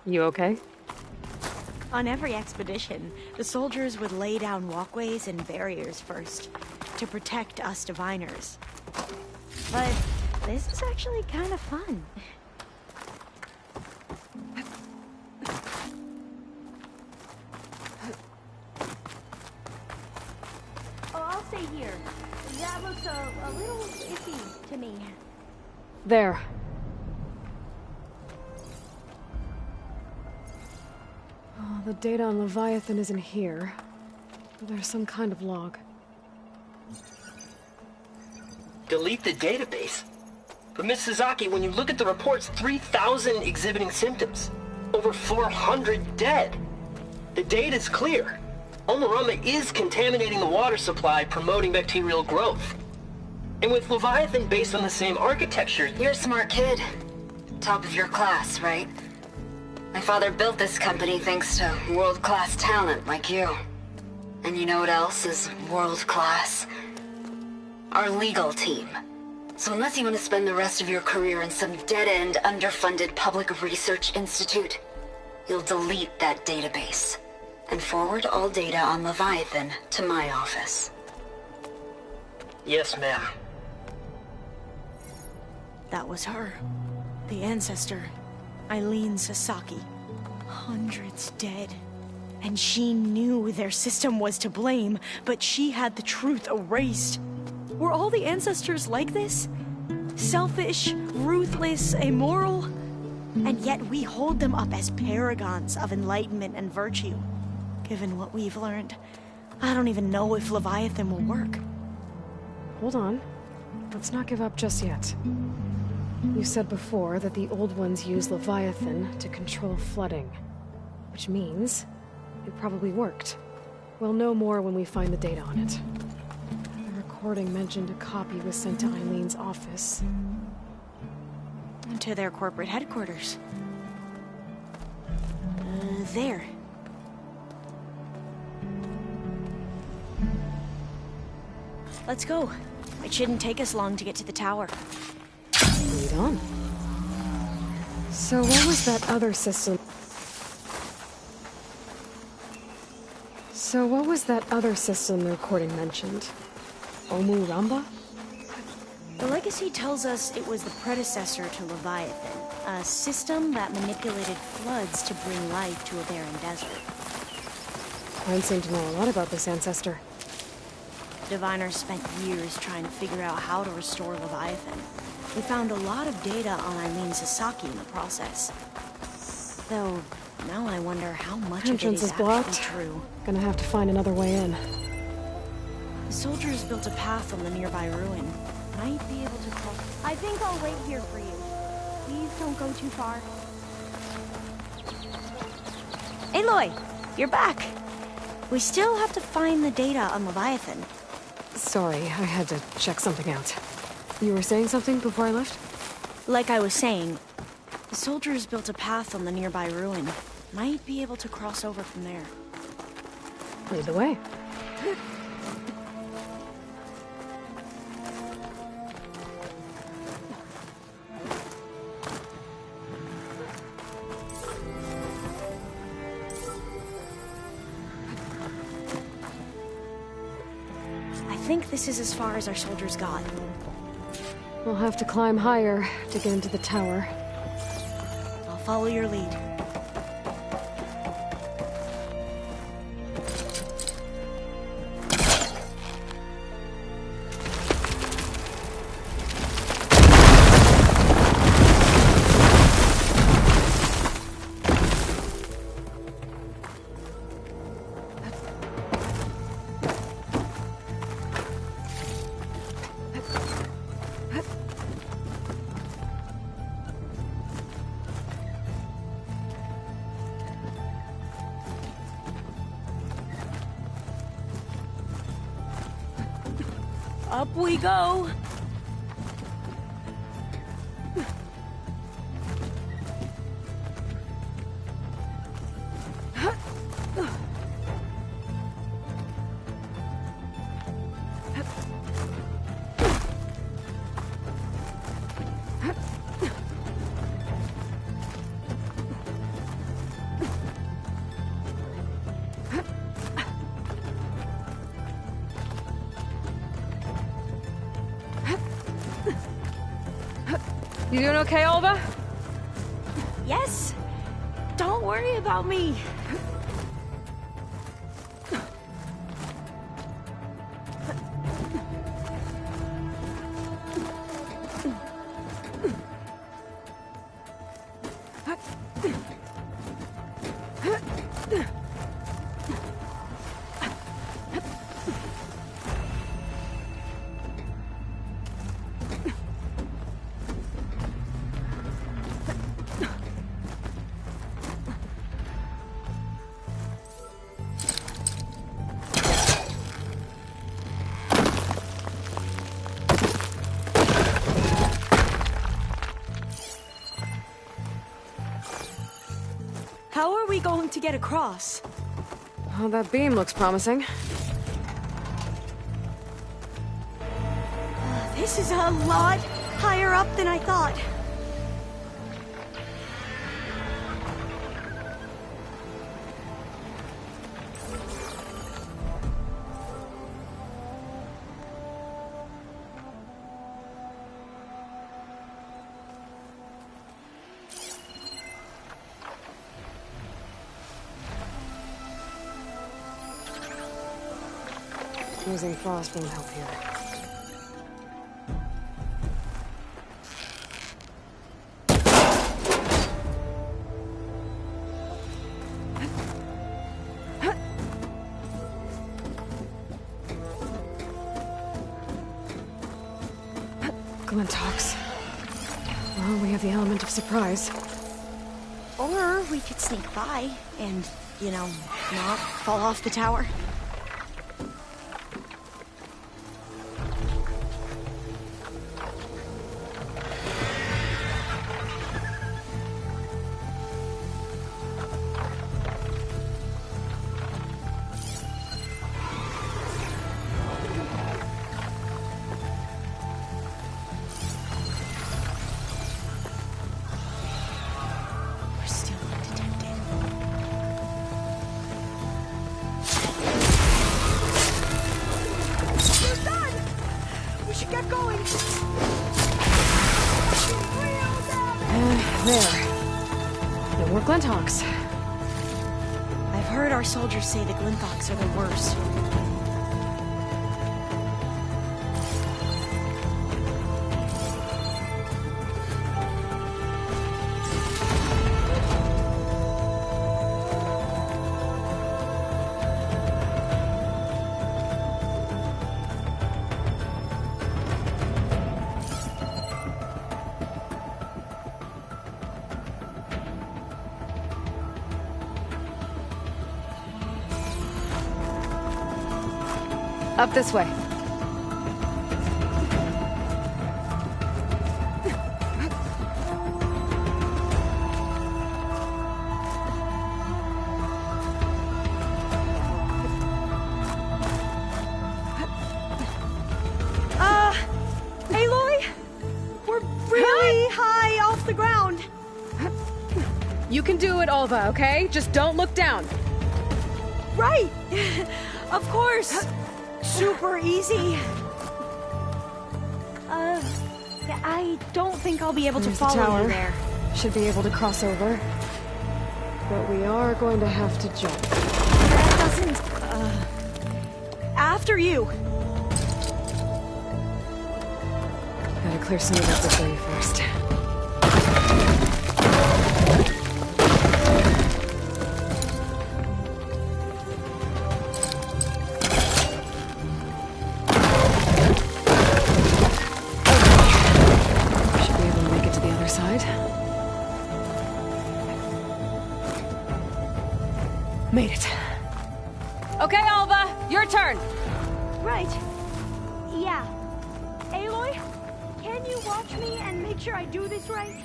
You okay? On every expedition, the soldiers would lay down walkways and barriers first to protect us diviners. But this is actually kind of fun. Oh, I'll stay here. That looks a little iffy to me. There. Oh, the data on Leviathan isn't here. But there's some kind of log. Delete the database? But Miss Sasaki, when you look at the reports, 3,000 exhibiting symptoms. Over 400 dead. The data's clear. Omurama is contaminating the water supply, promoting bacterial growth. And with Leviathan based on the same architecture... You're a smart kid. Top of your class, right? My father built this company thanks to world-class talent like you. And you know what else is world-class? Our legal team. So unless you want to spend the rest of your career in some dead-end, underfunded public research institute, you'll delete that database and forward all data on Leviathan to my office. Yes, ma'am. That was her. The ancestor. Eileen Sasaki. Hundreds dead. And she knew their system was to blame, but she had the truth erased. Were all the ancestors like this? Selfish, ruthless, immoral? And yet we hold them up as paragons of enlightenment and virtue. Given what we've learned, I don't even know if Leviathan will work. Hold on. Let's not give up just yet. You said before that the old ones use Leviathan to control flooding. Which means it probably worked. We'll know more when we find the data on it. The recording mentioned a copy was sent to Eileen's office. To their corporate headquarters. There. Let's go. It shouldn't take us long to get to the tower. Lead on. So what was that other system? The recording mentioned? Omurama? The legacy tells us it was the predecessor to Leviathan, a system that manipulated floods to bring life to a barren desert. I seem to know a lot about this ancestor. Diviners spent years trying to figure out how to restore Leviathan. We found a lot of data on Eileen Sasaki in the process. Though, now I wonder how much of it Entrance is is blocked. actually true. Gonna have to find another way in. The soldiers built a path on the nearby ruin. Might be able to cross. I think I'll wait here for you. Please don't go too far. Aloy, you're back. We still have to find the data on Leviathan. Sorry, I had to check something out. You were saying something before I left? Like I was saying, the soldiers built a path on the nearby ruin. Might be able to cross over from there. Lead the way. I think this is as far as our soldiers got. We'll have to climb higher to get into the tower. I'll follow your lead. Up we go! You doing okay, Olva? Yes! Don't worry about me! How are we going to get across? Oh, that beam looks promising. This is a lot higher up than I thought. Using frost won't help here. Glintox. Well, we have the element of surprise. Or we could sneak by and, you know, not fall off the tower. There. No more Glintox. I've heard our soldiers say the Glintox are the worst. Up this way. the ground. You can do it, Alva, okay? Just don't look down. Right! Of course! Super easy. I don't think I'll be able to follow tower. you there. Should be able to cross over. But we are going to have to jump. That doesn't... After you! Gotta clear some of that debris first. Should be able to make it to the other side. Made it. Okay, Alva, your turn. Right. Yeah. Aloy, can you watch me and make sure I do this right?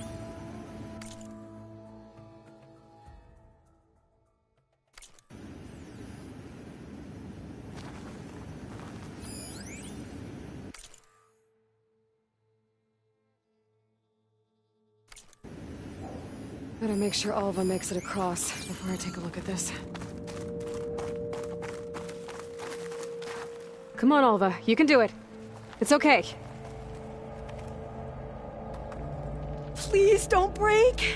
Better make sure Alva makes it across before I take a look at this. Come on, Alva. You can do it. It's okay. Please don't break.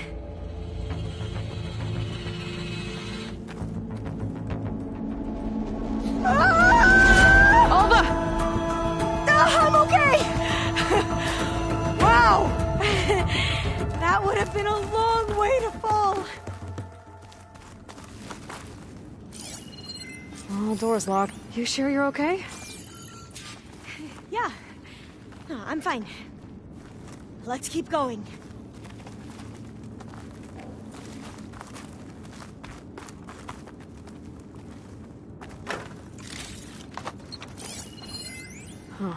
Alva! I'm okay! Wow! That would have been a long way to fall. Oh, door's locked. You sure you're okay? Yeah. No, I'm fine. Let's keep going. Huh.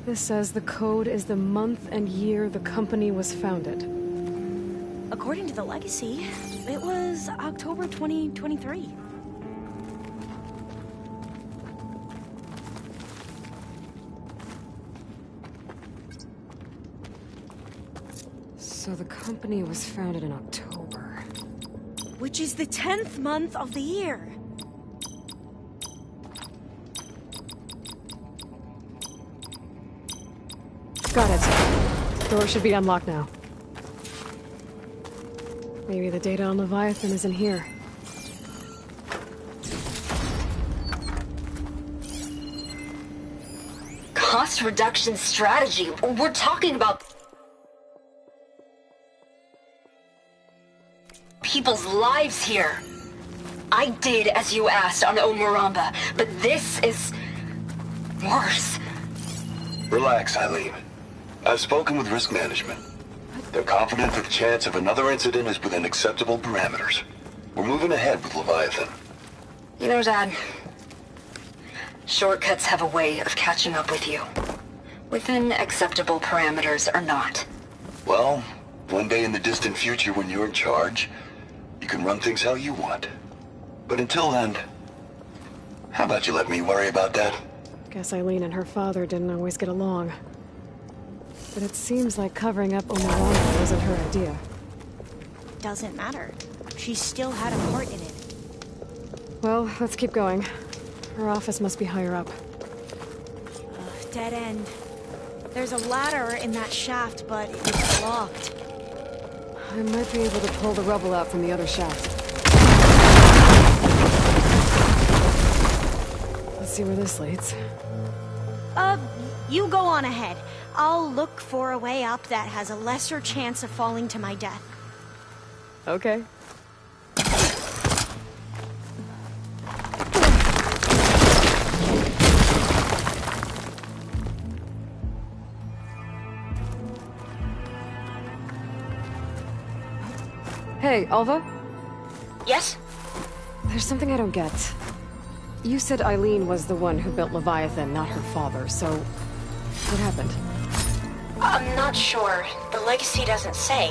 This says the code is the month and year the company was founded. According to the legacy, it was October 2023. So the company was founded in October. Which is the 10th month of the year. Got it. Door should be unlocked now. Maybe the data on Leviathan is in here. Cost reduction strategy. We're talking about people's lives here. I did as you asked on Omuramba, but this is worse. Relax, Eileen. I've spoken with risk management. They're confident that the chance of another incident is within acceptable parameters. We're moving ahead with Leviathan. You know, Dad, shortcuts have a way of catching up with you. Within acceptable parameters or not. Well, one day in the distant future when you're in charge, you can run things how you want. But until then, how about you let me worry about that? Guess Eileen and her father didn't always get along. But it seems like covering up Omuramba wasn't her idea. Doesn't matter. She still had a part in it. Well, let's keep going. Her office must be higher up. Dead end. There's a ladder in that shaft, but it's locked. I might be able to pull the rubble out from the other shaft. Let's see where this leads. You go on ahead. I'll look for a way up that has a lesser chance of falling to my death. Okay. Hey, Alva? Yes? There's something I don't get. You said Eileen was the one who built Leviathan, not her father, so What happened? I'm not sure. The legacy doesn't say.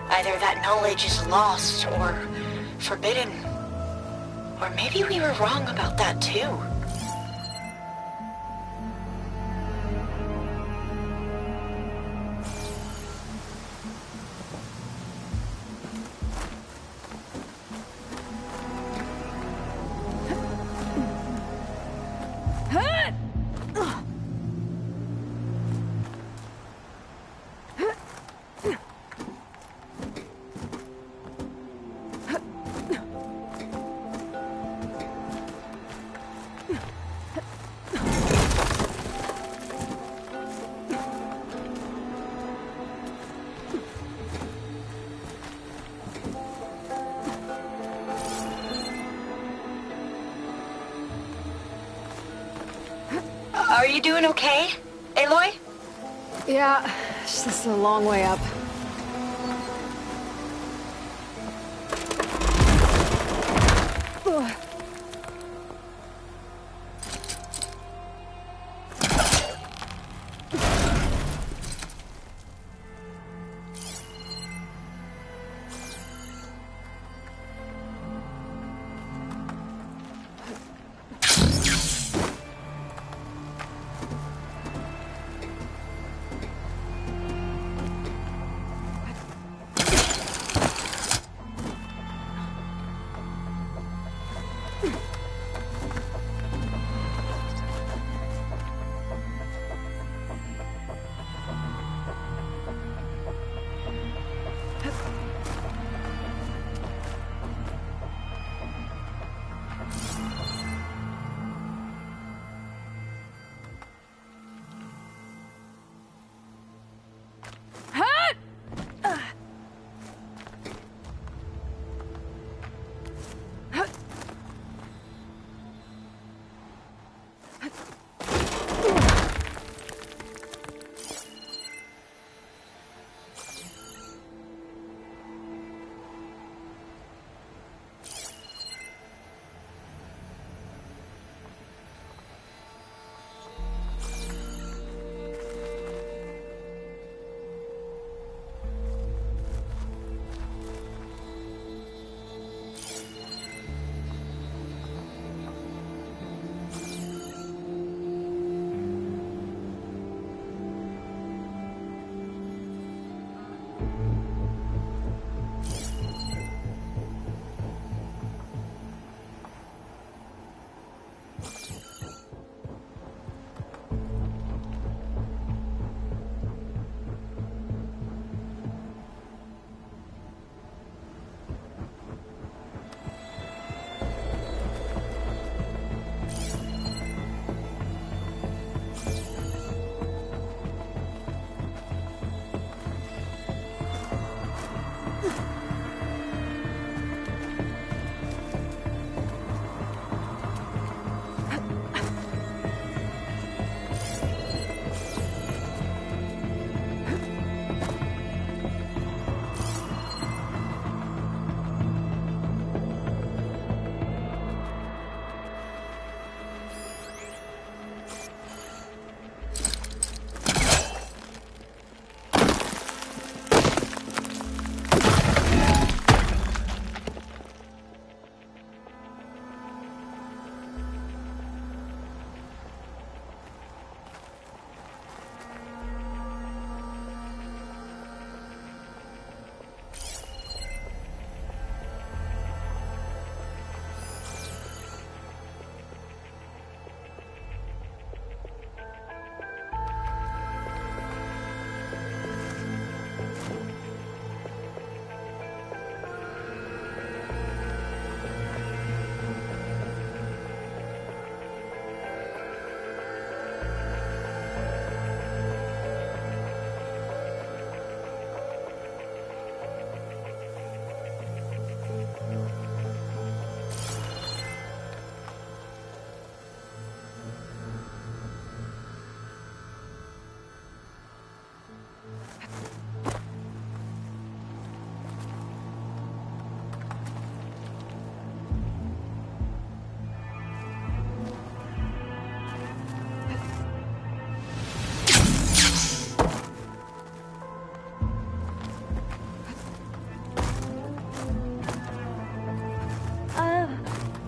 Either that knowledge is lost or forbidden. Or maybe we were wrong about that too. Are you doing okay, Aloy? Yeah, it's just a long way up. Ugh.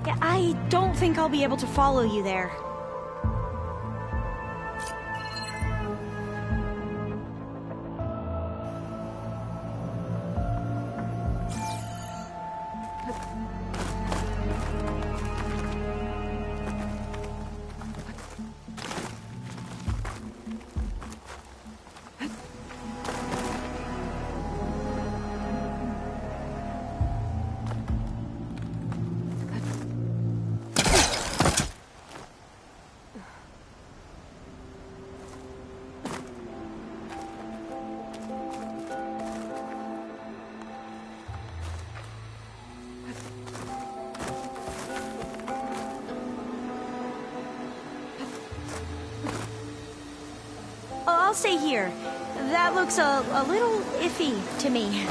Yeah, I don't think I'll be able to follow you there. I'll stay here. That looks a little iffy to me.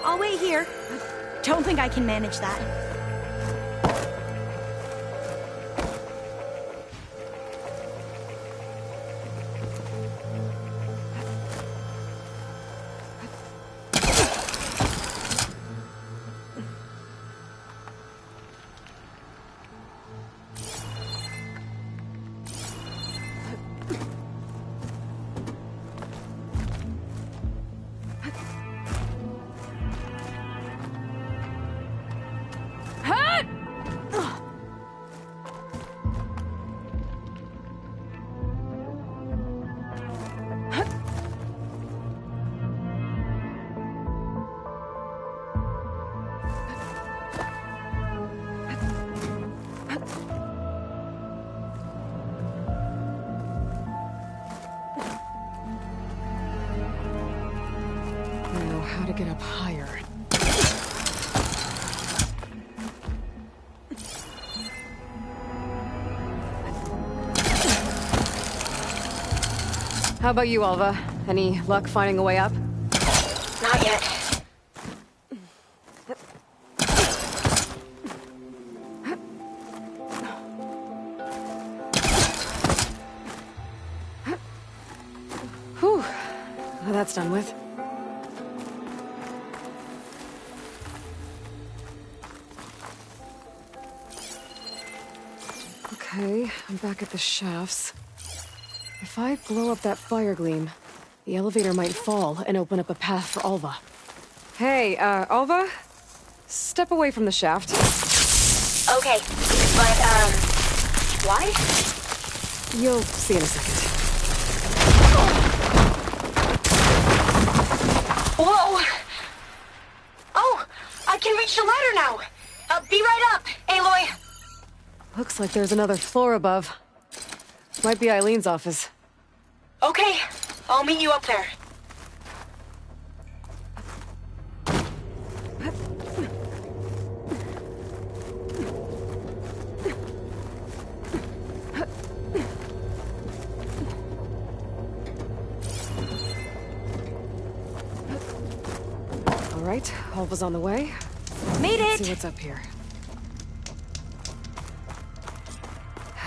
I'll wait here. Don't think I can manage that. get up higher. How about you, Alva? Any luck finding a way up? Not yet. Whew. Well, that's done with. Okay, I'm back at the shafts. If I blow up that fire gleam, the elevator might fall and open up a path for Alva. Hey, Alva? Step away from the shaft. Okay, but, why? You'll see in a second. Whoa! Oh, I can reach the ladder now! Be right up, Aloy! Looks like there's another floor above. Might be Eileen's office. Okay, I'll meet you up there. All right, Alva's on the way. Made Let's it! see what's up here.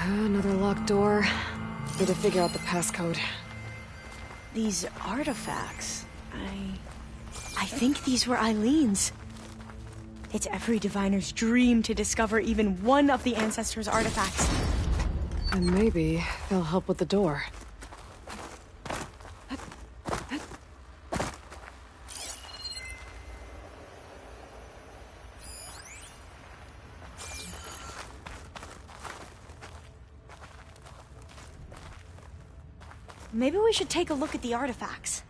Another locked door. Need to figure out the passcode. These artifacts... I think these were Eileen's. It's every diviner's dream to discover even one of the Ancestors' artifacts. And maybe they'll help with the door. Maybe we should take a look at the artifacts.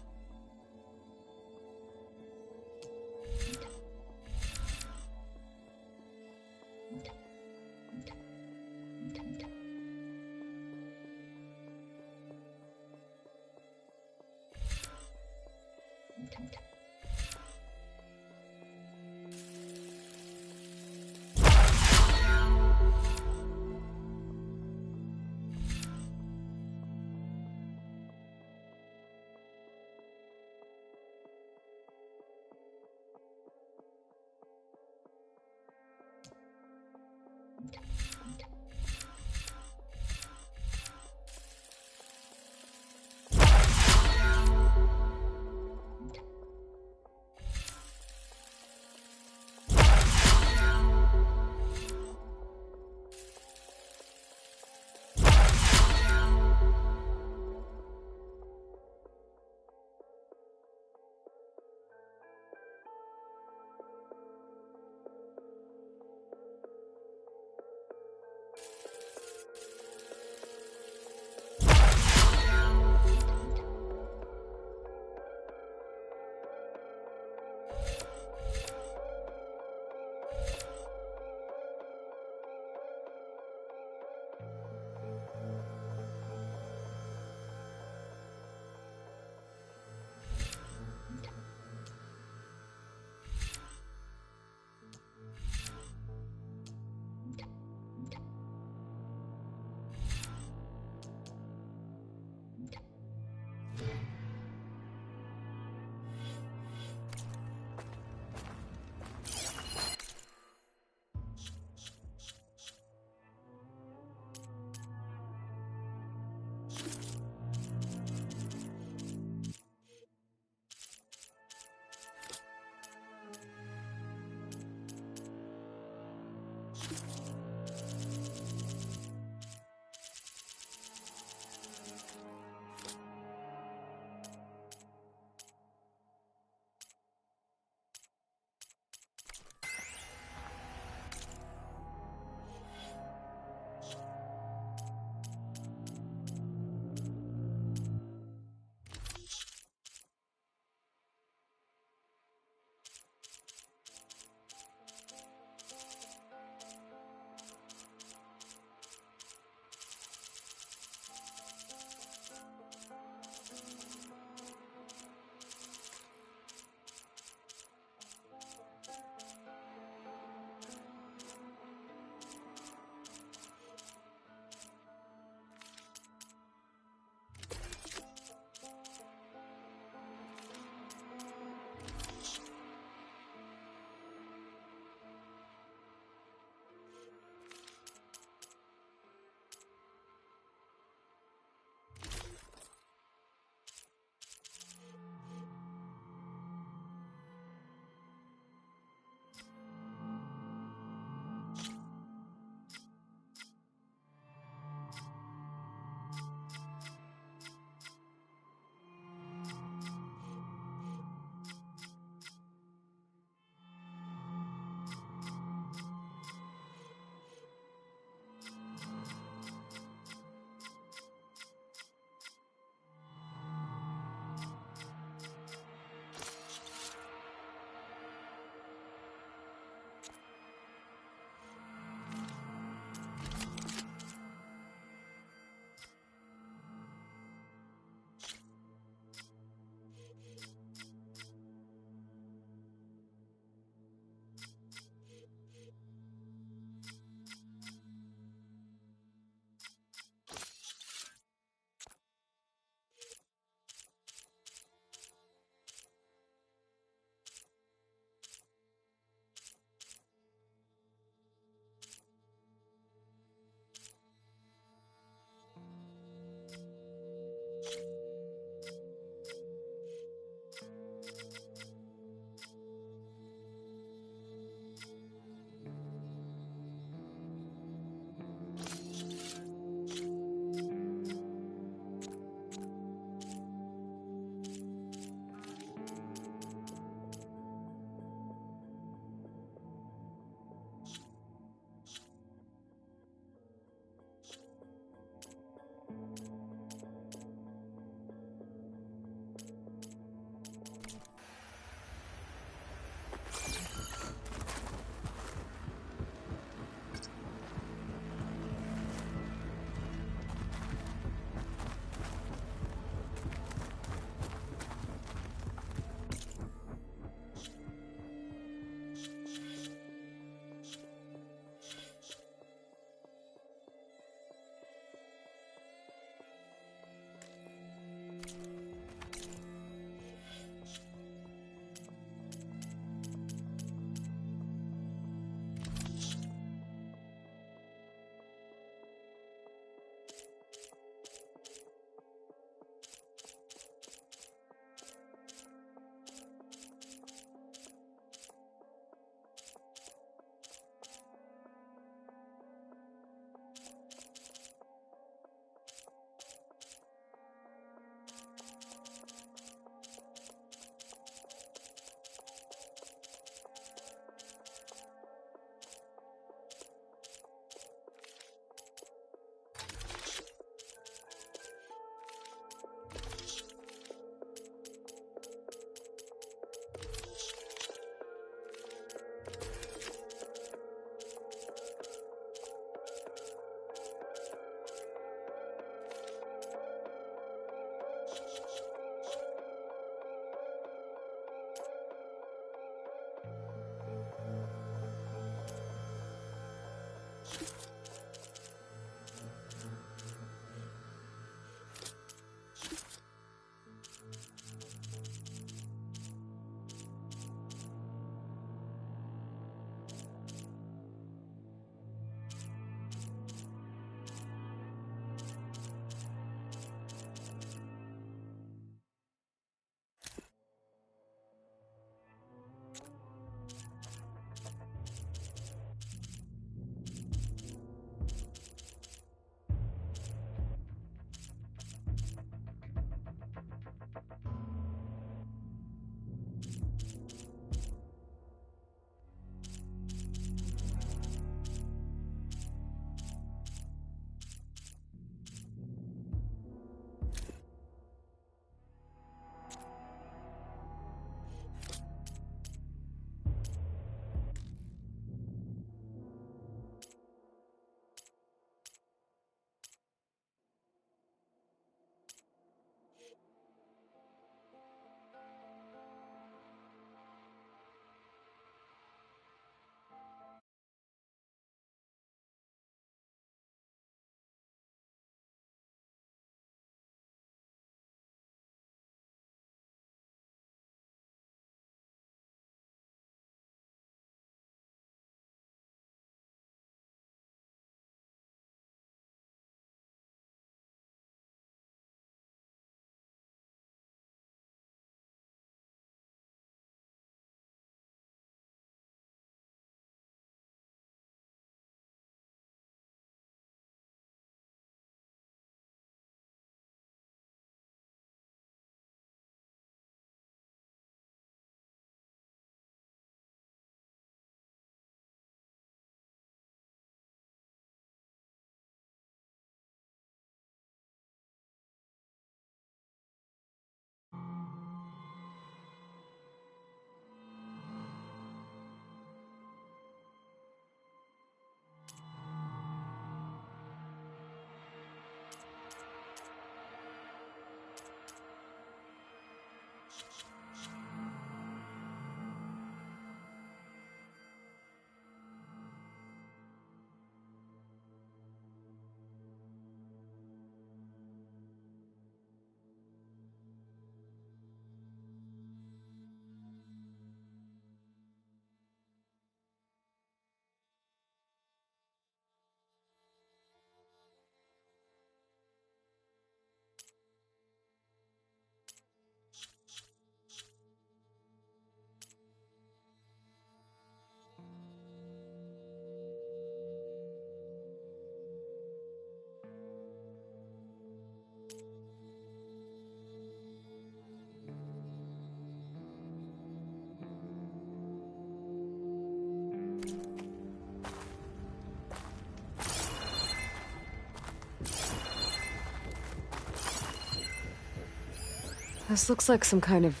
This looks like some kind of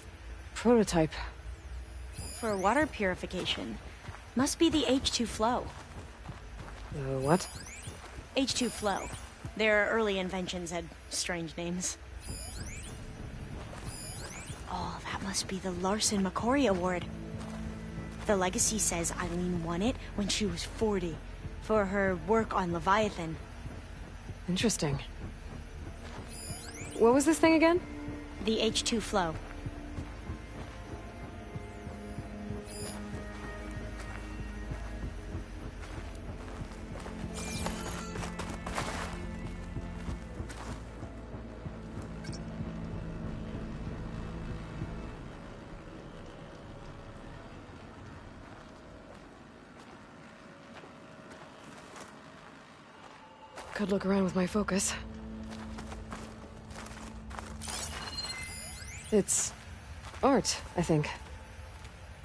prototype. For water purification. Must be the H2 flow. What? H2 flow. Their early inventions had strange names. Oh, that must be the Larson McCory Award. The legacy says Eileen won it when she was 40 for her work on Leviathan. Interesting. What was this thing again? The H2 flow. Could look around with my focus. It's art, I think.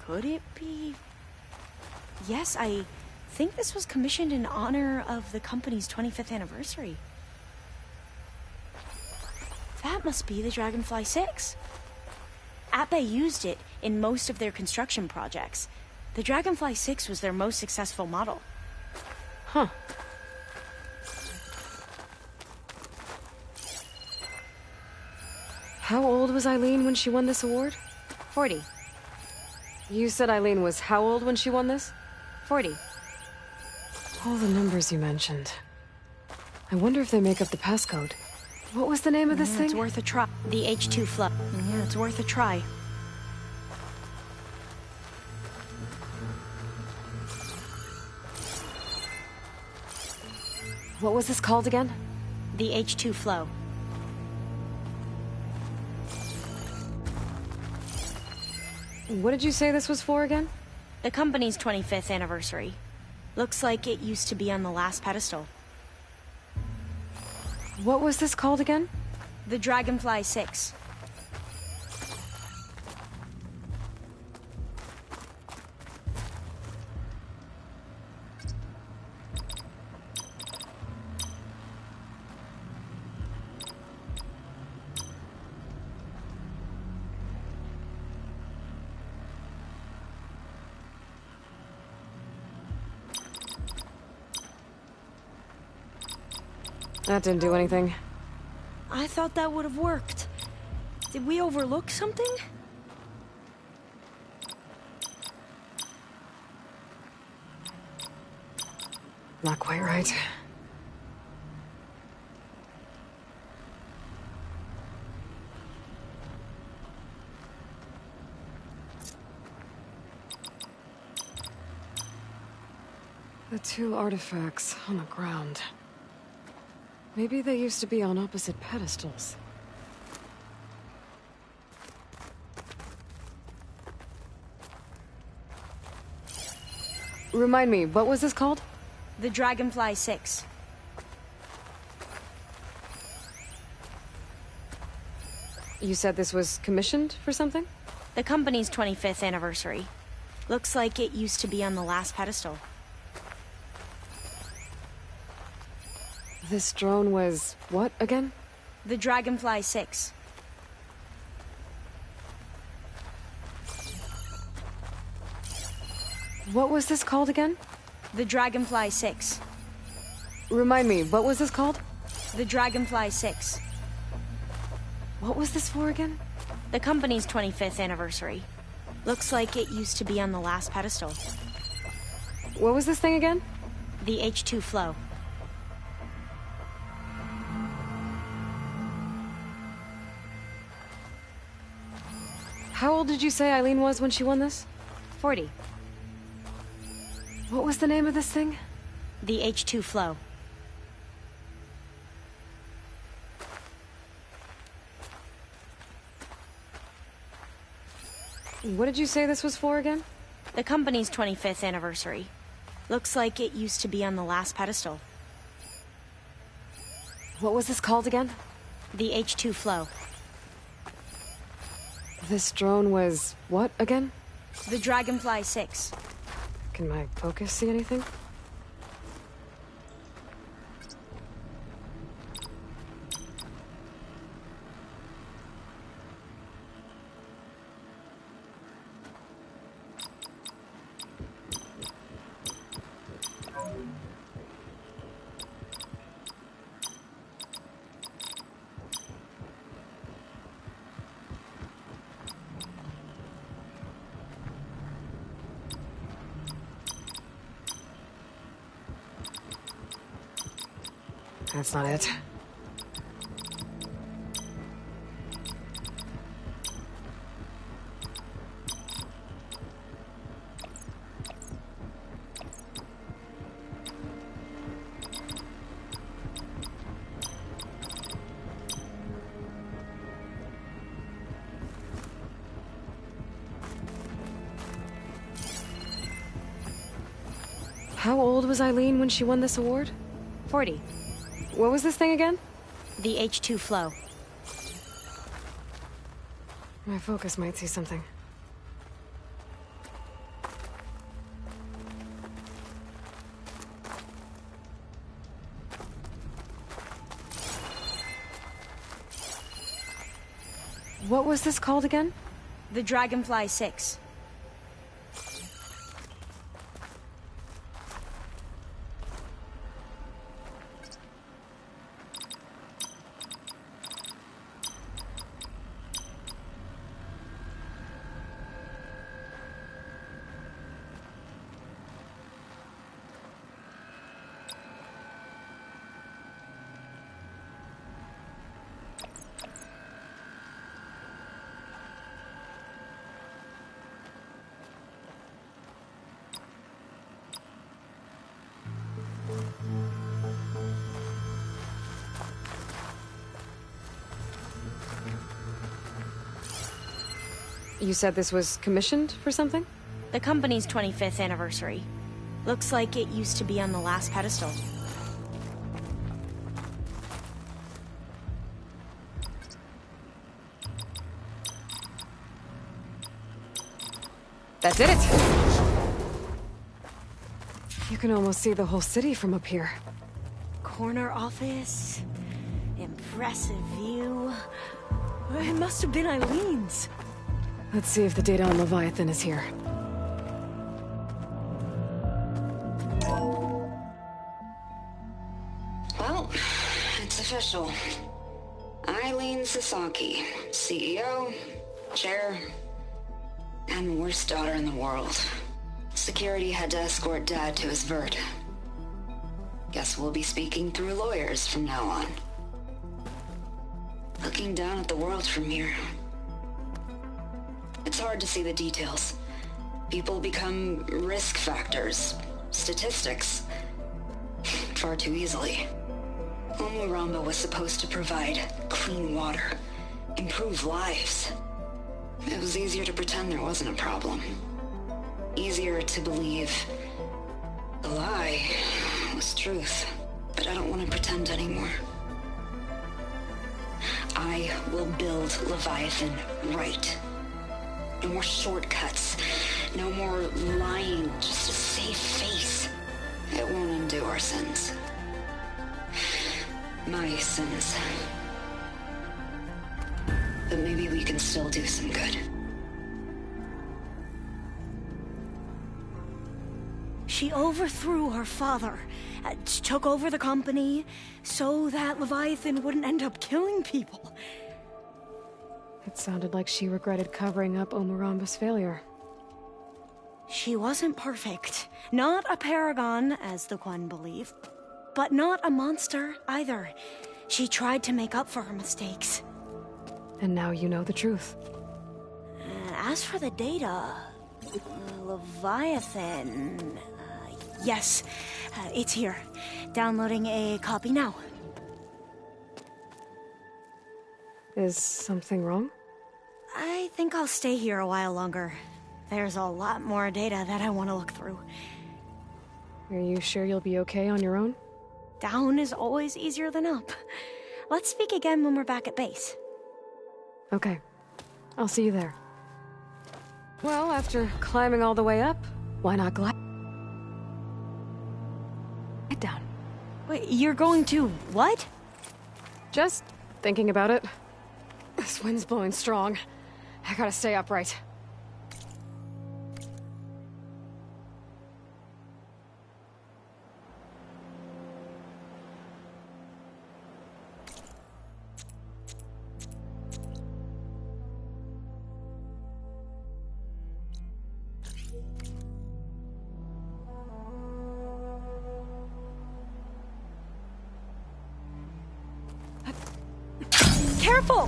Could it be? Yes, I think this was commissioned in honor of the company's 25th anniversary. That must be the Dragonfly 6. Atbay used it in most of their construction projects. The Dragonfly 6 was their most successful model. Huh. How old was Eileen when she won this award? 40. You said Eileen was how old when she won this? 40. All the numbers you mentioned. I wonder if they make up the passcode. What was the name of this thing? It's worth a try. The H2 flow. Yeah, it's worth a try. What was this called again? The H2 flow. What did you say this was for again? The company's 25th anniversary. Looks like it used to be on the last pedestal. What was this called again? The Dragonfly 6. That didn't do anything. I thought that would have worked. Did we overlook something? Not quite right. The two artifacts on the ground. Maybe they used to be on opposite pedestals. Remind me, what was this called? The Dragonfly 6. You said this was commissioned for something? The company's 25th anniversary. Looks like it used to be on the last pedestal. This drone was what again? The Dragonfly 6. What was this called again? The Dragonfly 6. Remind me, what was this called? The Dragonfly 6. What was this for again? The company's 25th anniversary. Looks like it used to be on the last pedestal. What was this thing again? The H2 flow. How old did you say Eileen was when she won this? 40. What was the name of this thing? The H2 flow. What did you say this was for again? The company's 25th anniversary. Looks like it used to be on the last pedestal. What was this called again? The H2 flow. This drone was what again? The Dragonfly 6. Can my focus see anything? That's not it. How old was Eileen when she won this award? 40. What was this thing again? The H2 flow. My focus might see something. What was this called again? The Dragonfly 6. You said this was commissioned for something? The company's 25th anniversary. Looks like it used to be on the last pedestal. That did it! You can almost see the whole city from up here. Corner office. Impressive view. It must have been Eileen's. Let's see if the data on Leviathan is here. Well, it's official. Eileen Sasaki, CEO, chair, and worst daughter in the world. Security had to escort Dad to his vert. Guess we'll be speaking through lawyers from now on. Looking down at the world from here. It's hard to see the details. People become risk factors, statistics, far too easily. Omuramba was supposed to provide clean water, improve lives. It was easier to pretend there wasn't a problem. Easier to believe the lie was truth. But I don't want to pretend anymore. I will build Leviathan right. No more shortcuts. No more lying just to save face. It won't undo our sins. My sins. But maybe we can still do some good. She overthrew her father, took over the company, so that Leviathan wouldn't end up killing people. It sounded like she regretted covering up Omuramba's failure. She wasn't perfect. Not a paragon, as the Quan believe. But not a monster, either. She tried to make up for her mistakes. And now you know the truth. As for the data... Leviathan... yes, it's here. Downloading a copy now. Is something wrong? I think I'll stay here a while longer. There's a lot more data that I want to look through. Are you sure you'll be okay on your own? Down is always easier than up. Let's speak again when we're back at base. Okay. I'll see you there. Well, after climbing all the way up, why not glide down? Wait, you're going to what? Just thinking about it. This wind's blowing strong. I gotta stay upright. Careful!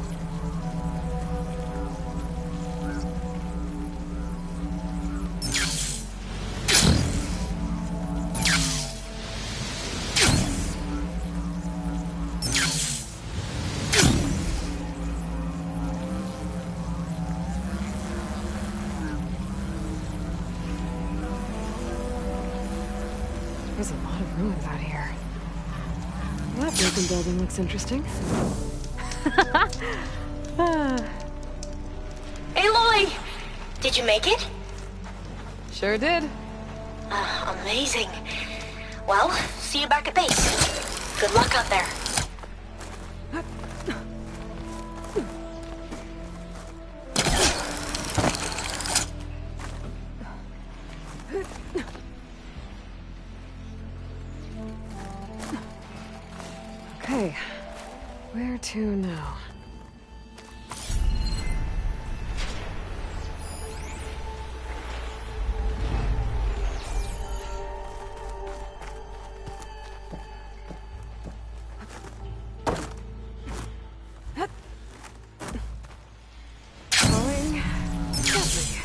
There's a lot of ruins out here. That broken building looks interesting. Aloy! Did you make it? Sure did. Amazing. Well, see you back at base. Good luck out there. Okay, where to now? Going gently.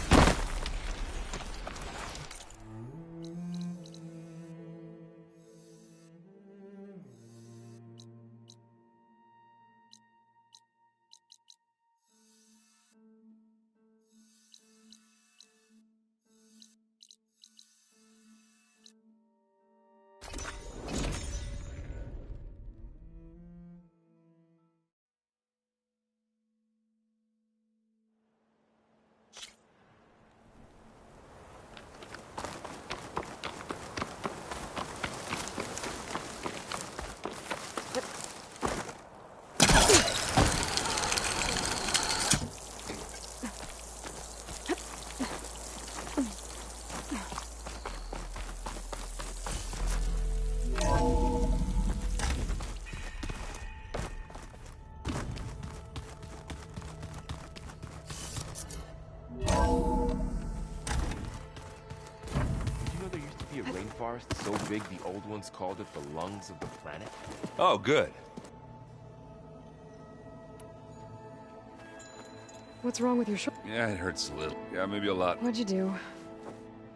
A rainforest so big the old ones called it the lungs of the planet? Oh, good. What's wrong with your shoulder? Yeah, it hurts a little. Yeah, maybe a lot. What'd you do?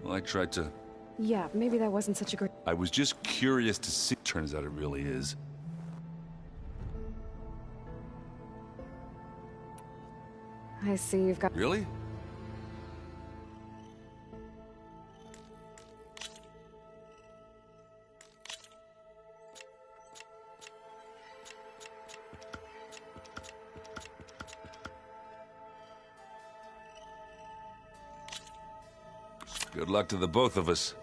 Well, I tried to... Yeah, maybe that wasn't such a great... I was just curious to see. Turns out it really is. I see you've got... Really? Good luck to the both of us.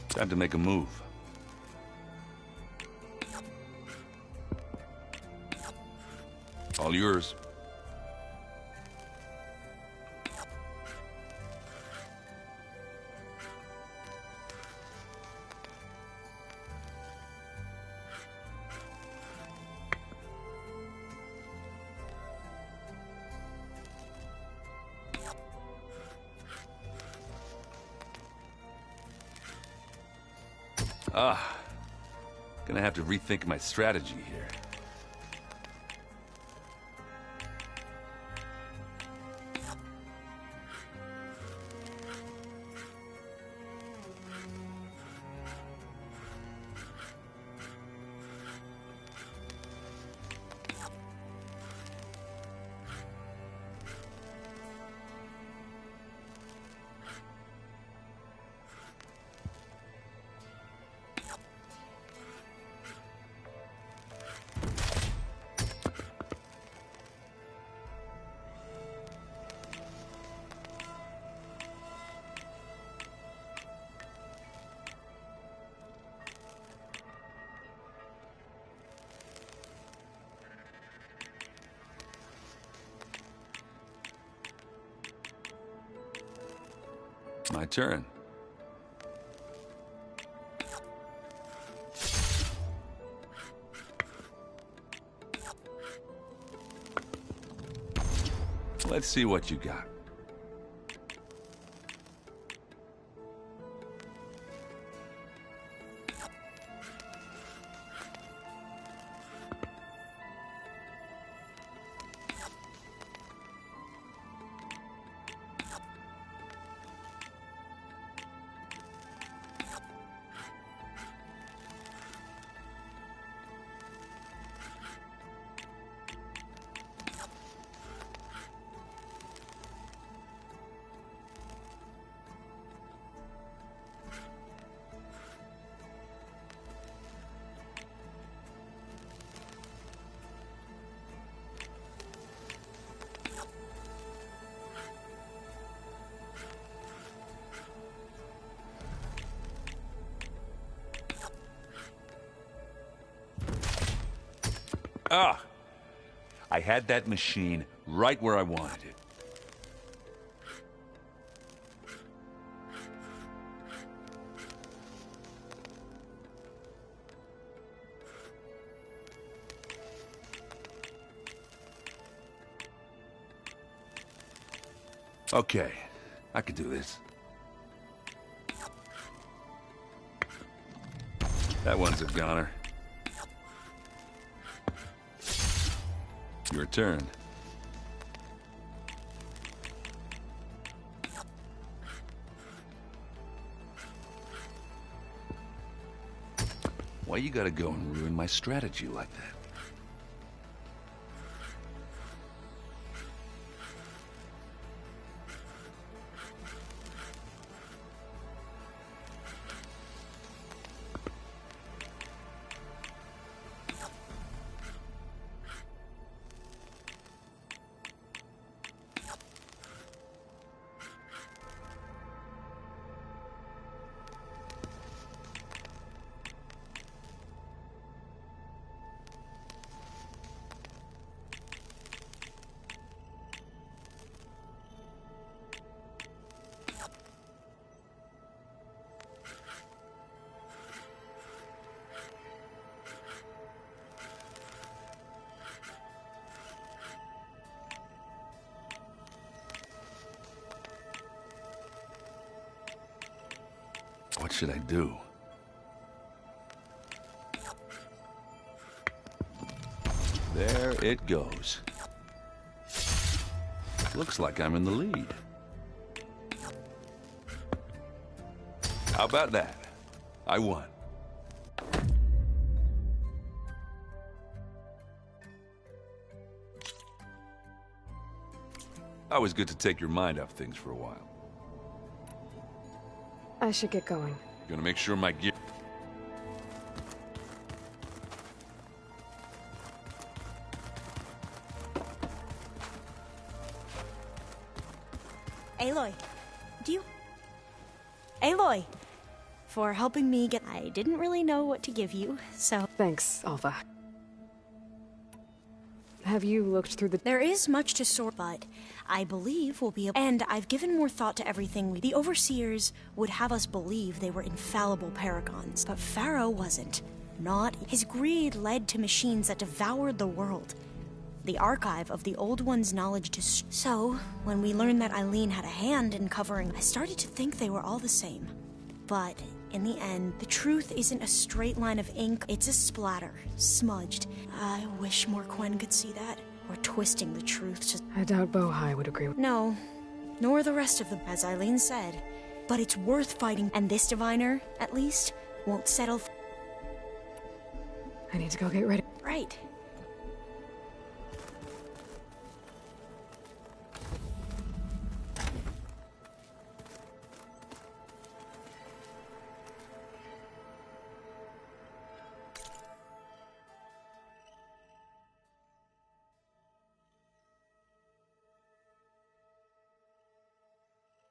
Time to make a move. All yours. Gonna have to rethink my strategy here. My turn. Let's see what you got. Ah! I had that machine right where I wanted it. Okay, I can do this. That one's a goner. Your turn. Why you gotta go and ruin my strategy like that? What should I do? There it goes. Looks like I'm in the lead. How about that? I won. Always good to take your mind off things for a while. I should get going. Gonna make sure my gear... Aloy, do you... Aloy! For helping me get... I didn't really know what to give you, so... Thanks, Alva. Have you looked through the... There is much to sort, but I believe we'll be able... And I've given more thought to everything we... The Overseers would have us believe they were infallible paragons, but Pharaoh wasn't. Not... His greed led to machines that devoured the world. The archive of the Old One's knowledge to... So, when we learned that Eileen had a hand in covering, I started to think they were all the same. But... in the end, the truth isn't a straight line of ink, it's a splatter, smudged. I wish more Quen could see that. We're twisting the truth to... I doubt Bohai would agree with... No, nor the rest of them, as Eileen said. But it's worth fighting, and this diviner, at least, won't settle... I need to go get ready. Right.